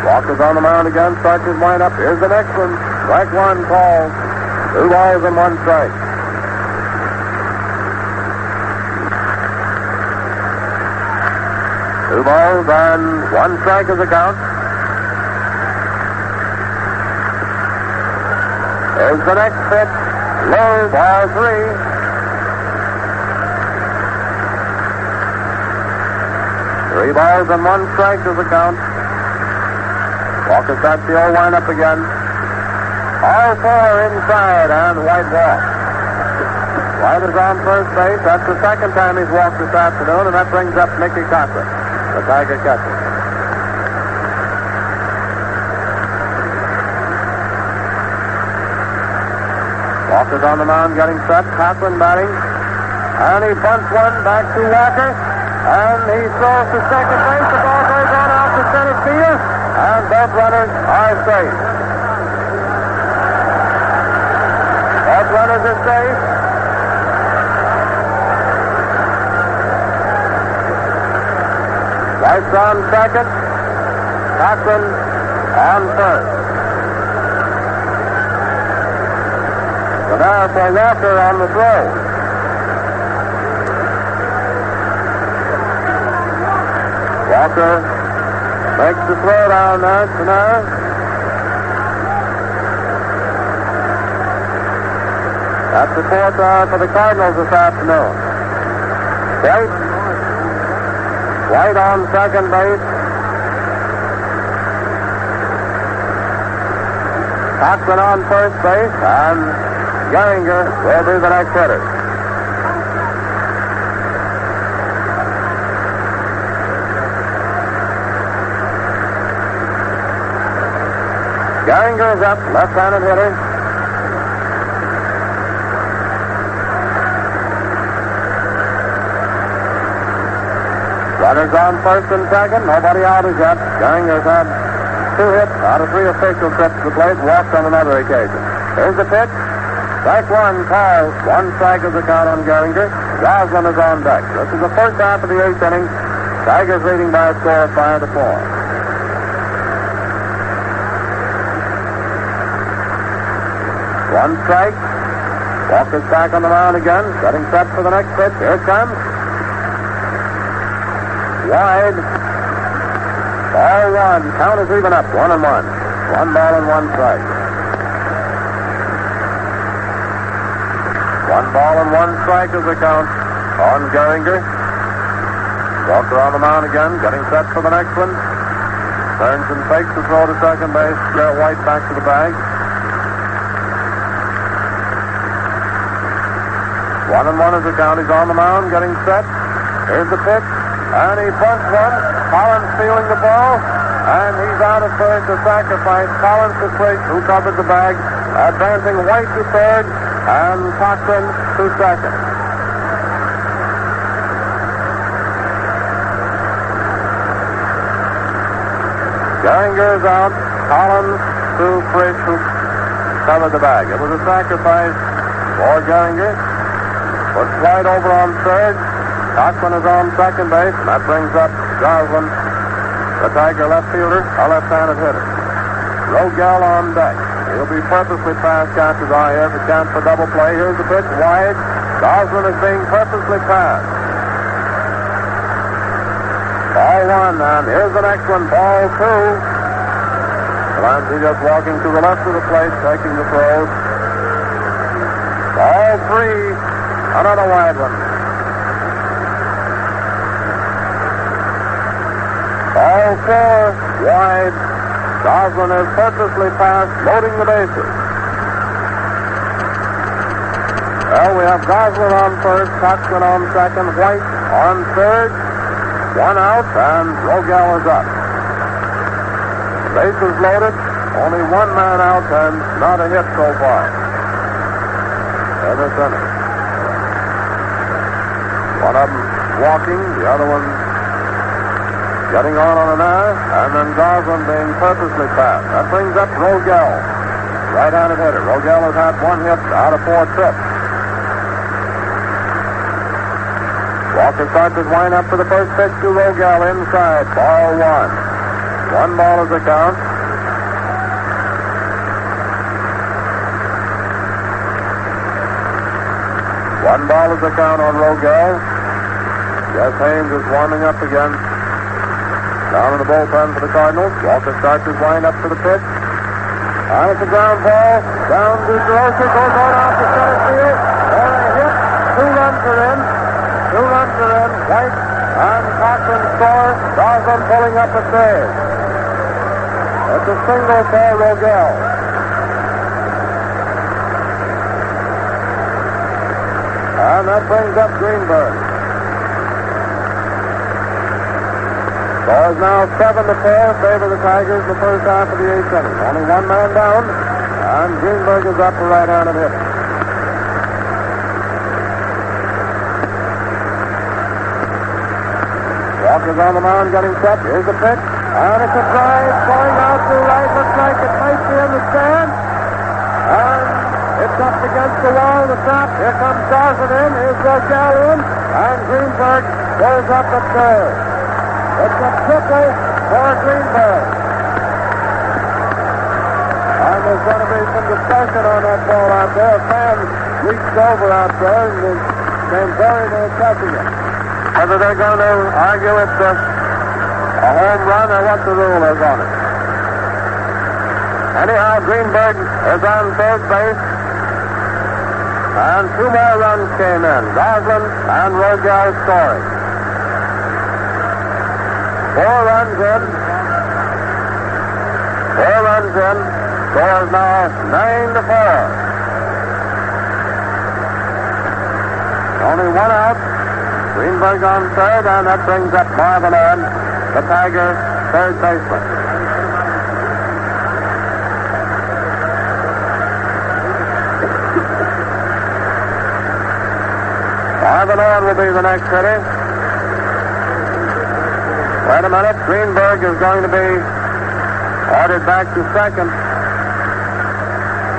Walker's on the mound again, starts his wind-up. Here's the next one. Strike 1 called. 2 balls and 1 strike. Two balls and 1 strike is the count. Here's the next pitch. Low, ball 3. 3 balls and 1 strike is the count. Walker starts the old wind-up again. All 4 inside, and White walks. White is on first base. That's the second time he's walked this afternoon, and that brings up Mickey Cochran, the Tiger catcher. Walker's on the mound, getting set. Cochran batting, and he bunts one back to Walker. And he throws to second base. The ball goes on out to center field. and both runners are safe. Both runners are safe. Rice on second. Cochran on first. So now for Walker on the throw. Walker makes the throw down there to now. That's the fourth hour for the Cardinals this afternoon. White on second base. Cochran on first base, and Gehringer will be the next hitter. Gehringer is up, left-handed hitter. Runners on first and second. Nobody out as yet. Gehringer's had 2 hits out of 3 official trips to the plate, walked on another occasion. Here's the pitch. Strike one, calls. 1 strike is the count on Gehringer. Goslin is on deck. This is the first half of the 8th inning. Tigers leading by a score of 5-4. 1 strike. Walker's back on the mound again. Getting set for the next pitch. Here it comes. Wide. Ball 1. Count is even up. 1-1. 1 ball and 1 strike. 1 ball and 1 strike is the count on Gehringer. Walker on the mound again. Getting set for the next one. Turns and fakes the throw to second base. White back to the bag. 1-1 is the count. He's on the mound, getting set. Here's the pitch, and he bunts one. Collins feeling the ball, and he's out of third to sacrifice. Collins to Frisch, who covered the bag, advancing White to third, and Cochran to second. Gehringer's out. Collins to Frisch, who covered the bag. It was a sacrifice for Gehringer. Puts White over on third. Cochran is on second base, and that brings up Goslin, the Tiger left fielder, a left-handed hitter. Rogel on deck. He'll be purposely past catcher's eye here for chance for double play. Here's the pitch, wide. Goslin is being purposely passed. Ball 1, and here's the next one, ball 2. Delancey just walking to the left of the plate, taking the throws. Ball 3. Another wide one. Ball 4, wide. Goslin is purposely passed, loading the bases. Well, we have Goslin on first, Cochran on second, White on third. 1 out, and Rogel is up. Bases loaded, only 1 man out, and not a hit so far in this inning. One of them walking, the other one getting on an air, and then Goslin being purposely passed. That brings up Rogel, right-handed hitter. Rogel has had 1 hit out of 4 trips. Walker starts his wind-up for the first pitch to Rogel inside. Ball 1. 1 ball is the count. One ball is the count on Rogel. Jeff Haynes is warming up again. Down in the bullpen for the Cardinals. Walker starts his wind-up for the pitch. And it's a ground ball. Down to DeRosa. Goes on out to center field. And a hit. 2 runs are in. 2 runs are in. White and Cochran score. Goslin pulling up a third. It's a single for Rogel. And that brings up Greenberg. Score is now 7-4, favor the Tigers in the first half of the 8th inning. Only 1 man down, and Greenberg is up for right-handed hitter. Walker's on the mound getting set. Here's the pitch, And it's a drive going out to right. Looks like it might be in the stand. And it's up against the wall of the trap. Here comes Dawson in. Here's Rogel in. And Greenberg goes up at third. It's a triple for Greenberg. And there's going to be some discussion on that ball out there. Fans reached over out there and came very near touching it. Whether they're going to argue it's a home run or what the rule is on it. Anyhow, Greenberg is on third base. And two more runs came in. Goslin and Rogel scoring. 4 runs in. 4 runs in. Score is now 9-4. Only one out. Greenberg on third, and that brings up Marvin Owen, the Tiger third baseman. Marvin Owen will be the next hitter. Wait a minute. Greenberg is going to be ordered back to second.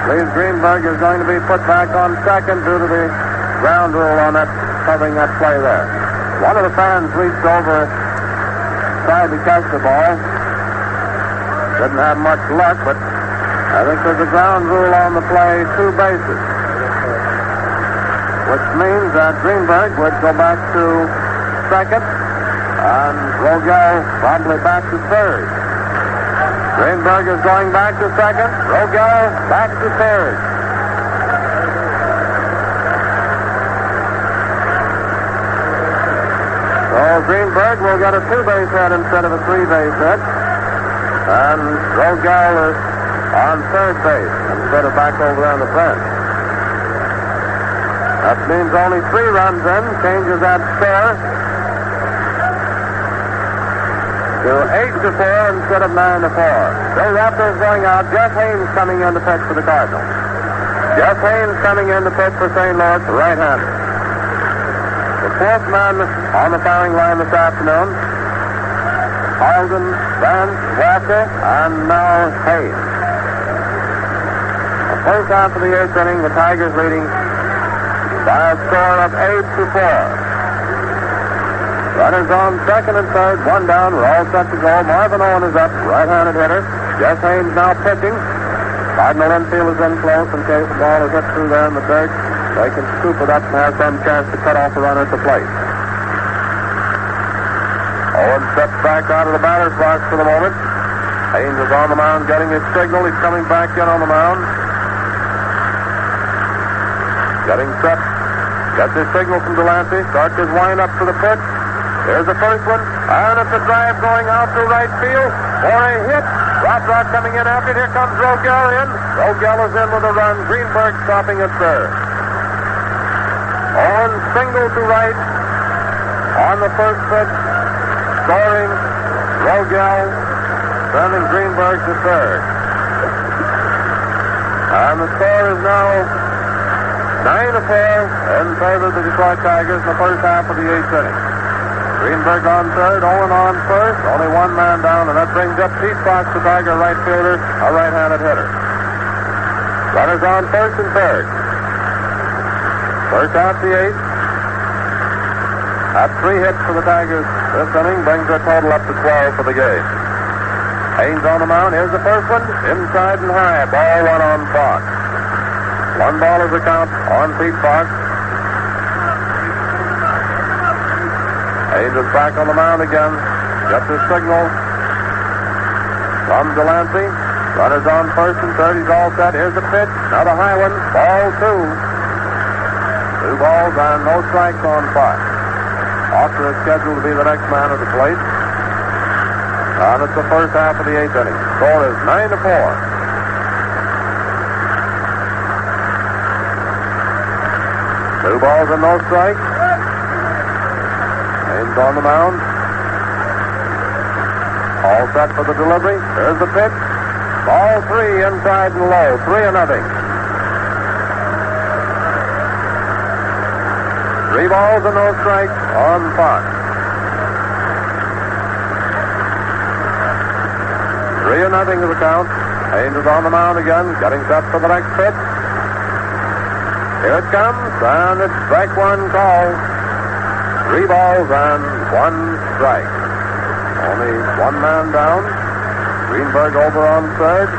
Please, Greenberg is going to be put back on second due to the ground rule on that, covering that play there. One of the fans reached over, tried to catch the ball. Didn't have much luck, but I think there's a ground rule on the play, 2 bases. Which means that Greenberg would go back to second, and Rogel probably back to third. Greenberg is going back to second, Rogel back to third. So Greenberg will get a 2-base hit instead of a 3-base hit, and Rogel is on third base instead of back over there on the bench. That means only 3 runs in, changes that score to 8-4 instead of 9-4. Bill Raptor is going out. Jeff Haynes coming in to pitch for the Cardinals. Jeff Haynes coming in to pitch for St. Louis, right-hander. The 4th man on the firing line this afternoon, Halden, Vance, Raptor, and now Haynes. The first half of the 8th inning, the Tigers leading by a score of 8-4. Runners on second and third, 1 down. We're all set to go. Marvin Owen is up, right-handed hitter. Jeff Haynes now pitching. Cardinal infield is in close in case the ball is hit through there in the dirt. They can scoop it up and have some chance to cut off the runner at the plate. Owen steps back out of the batter's box for the moment. Haynes is on the mound getting his signal. He's coming back in on the mound. Getting set. Gets his signal from Delancey. Starts his wind-up for the pitch. Here's the first one. And it's a drive going out to right field for a hit. Rothrock coming in after it. Here comes Rogel in. Rogel is in with a run. Greenberg stopping at third. Owen single to right on the first pitch. Scoring Rogel. Sending Greenberg to third. And the score is now 9-4 in favor of the Detroit Tigers in the first half of the 8th inning. Greenberg on third, Owen on first, only 1 man down, and that brings up Pete Fox, the Tiger right fielder, a right-handed hitter. Runners on first and third. First half of the 8th. That's 3 hits for the Tigers this inning, brings their total up to 12 for the game. Haynes on the mound, here's the first one, inside and high, ball 1 on Fox. 1 ball is the count on Pete Fox. Haynes is back on the mound again. Gets his signal from Delancey. Runners on first and third. He's all set. Here's the pitch. Another high one. Ball 2. 2 balls and no strikes on Fox. Offer is scheduled to be the next man at the plate. And it's the first half of the 8th inning. Score is 9-4. Two balls and no strikes. Haynes on the mound. All set for the delivery. Here's the pitch. Ball 3 inside and low. 3-0. 3 balls and no strikes on Fox. 3-0 is the count. Haynes is on the mound again, getting set for the next pitch. Here it comes, and it's strike one call. 3 balls and 1 strike. Only one man down. Greenberg over on third.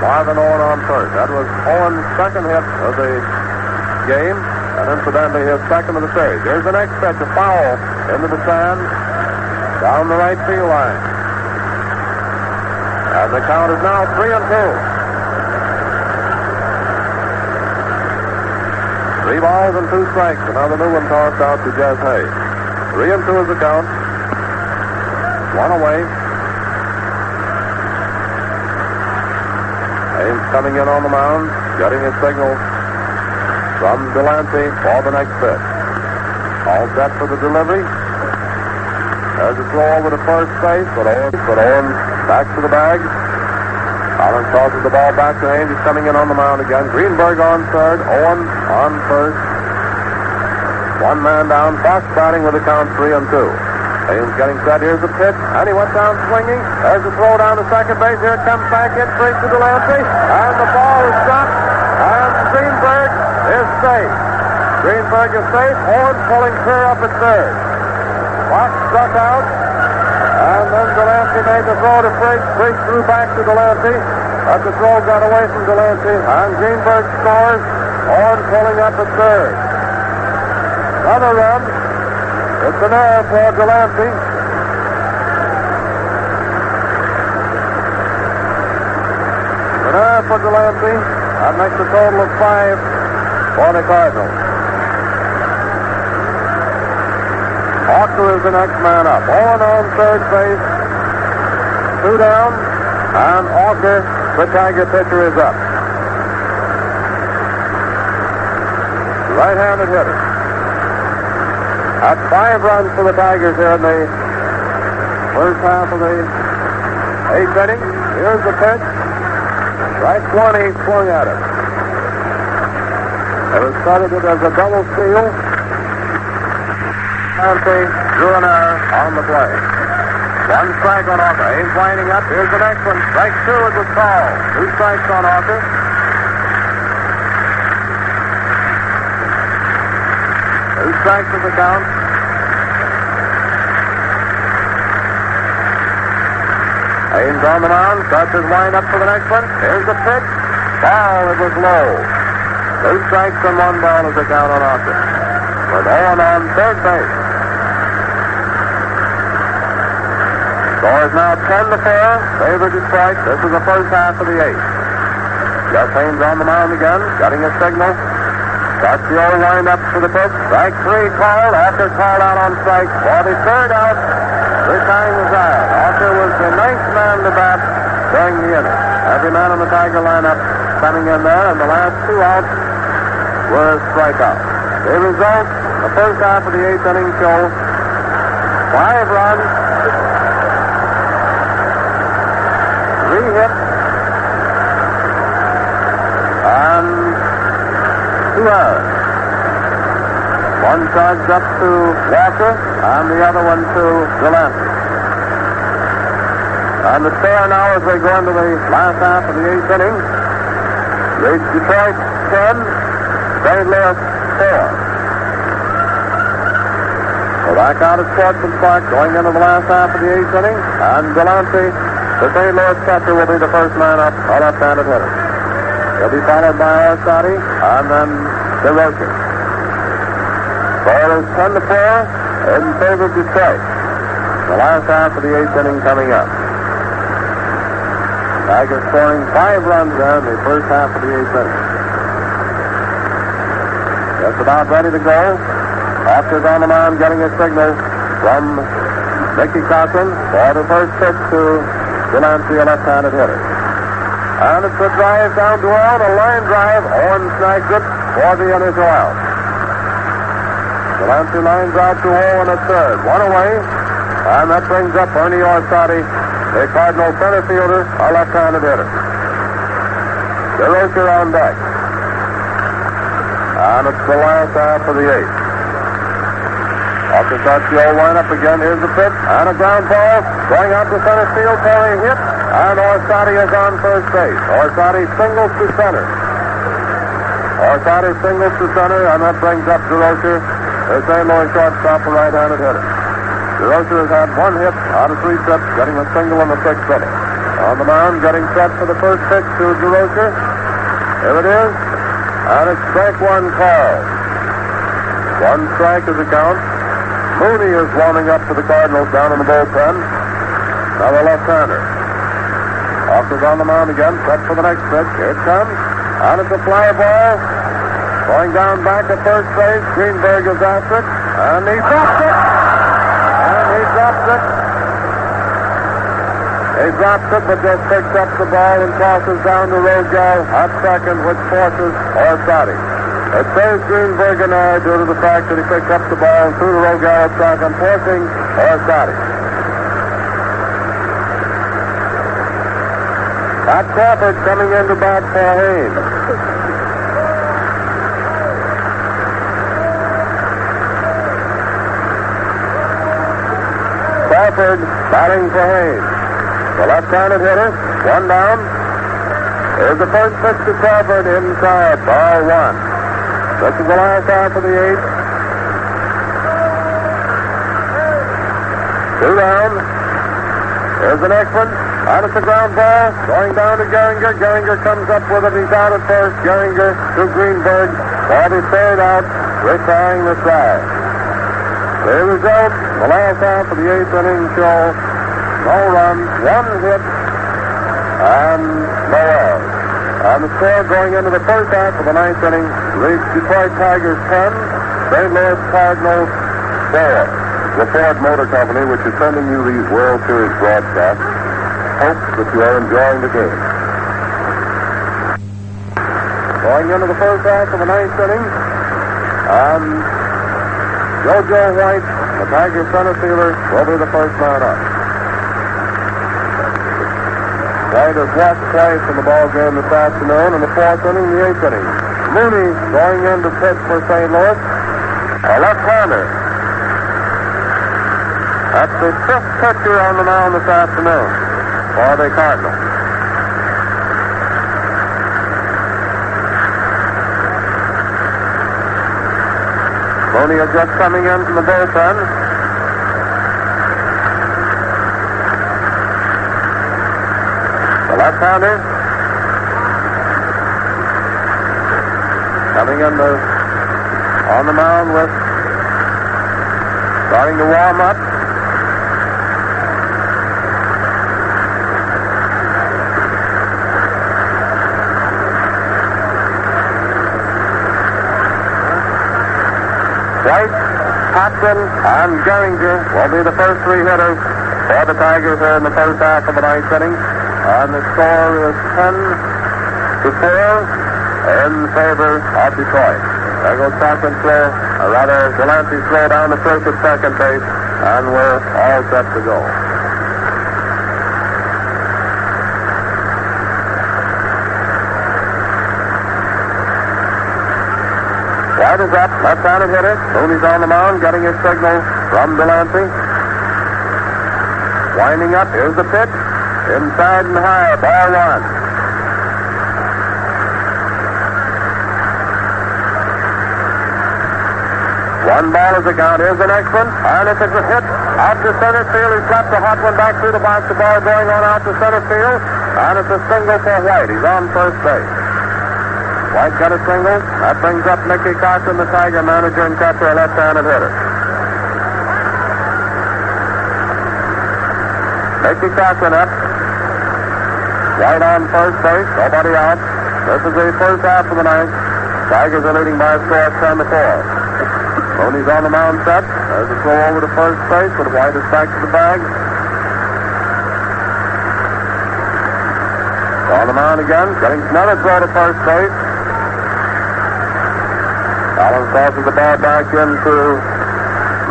Marvin Owen on first. That was Owen's second hit of the game, and incidentally his second of the series. Here's the next pitch, a foul into the sand down the right field line. And the count is now 3-2. 3 balls and 2 strikes. Another new one tossed out to Jess Hayes. 3-2 is the count. 1 away. Haynes coming in on the mound, getting his signal from Delancey for the next pitch. All set for the delivery. There's a throw over to first base, but Owen back to the bag. Collins tosses the ball back to Haynes. He's coming in on the mound again. Greenberg on third, Owen on first. One man down. Fox batting with the count 3-2. Haynes getting set. Here's the pitch, and he went down swinging. There's the throw down to second base. Here it comes back in straight to Delancey, and the ball is dropped, and Greenberg is safe. Greenberg is safe. Owen pulling clear up at third. Fox struck out, and then Delancey made the throw to Briggs. Briggs threw back to Delancey, but the throw got away from Delancey, and Greenberg scores. Owen pulling up at third. Another run. It's an error for Delancey. An error for Delancey. That makes a total of 5 for the Cardinals. Hawker is the next man up. Owen on third base. 2 down. And Hawker, the Tiger pitcher, is up. Right-handed hitter. That's 5 runs for the Tigers here in the first half of the 8th inning. Here's the pitch. Right 20 swung at it. It was credited as a double steal. Delancey drew an error on the play. 1 strike on Hawker. Haynes winding up. Here's the next one. Strike 2 is the call. 2 strikes on Hawker. 2 strikes is the count. Haynes on the mound, starts his wind up for the next one. Here's the pitch. Ball, it was low. 2 strikes and 1 ball is the count on Hawker. With Owen on third base. Score is now 10-4. Favor Detroit. This is the first half of the 8th. Jeff Haynes on the mound again, getting his signal. Starts the old wind up for the pitch. Strike 3 called. Hawker called out on strike for the third out. This time was out. Hawker was the 9th man to bat during the inning. Every man on the Tiger lineup coming in there, and the last 2 outs were strikeouts. The result, the first half of the 8th inning show, 5 runs, 3 hits, and 2 errors. 1 charged up to Walker, and the other one to Delancey. And the score now as we go into the last half of the 8th inning is Detroit 10, St. Louis 4. So back out at Sportsman's Park going into the last half of the 8th inning, and Delancey, the St. Louis catcher, will be the first man up, a left-handed hitter. He'll be followed by Arstati, and then DeRocher. Score is 10-4 in favor of Detroit. The last half of the 8th inning coming up. Tigers scoring 5 runs there in the first half of the 8th inning. Just about ready to go. Hawker's on the mound getting a signal from Mickey Cochran for the first pitch to Delancey, a left-handed hitter. And it's a drive down to Owen, a line drive. Owen snags it for the initial out. Delancey lines out to Owen at third. 1 away, and that brings up Ernie Arstati, the Cardinal center fielder, a left-handed hitter. DeRocher on deck. And it's the last half of the 8th. Hawker starts the old lineup again. Here's the pitch, and a ground ball going out to center field for a hit. And Orsatti is on first base. Orsatti singles to center. Orsatti singles to center, and that brings up DeRocher. There's St. Louis shortstop, a right-handed hitter. DeRocher has had 1 hit out of 3 trips, getting a single in the 6th inning. On the mound, getting set for the first pitch to DeRocher. Here it is, and it's strike 1 called. 1 strike is the count. Mooney is warming up for the Cardinals down in the bullpen. Now the left-hander. Offer's on the mound again, set for the next pitch. Here it comes, and it's a fly ball. Going down back at first base, Greenberg is after it, and he drops it. And he drops it. He drops it, but just picks up the ball and tosses down to Rogal at second, which forces Orsatti. It saves Greenberg an error due to the fact that he picked up the ball and threw to Rogal at second, forcing Orsatti. Pat Crawford coming into bat for Haynes. Crawford batting for Haynes. The left-handed hitter, 1 down. Here's the first pitch to Crawford inside, ball 1. This is the last half of the 8th. 2 down. Here's the next one. And it's a ground ball. Going down to Gehringer. Gehringer comes up with it. He's out at first. Gehringer to Greenberg. For the third out, retiring the side. The result, the last half of the 8th inning show, no runs, 1 hit, and no errors. And the score going into the first half of the 9th inning reads Detroit Tigers 10, St. Louis Cardinals 4. The Ford Motor Company, which is sending you these World Series broadcasts, hopes that you are enjoying the game. Going into the first half of the 9th inning, and JoJo White, the Tigers center fielder, will be the first man up. White has walked twice in the ball game this afternoon in the 4th inning, the 8th inning. Mooney going in to pitch for St. Louis, a left-hander. That's the 5th pitcher on the mound this afternoon for the Cardinals. Mooney is just coming in from the bullpen. The left-hander coming in on the mound with starting to warm up. White, Hopkins, and Gehringer will be the first 3 hitters for the Tigers here in the first half of the 9th inning. And the score is 10-4 in favor of Detroit. There goes Hopkins slow, or rather Delancey slow down the first at second base, and we're all set to go. White is up, left-handed hitter. Mooney's on the mound, getting his signal from Delancey. Winding up, here's the pitch. Inside and high, ball 1. One ball is the count. Here's the next one. And if it's a hit out to center field, he slapped the hot one back through the box. The ball going on out to center field. And it's a single for White. He's on first base. White got a single. That brings up Mickey Cochran, the Tiger manager and catcher, a left-handed hitter. Mickey Cochran up. White on first base. Nobody out. This is the first half of the 9th. Tigers are leading by a score of 10-4. Mooney's on the mound set. There's a throw over to first base, but White is back to the bag. On the mound again. Getting another throw to first base. Collins tosses the ball back into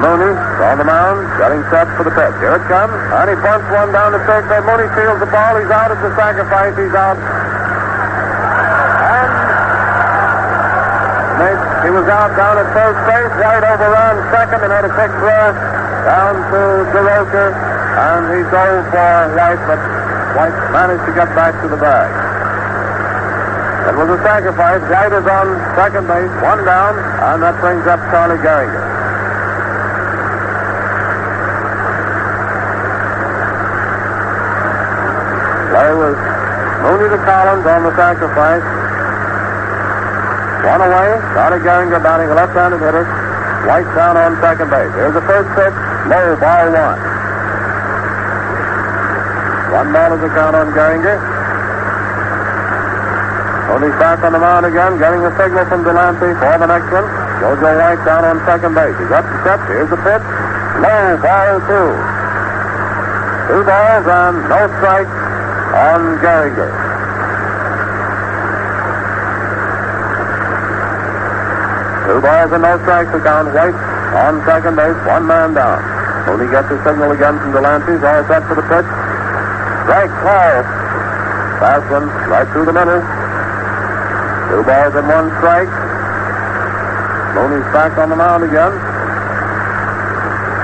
Mooney. On the mound. Getting set for the pitch. Here it comes. And he bunts one down the third base. Mooney fields the ball. He's out at the sacrifice. He's out. He was out down at first base. White overran second and had a quick throw down to DeRocher. And he dove for White, but White managed to get back to the bag. It was a sacrifice. White is on second base, one down, and that brings up Charlie Gehringer. Play was Mooney to Collins on the sacrifice. One away. Charlie Gehringer batting a left-handed hitter. White down on second base. Here's the first pitch. Low, ball one. One ball is the count on Gehringer. Mooney's back on the mound again, getting a signal from Delancey for the next one. Jojo White down on second base. He's up to step. Here's the pitch. Low, ball two. Two balls and no strikes on Gehringer. Two balls and no strikes to count. White on second base, one man down. Mooney gets the signal again from Delancey. He's all set for the pitch. Strike, call. Fast one, right through the middle. Two balls and one strike. Mooney's back on the mound again.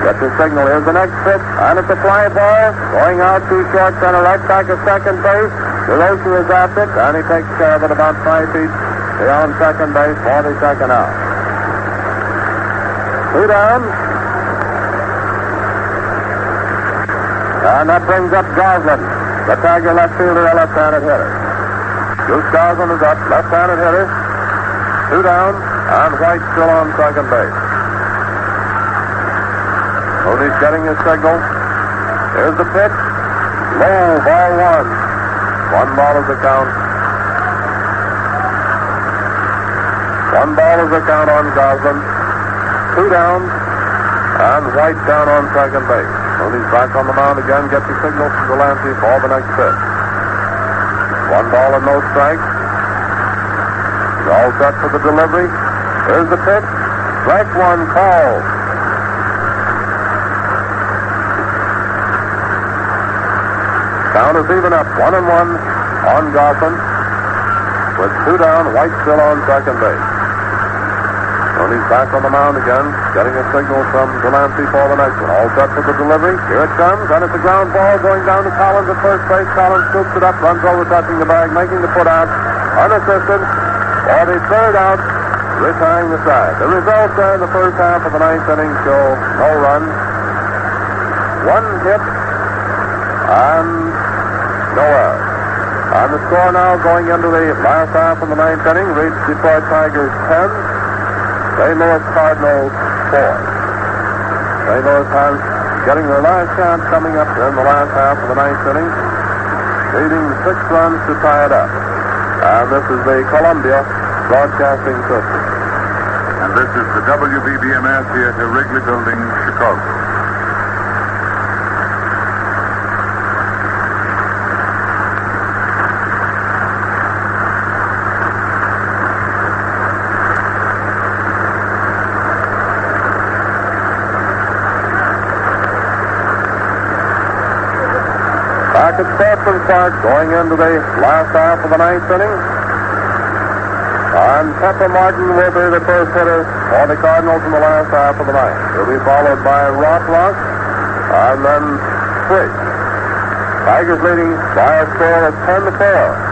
Gets the signal. Here's the next pitch. And it's a fly ball. Going out to short center, right back of second base. DeRosa is at it, and he takes care of it about 5 feet beyond second base for the second out. Two down. And that brings up Goslin, the Tiger left fielder, a left-handed hitter. Goose Goslin is up, left-handed hitter. Two down, and White still on second base. Mooney's getting his signal. Here's the pitch. Low, ball one. One ball is the count. One ball is the count on Goslin. Two down, and White down on second base. Mooney's back on the mound again, gets the signal from Delancey for the next pitch. One ball and no strikes. He's all set for the delivery. Here's the pitch. Strike one, called. Count is even up, 1-1 on Goslin. With two down, White still on second base. Mooney's back on the mound again, getting a signal from Delancey for the next one. All set for the delivery. Here it comes, and it's a ground ball going down to Collins at first base. Collins scoops it up, runs over, touching the bag, making the put out, unassisted, for the third out, retiring the side. The results there in the first half of the ninth inning show no run, one hit, and no error. And the score now going into the last half of the ninth inning reads Detroit Tigers 10, St. Louis Cardinals 4. St. Louis has getting their last chance coming up in the last half of the ninth inning, leading 6 runs to tie it up. And this is the Columbia Broadcasting System. And this is the WBBM Theater, Wrigley Building, Chicago. Back at Sportsman Park, going into the last half of the ninth inning. And Pepper Martin will be the first hitter for the Cardinals in the last half of the ninth. He'll be followed by Rothrock, and then Frisch. Tigers leading by a score of 10-4.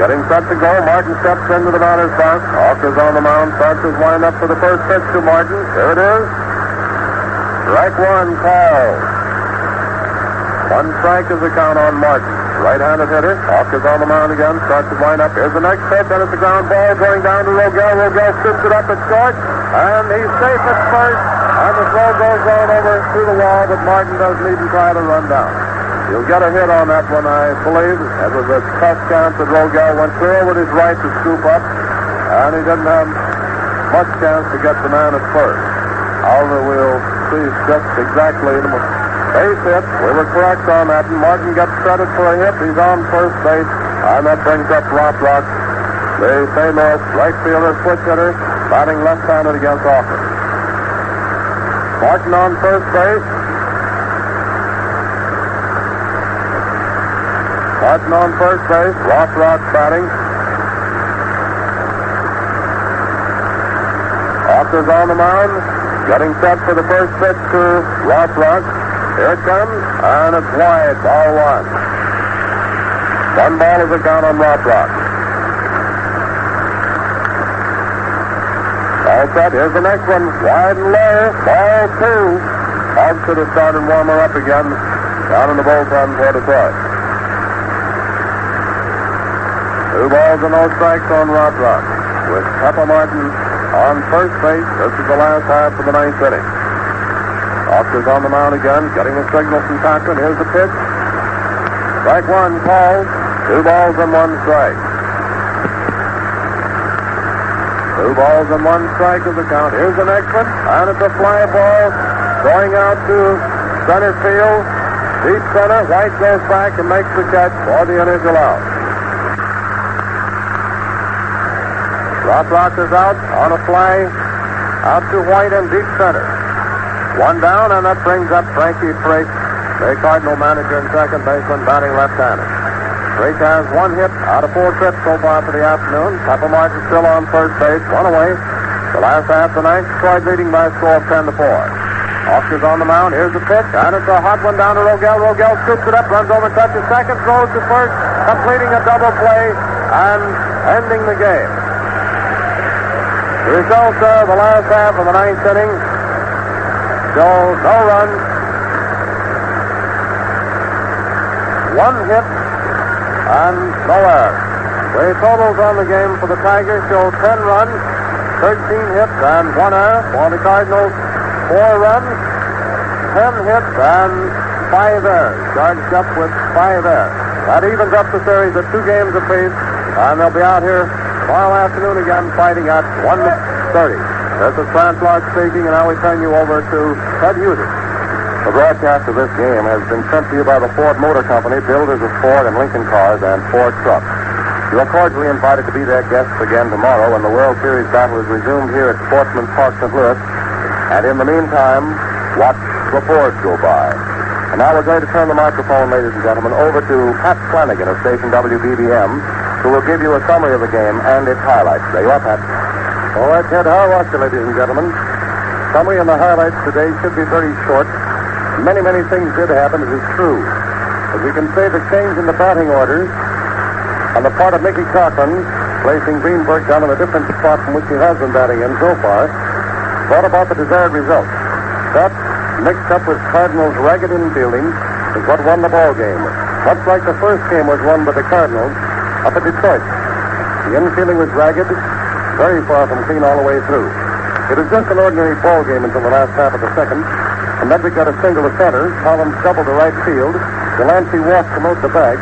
Getting set to go, Martin steps into the batter's box. Hawker's on the mound, starts his windup for the first pitch to Martin. Here it is. Strike one, called. One strike is the count on Martin. Right-handed hitter. Hawker's on the mound again, starts his windup. Here's the next pitch, and it's a ground ball going down to Rogel. Rogel scoops it up at short, and he's safe at first. And the throw goes on over through the wall, but Martin doesn't even try to run down. He'll get a hit on that one, I believe. It was a tough chance that Rogel went clear with his right to scoop up, and he didn't have much chance to get the man at first. However, we'll see just exactly the base hit. We were correct on that, and Martin gets credit for a hit. He's on first base, and that brings up Rothrock, the St. Louis right fielder, switch hitter, batting left-handed against Hawker. Martin on first base. Martin on first base, Rothrock batting. Hawker's on the mound. Getting set for the first pitch to Rothrock. Here it comes, and it's wide, ball one. One ball is the count on Rothrock. All set, here's the next one, wide and low, ball two. Hobbs should have started warmer up again down in the bullpen for Detroit. 2 balls and no strikes on Rothrock. With Pepper Martin on first base, this is the last half of the 9th inning. Oscar's on the mound again, getting a signal from Cochran. Here's the pitch. Strike one called. 2 balls and 1 strike. 2 balls and 1 strike is the count. Here's the next one, and it's a fly ball going out to center field. Deep center. White goes back and makes the catch for the initial out. Rothrock is out on a fly out to White and deep center. 1 down, and that brings up Frankie Frake, the Cardinal manager and second baseman, batting left-handed. Frake has 1 hit out of 4 trips so far for the afternoon. Pepper Martin still on first base, 1 away. The last half of the 9th, Detroit leading by a score of 10-4. Oscar's on the mound. Here's the pitch, and it's a hot one down to Rogel. Rogel scoops it up, runs over, touches second, throws to first, completing a double play and ending the game. The result of the last half of the 9th inning show no runs, 1 hit, and no errors. The totals on the game for the Tigers show 10 runs, 13 hits, and 1 error. For the Cardinals, 4 runs, 10 hits, and 5 errors. Charged up with 5 errors. That evens up the series at 2 games apiece, and they'll be out here tomorrow afternoon again fighting at 1:30. This is Frank Clark speaking, and now we turn you over to Ted Hughes. The broadcast of this game has been sent to you by the Ford Motor Company, builders of Ford and Lincoln cars and Ford trucks. You are cordially invited to be their guests again tomorrow when the World Series battle is resumed here at Sportsman's Park, St. Louis. And in the meantime, watch the Fords go by. And now we're going to turn the microphone, ladies and gentlemen, over to Pat Flanagan of station WBBM, who will give you a summary of the game and its highlights. There you are, Pat. All right, Ted, how are you, ladies and gentlemen? Summary and the highlights today should be very short. Many, many things did happen, it is true. As we can say, the change in the batting orders on the part of Mickey Cochran, placing Greenberg down in a different spot from which he has been batting in so far, brought about the desired result. That, mixed up with Cardinals' ragged infielding, is what won the ball game. Much like the first game was won by the Cardinals up at Detroit. The infielding was ragged, very far from clean all the way through. It was just an ordinary ball game until the last half of the second. And Medwick got a single to center. Collins doubled to right field. Delancey walked to promote the bag.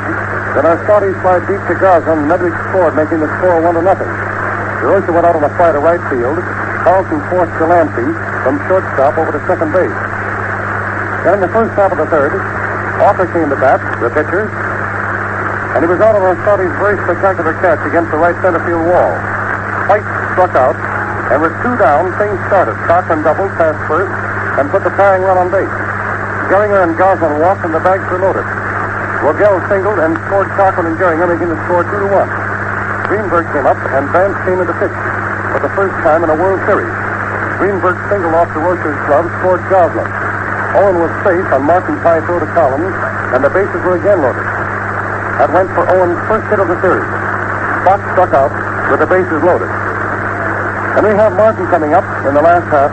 Then Arstati slid deep to Gaza, and Medwick scored, making the score 1-0. DeRosa went out on a fly to right field. Carlson forced Delancey from shortstop over to second base. Then in the first half of the third, Arthur came to bat, the pitcher, and he was out on Arstati's very spectacular catch against the right center field wall. White struck out, and with 2 down, things started. Cochran doubled past first and put the tying run on base. Gehringer and Goslin walked, and the bags were loaded. Rogel singled and scored Cochran and Gehringer, making the score 2-1. Greenberg came up, and Vance came into pitch for the first time in a World Series. Greenberg singled off DeRocher's glove, scored Goslin. Owen was safe on Martin's high throw to Collins, and the bases were again loaded. That went for Owen's first hit of the series. Fox struck out with the bases loaded. And we have Martin coming up in the last half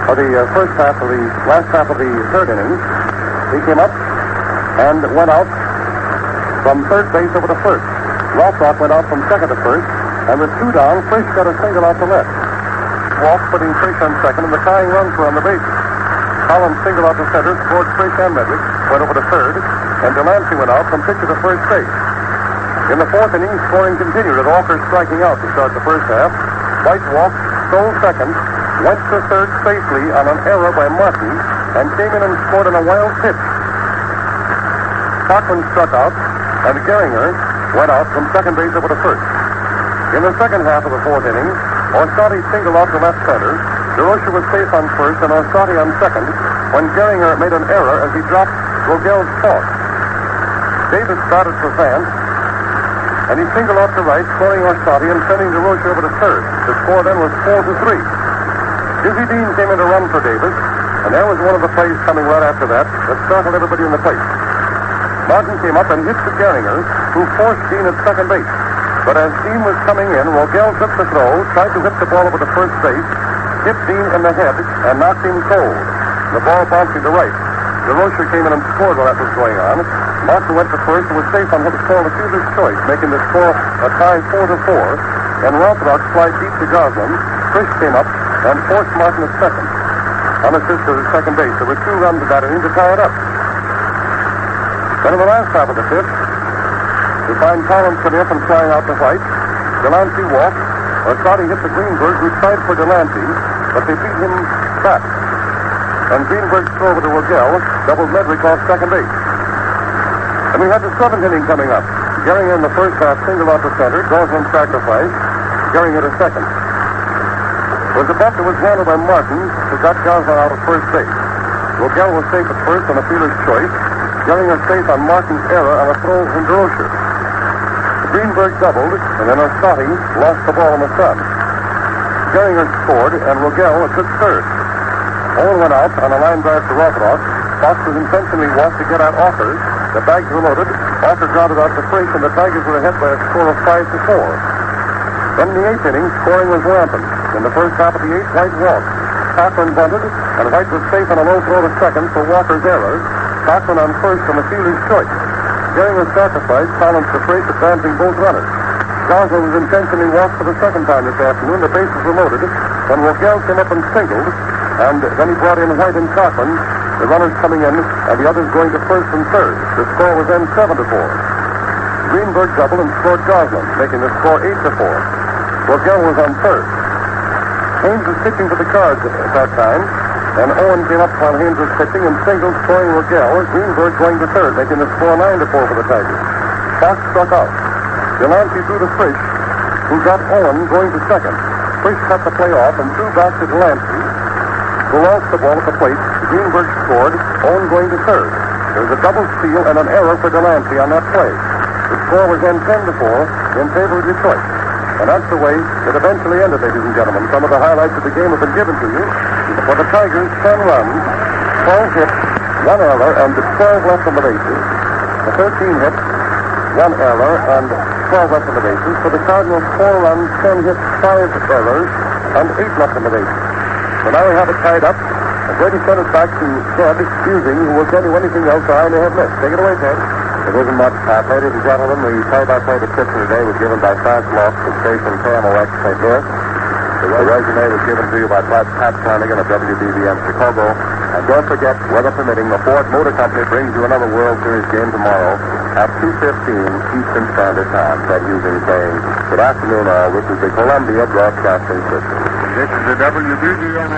of the last half of the third inning. He came up and went out from third base over to first. Rothrock went out from second to first, and with 2 down, Frisch got a single out to left. Walk putting Frisch on second, and the tying runs were on the bases. Collins singled out to center, scored Frisch and Medwick, went over to third, and Delancey went out from pitcher to first base. In the 4th inning, scoring continued with Walker striking out to start the first half. White walked, stole second, went to third safely on an error by Martin, and came in and scored on a wild pitch. Cochran struck out, and Gehringer went out from second base over to first. In the second half of the 4th inning, Arstati singled out to left center. DeRocher was safe on first and Arstati on second when Gehringer made an error as he dropped Rogel's toss. Davis started for Vance, and he singled out to right, scoring Arstati and sending DeRocher over to third. The score then was 4-3. Dizzy Dean came in to run for Davis, and there was one of the plays coming right after that startled everybody in the place. Martin came up and hit to Gehringer, who forced Dean at second base. But as Dean was coming in, Rogel took the throw, tried to whip the ball over to first base, hit Dean in the head, and knocked him cold. The ball bouncing to right. DeRocher came in and scored while that was going on. Martin went to first and was safe on what was called a fielder's choice, making the score a tie 4-4. And Rothrock flied deep to Goslin. Frisch came up and forced Martin at second. Unassisted at second base. There were 2 runs of that inning to tie it up. Then in the last half of the fifth, we find Collins coming up and flying out to White. Delancey walked. Orsatti hit to Greenberg, who tried for Delancey, but they beat him back. And Greenberg's throw over to Rogel doubled Medrick off second base. And we had the 7th inning coming up. Gehringer in the first half singled out to center. Goslin sacrificed. Gehringer to second. It was a bunt that was handled by Martin, who got Goslin out of first base. Rogel was safe at first on a fielder's choice. Gehringer safe on Martin's error on a throw from DeRocher. Greenberg doubled, and then Orsatti lost the ball in the sun. Gehringer scored, and Rogel took third. Owen went out on a line drive to Rothrock. Fox was intentionally walked to get out Offers. The bags were loaded. Offer grounded out to Frisch, and the Tigers were ahead by a score of 5-4. Then in the 8th inning, scoring was rampant. In the first half of the 8th, White walked. Cochran bunted, and White was safe on a low throw to second for Walker's error. Cochran on first from a fielder's choice. Gehringer sacrificed, Collins to Frisch, advancing both runners. Goslin was intentionally walked for the second time this afternoon. The bases were loaded. When Rogel came up and singled, and then he brought in White and Cochran, the runners coming in, and the others going to first and third. The score was then 7-4. Greenberg doubled and scored Goslin, making the score 8-4. Rogel was on third. Haynes was pitching for the Cards at that time, and Owen came up while Haynes was pitching and singled, scoring Rogel. Greenberg going to third, making the score 9-4 for the Tigers. Fox struck out. Delancey threw to Frisch, who got Owen going to second. Frisch cut the play off and threw back to Delancey, who lost the ball at the plate. Greenberg scored, Owen going to third. There was a double steal and an error for Delancey on that play. The score was then 10-4 in favor of Detroit. And that's the way it eventually ended, ladies and gentlemen. Some of the highlights of the game have been given to you. For the Tigers, 10 runs, 12 hits, 1 error, and 12 left on the bases. The 13 hits, 1 error, and 12 left on the bases. For the Cardinals, 4 runs, 10 hits, 5 errors, and 8 left on the bases. So now we have it tied up. I'm going to send it back to Ted Fusing, who will tell you anything else I may have missed. Take it away, Ted. It isn't much, Pat. Ladies and gentlemen, the play-by-play description today was given by Frank Loft of station KMOX St. Louis. The resume was given to you by Pat Carnigan of WBBM Chicago. And don't forget, weather permitting, the Ford Motor Company brings you another World Series game tomorrow at 2:15 Eastern Standard Time. Ted Husing saying, good afternoon all. This is the Columbia Broadcasting System. This is the WBBM